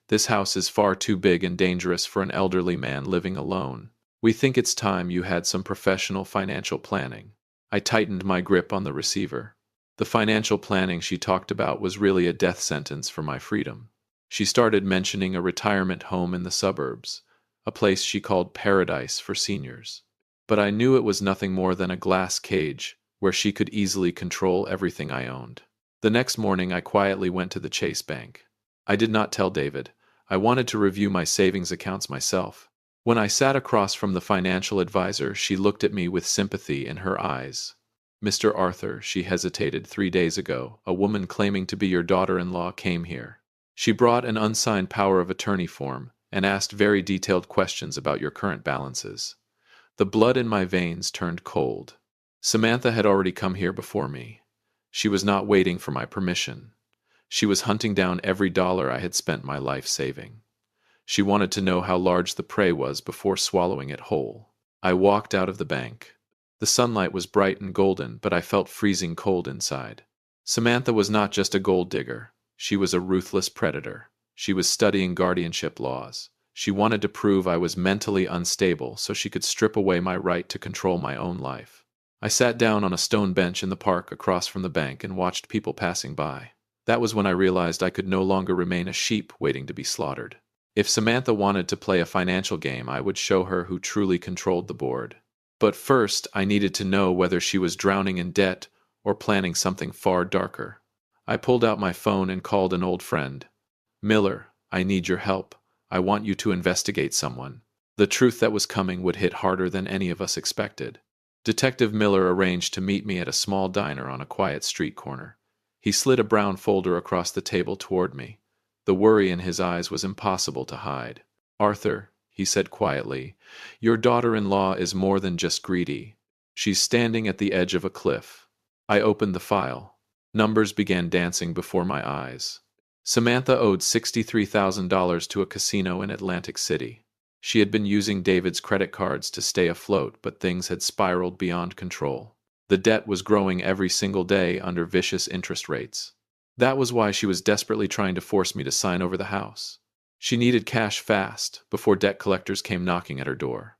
This house is far too big and dangerous for an elderly man living alone. We think it's time you had some professional financial planning." I tightened my grip on the receiver. The financial planning she talked about was really a death sentence for my freedom. She started mentioning a retirement home in the suburbs, a place she called paradise for seniors. But I knew it was nothing more than a glass cage where she could easily control everything I owned. The next morning, I quietly went to the Chase Bank. I did not tell David. I wanted to review my savings accounts myself. When I sat across from the financial advisor, she looked at me with sympathy in her eyes. "Mr. Arthur," she hesitated, "3 days ago, a woman claiming to be your daughter-in-law came here. She brought an unsigned power of attorney form and asked very detailed questions about your current balances." The blood in my veins turned cold. Samantha had already come here before me. She was not waiting for my permission. She was hunting down every dollar I had spent my life saving. She wanted to know how large the prey was before swallowing it whole. I walked out of the bank. The sunlight was bright and golden, but I felt freezing cold inside. Samantha was not just a gold digger. She was a ruthless predator. She was studying guardianship laws. She wanted to prove I was mentally unstable so she could strip away my right to control my own life. I sat down on a stone bench in the park across from the bank and watched people passing by. That was when I realized I could no longer remain a sheep waiting to be slaughtered. If Samantha wanted to play a financial game, I would show her who truly controlled the board. But first, I needed to know whether she was drowning in debt or planning something far darker. I pulled out my phone and called an old friend. "Miller, I need your help. I want you to investigate someone." The truth that was coming would hit harder than any of us expected. Detective Miller arranged to meet me at a small diner on a quiet street corner. He slid a brown folder across the table toward me. The worry in his eyes was impossible to hide. "Arthur," he said quietly, "your daughter-in-law is more than just greedy. She's standing at the edge of a cliff." I opened the file. Numbers began dancing before my eyes. Samantha owed $63,000 to a casino in Atlantic City. She had been using David's credit cards to stay afloat, but things had spiraled beyond control. The debt was growing every single day under vicious interest rates. That was why she was desperately trying to force me to sign over the house. She needed cash fast, before debt collectors came knocking at her door.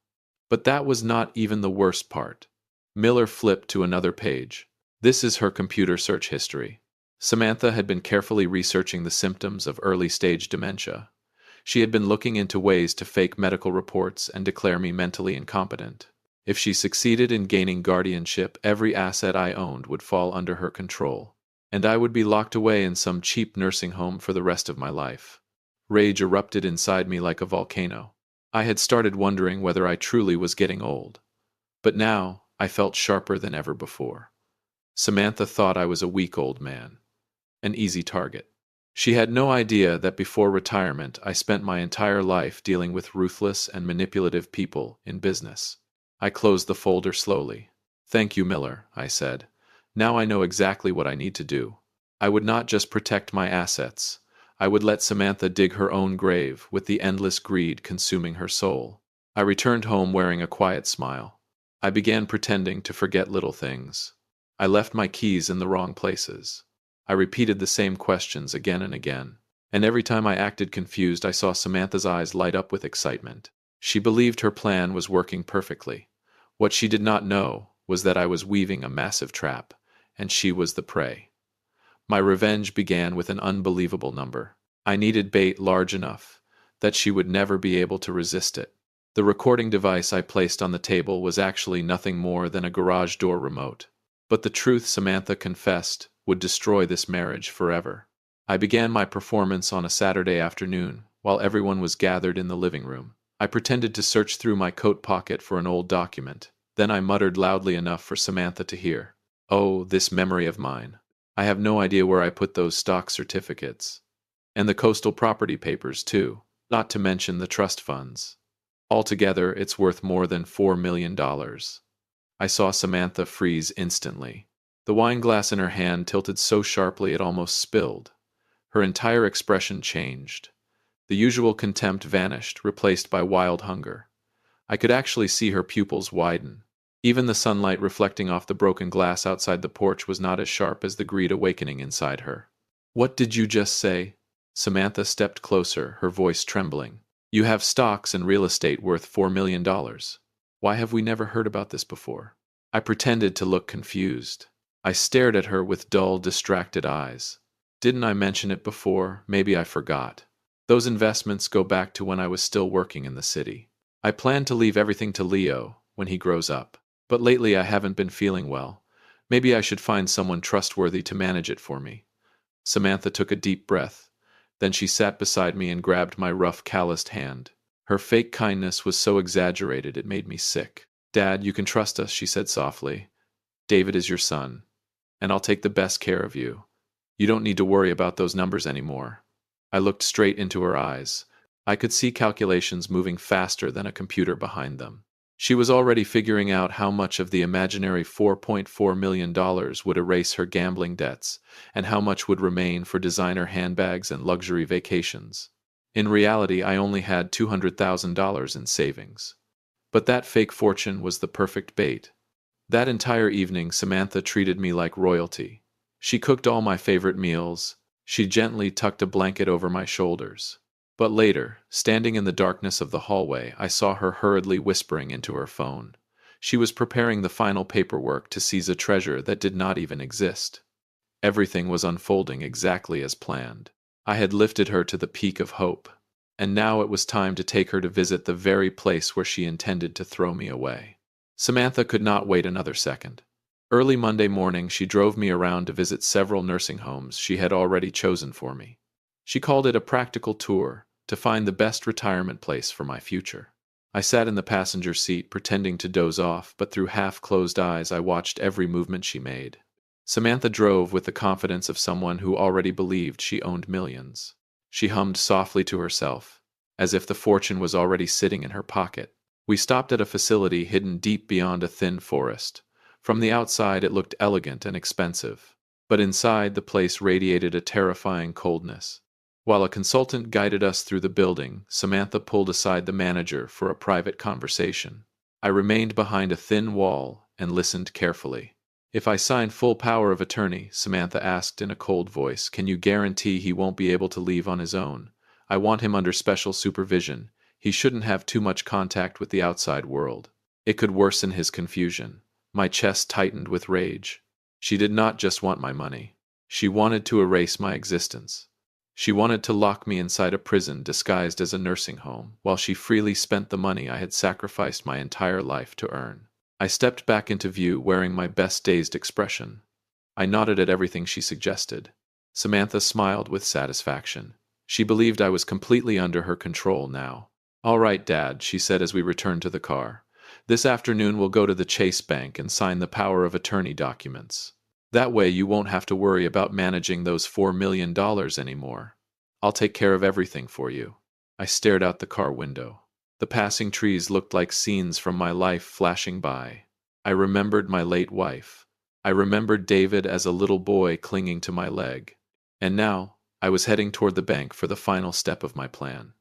But that was not even the worst part. Miller flipped to another page. This is her computer search history. Samantha had been carefully researching the symptoms of early-stage dementia. She had been looking into ways to fake medical reports and declare me mentally incompetent. If she succeeded in gaining guardianship, every asset I owned would fall under her control, and I would be locked away in some cheap nursing home for the rest of my life. Rage erupted inside me like a volcano. I had started wondering whether I truly was getting old. But now, I felt sharper than ever before. Samantha thought I was a weak old man, an easy target. She had no idea that before retirement I spent my entire life dealing with ruthless and manipulative people in business. I closed the folder slowly. "Thank you, Miller," I said. "Now I know exactly what I need to do. I would not just protect my assets. I would let Samantha dig her own grave with the endless greed consuming her soul." I returned home wearing a quiet smile. I began pretending to forget little things. I left my keys in the wrong places. I repeated the same questions again and again, and every time I acted confused I saw Samantha's eyes light up with excitement. She believed her plan was working perfectly. What she did not know was that I was weaving a massive trap, and she was the prey. My revenge began with an unbelievable number. I needed bait large enough that she would never be able to resist it. The recording device I placed on the table was actually nothing more than a garage door remote. But the truth Samantha confessed would destroy this marriage forever. I began my performance on a Saturday afternoon, while everyone was gathered in the living room. I pretended to search through my coat pocket for an old document. Then I muttered loudly enough for Samantha to hear. "Oh, this memory of mine. I have no idea where I put those stock certificates. And the coastal property papers, too, not to mention the trust funds. Altogether, it's worth more than $4 million. I saw Samantha freeze instantly. The wine glass in her hand tilted so sharply it almost spilled. Her entire expression changed. The usual contempt vanished, replaced by wild hunger. I could actually see her pupils widen. Even the sunlight reflecting off the broken glass outside the porch was not as sharp as the greed awakening inside her. "What did you just say?" Samantha stepped closer, her voice trembling. "You have stocks and real estate worth $4 million. Why have we never heard about this before?" I pretended to look confused. I stared at her with dull, distracted eyes. "Didn't I mention it before? Maybe I forgot. Those investments go back to when I was still working in the city. I plan to leave everything to Leo when he grows up. But lately I haven't been feeling well. Maybe I should find someone trustworthy to manage it for me." Samantha took a deep breath. Then she sat beside me and grabbed my rough, calloused hand. Her fake kindness was so exaggerated it made me sick. "Dad, you can trust us," she said softly. "David is your son, and I'll take the best care of you. You don't need to worry about those numbers anymore." I looked straight into her eyes. I could see calculations moving faster than a computer behind them. She was already figuring out how much of the imaginary $4.4 million would erase her gambling debts, and how much would remain for designer handbags and luxury vacations. In reality, I only had $200,000 in savings. But that fake fortune was the perfect bait. That entire evening, Samantha treated me like royalty. She cooked all my favorite meals. She gently tucked a blanket over my shoulders. But later, standing in the darkness of the hallway, I saw her hurriedly whispering into her phone. She was preparing the final paperwork to seize a treasure that did not even exist. Everything was unfolding exactly as planned. I had lifted her to the peak of hope, and now it was time to take her to visit the very place where she intended to throw me away. Samantha could not wait another second. Early Monday morning, she drove me around to visit several nursing homes she had already chosen for me. She called it a practical tour to find the best retirement place for my future. I sat in the passenger seat pretending to doze off, but through half-closed eyes I watched every movement she made. Samantha drove with the confidence of someone who already believed she owned millions. She hummed softly to herself, as if the fortune was already sitting in her pocket. We stopped at a facility hidden deep beyond a thin forest. From the outside it looked elegant and expensive, but inside the place radiated a terrifying coldness. While a consultant guided us through the building, Samantha pulled aside the manager for a private conversation. I remained behind a thin wall and listened carefully. "If I sign full power of attorney," Samantha asked in a cold voice, "can you guarantee he won't be able to leave on his own? I want him under special supervision. He shouldn't have too much contact with the outside world. It could worsen his confusion." My chest tightened with rage. She did not just want my money. She wanted to erase my existence. She wanted to lock me inside a prison disguised as a nursing home, while she freely spent the money I had sacrificed my entire life to earn. I stepped back into view wearing my best dazed expression. I nodded at everything she suggested. Samantha smiled with satisfaction. She believed I was completely under her control now. "All right, Dad," she said as we returned to the car. "This afternoon we'll go to the Chase Bank and sign the power of attorney documents. That way you won't have to worry about managing those $4 million anymore. I'll take care of everything for you." I stared out the car window. The passing trees looked like scenes from my life flashing by. I remembered my late wife. I remembered David as a little boy clinging to my leg. And now, I was heading toward the bank for the final step of my plan.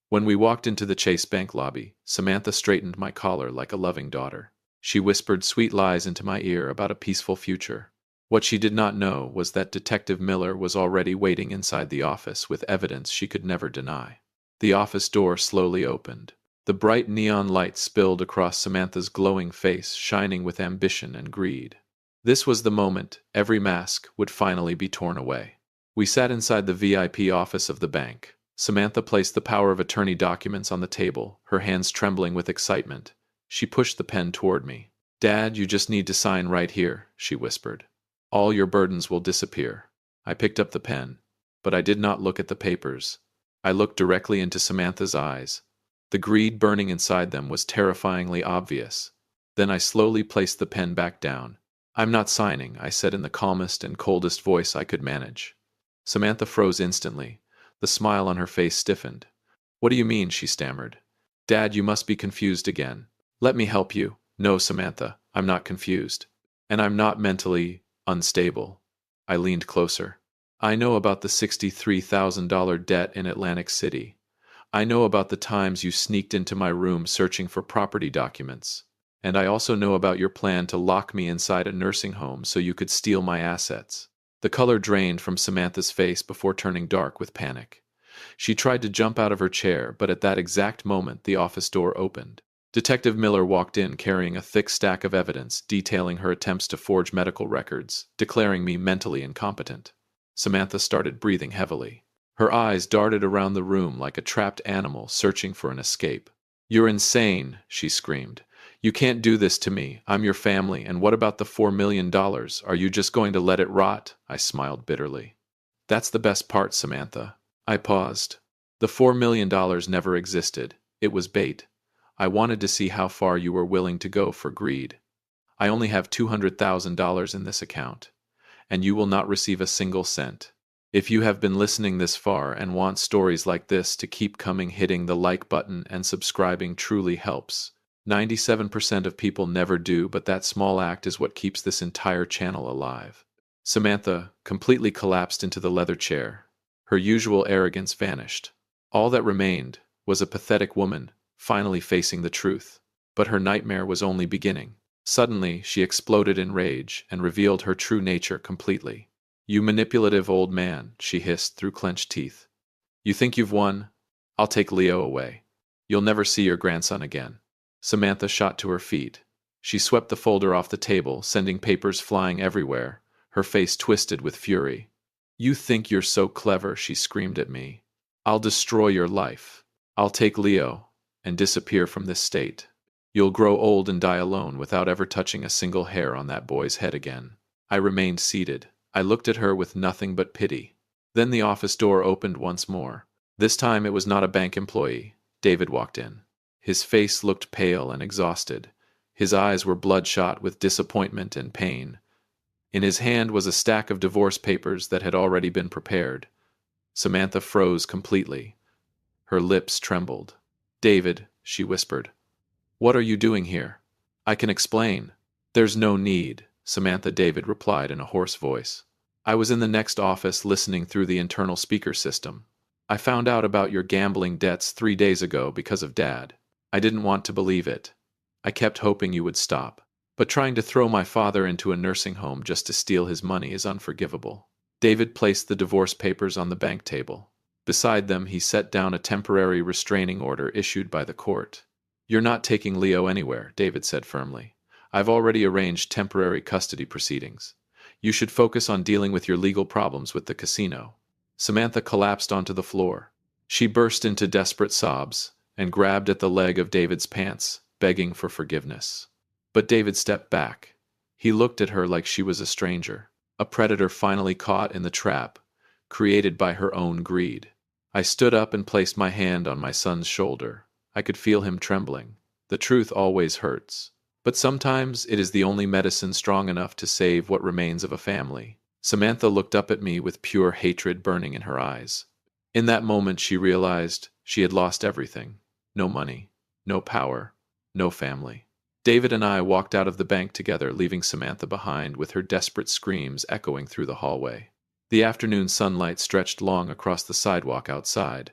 When we walked into the Chase Bank lobby, Samantha straightened my collar like a loving daughter. She whispered sweet lies into my ear about a peaceful future. What she did not know was that Detective Miller was already waiting inside the office with evidence she could never deny. The office door slowly opened. The bright neon light spilled across Samantha's glowing face, shining with ambition and greed. This was the moment every mask would finally be torn away. We sat inside the VIP office of the bank. Samantha placed the power of attorney documents on the table, her hands trembling with excitement. She pushed the pen toward me. "Dad, you just need to sign right here," she whispered. "All your burdens will disappear." I picked up the pen, but I did not look at the papers. I looked directly into Samantha's eyes. The greed burning inside them was terrifyingly obvious. Then I slowly placed the pen back down. "I'm not signing," I said in the calmest and coldest voice I could manage. Samantha froze instantly. The smile on her face stiffened. "What do you mean?" she stammered. "Dad, you must be confused again. Let me help you." "No, Samantha, I'm not confused. And I'm not mentally unstable." I leaned closer. "I know about the $63,000 debt in Atlantic City. I know about the times you sneaked into my room searching for property documents. And I also know about your plan to lock me inside a nursing home so you could steal my assets." The color drained from Samantha's face before turning dark with panic. She tried to jump out of her chair, but at that exact moment the office door opened. Detective Miller walked in carrying a thick stack of evidence detailing her attempts to forge medical records, declaring me mentally incompetent. Samantha started breathing heavily. Her eyes darted around the room like a trapped animal searching for an escape. "You're insane," she screamed. "You can't do this to me. I'm your family, and what about the $4 million? Are you just going to let it rot?" I smiled bitterly. "That's the best part, Samantha." I paused. "The $4 million never existed. It was bait. I wanted to see how far you were willing to go for greed. I only have $200,000 in this account, and you will not receive a single cent. If you have been listening this far and want stories like this to keep coming, hitting the like button and subscribing truly helps. 97% of people never do, but that small act is what keeps this entire channel alive." Samantha completely collapsed into the leather chair. Her usual arrogance vanished. All that remained was a pathetic woman, finally facing the truth. But her nightmare was only beginning. Suddenly, she exploded in rage and revealed her true nature completely. "You manipulative old man," she hissed through clenched teeth. "You think you've won? I'll take Leo away. You'll never see your grandson again." Samantha shot to her feet. She swept the folder off the table, sending papers flying everywhere, her face twisted with fury. "You think you're so clever," she screamed at me. "I'll destroy your life. I'll take Leo and disappear from this state. You'll grow old and die alone without ever touching a single hair on that boy's head again." I remained seated. I looked at her with nothing but pity. Then the office door opened once more. This time it was not a bank employee. David walked in. His face looked pale and exhausted. His eyes were bloodshot with disappointment and pain. In his hand was a stack of divorce papers that had already been prepared. Samantha froze completely. Her lips trembled. "David," she whispered, "what are you doing here?" "I can explain." "There's no need," Samantha David replied in a hoarse voice. "I was in the next office listening through the internal speaker system. I found out about your gambling debts 3 days ago because of Dad. I didn't want to believe it. I kept hoping you would stop. But trying to throw my father into a nursing home just to steal his money is unforgivable." David placed the divorce papers on the bank table. Beside them, he set down a temporary restraining order issued by the court. "You're not taking Leo anywhere," David said firmly. "I've already arranged temporary custody proceedings. You should focus on dealing with your legal problems with the casino." Samantha collapsed onto the floor. She burst into desperate sobs and grabbed at the leg of David's pants, begging for forgiveness. But David stepped back. He looked at her like she was a stranger, a predator finally caught in the trap created by her own greed. I stood up and placed my hand on my son's shoulder. I could feel him trembling. The truth always hurts, but sometimes it is the only medicine strong enough to save what remains of a family. Samantha looked up at me with pure hatred burning in her eyes. In that moment she realized she had lost everything. No money, no power, no family. David and I walked out of the bank together, leaving Samantha behind with her desperate screams echoing through the hallway. The afternoon sunlight stretched long across the sidewalk outside.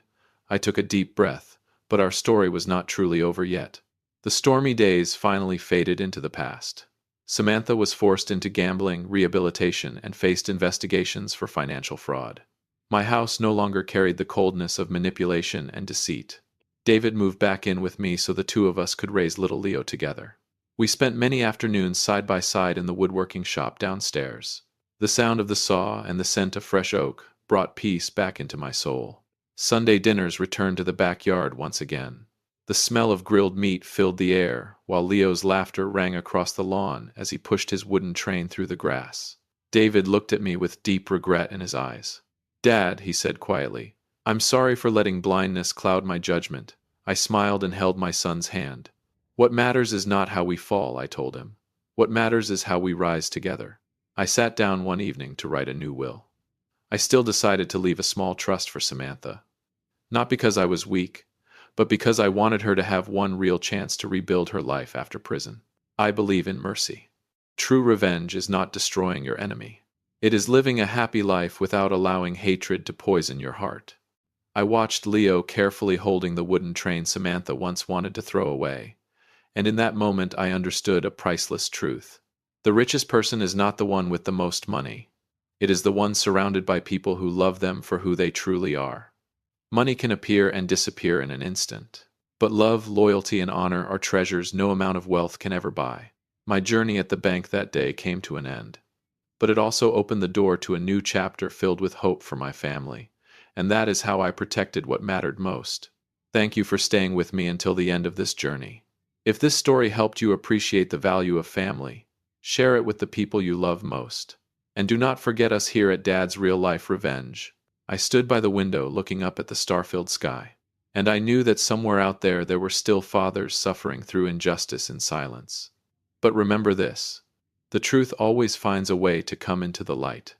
I took a deep breath, but our story was not truly over yet. The stormy days finally faded into the past. Samantha was forced into gambling, rehabilitation, and faced investigations for financial fraud. My house no longer carried the coldness of manipulation and deceit. David moved back in with me so the two of us could raise little Leo together. We spent many afternoons side by side in the woodworking shop downstairs. The sound of the saw and the scent of fresh oak brought peace back into my soul. Sunday dinners returned to the backyard once again. The smell of grilled meat filled the air, while Leo's laughter rang across the lawn as he pushed his wooden train through the grass. David looked at me with deep regret in his eyes. "Dad," he said quietly, "I'm sorry for letting blindness cloud my judgment." I smiled and held my son's hand. "What matters is not how we fall," I told him. "What matters is how we rise together." I sat down one evening to write a new will. I still decided to leave a small trust for Samantha. Not because I was weak, but because I wanted her to have one real chance to rebuild her life after prison. I believe in mercy. True revenge is not destroying your enemy. It is living a happy life without allowing hatred to poison your heart. I watched Leo carefully holding the wooden train Samantha once wanted to throw away, and in that moment I understood a priceless truth. The richest person is not the one with the most money. It is the one surrounded by people who love them for who they truly are. Money can appear and disappear in an instant, but love, loyalty, and honor are treasures no amount of wealth can ever buy. My journey at the bank that day came to an end, but it also opened the door to a new chapter filled with hope for my family, and that is how I protected what mattered most. Thank you for staying with me until the end of this journey. If this story helped you appreciate the value of family, share it with the people you love most. And do not forget us here at Dad's Real Life Revenge. I stood by the window looking up at the star-filled sky, and I knew that somewhere out there were still fathers suffering through injustice in silence. But remember this: the truth always finds a way to come into the light.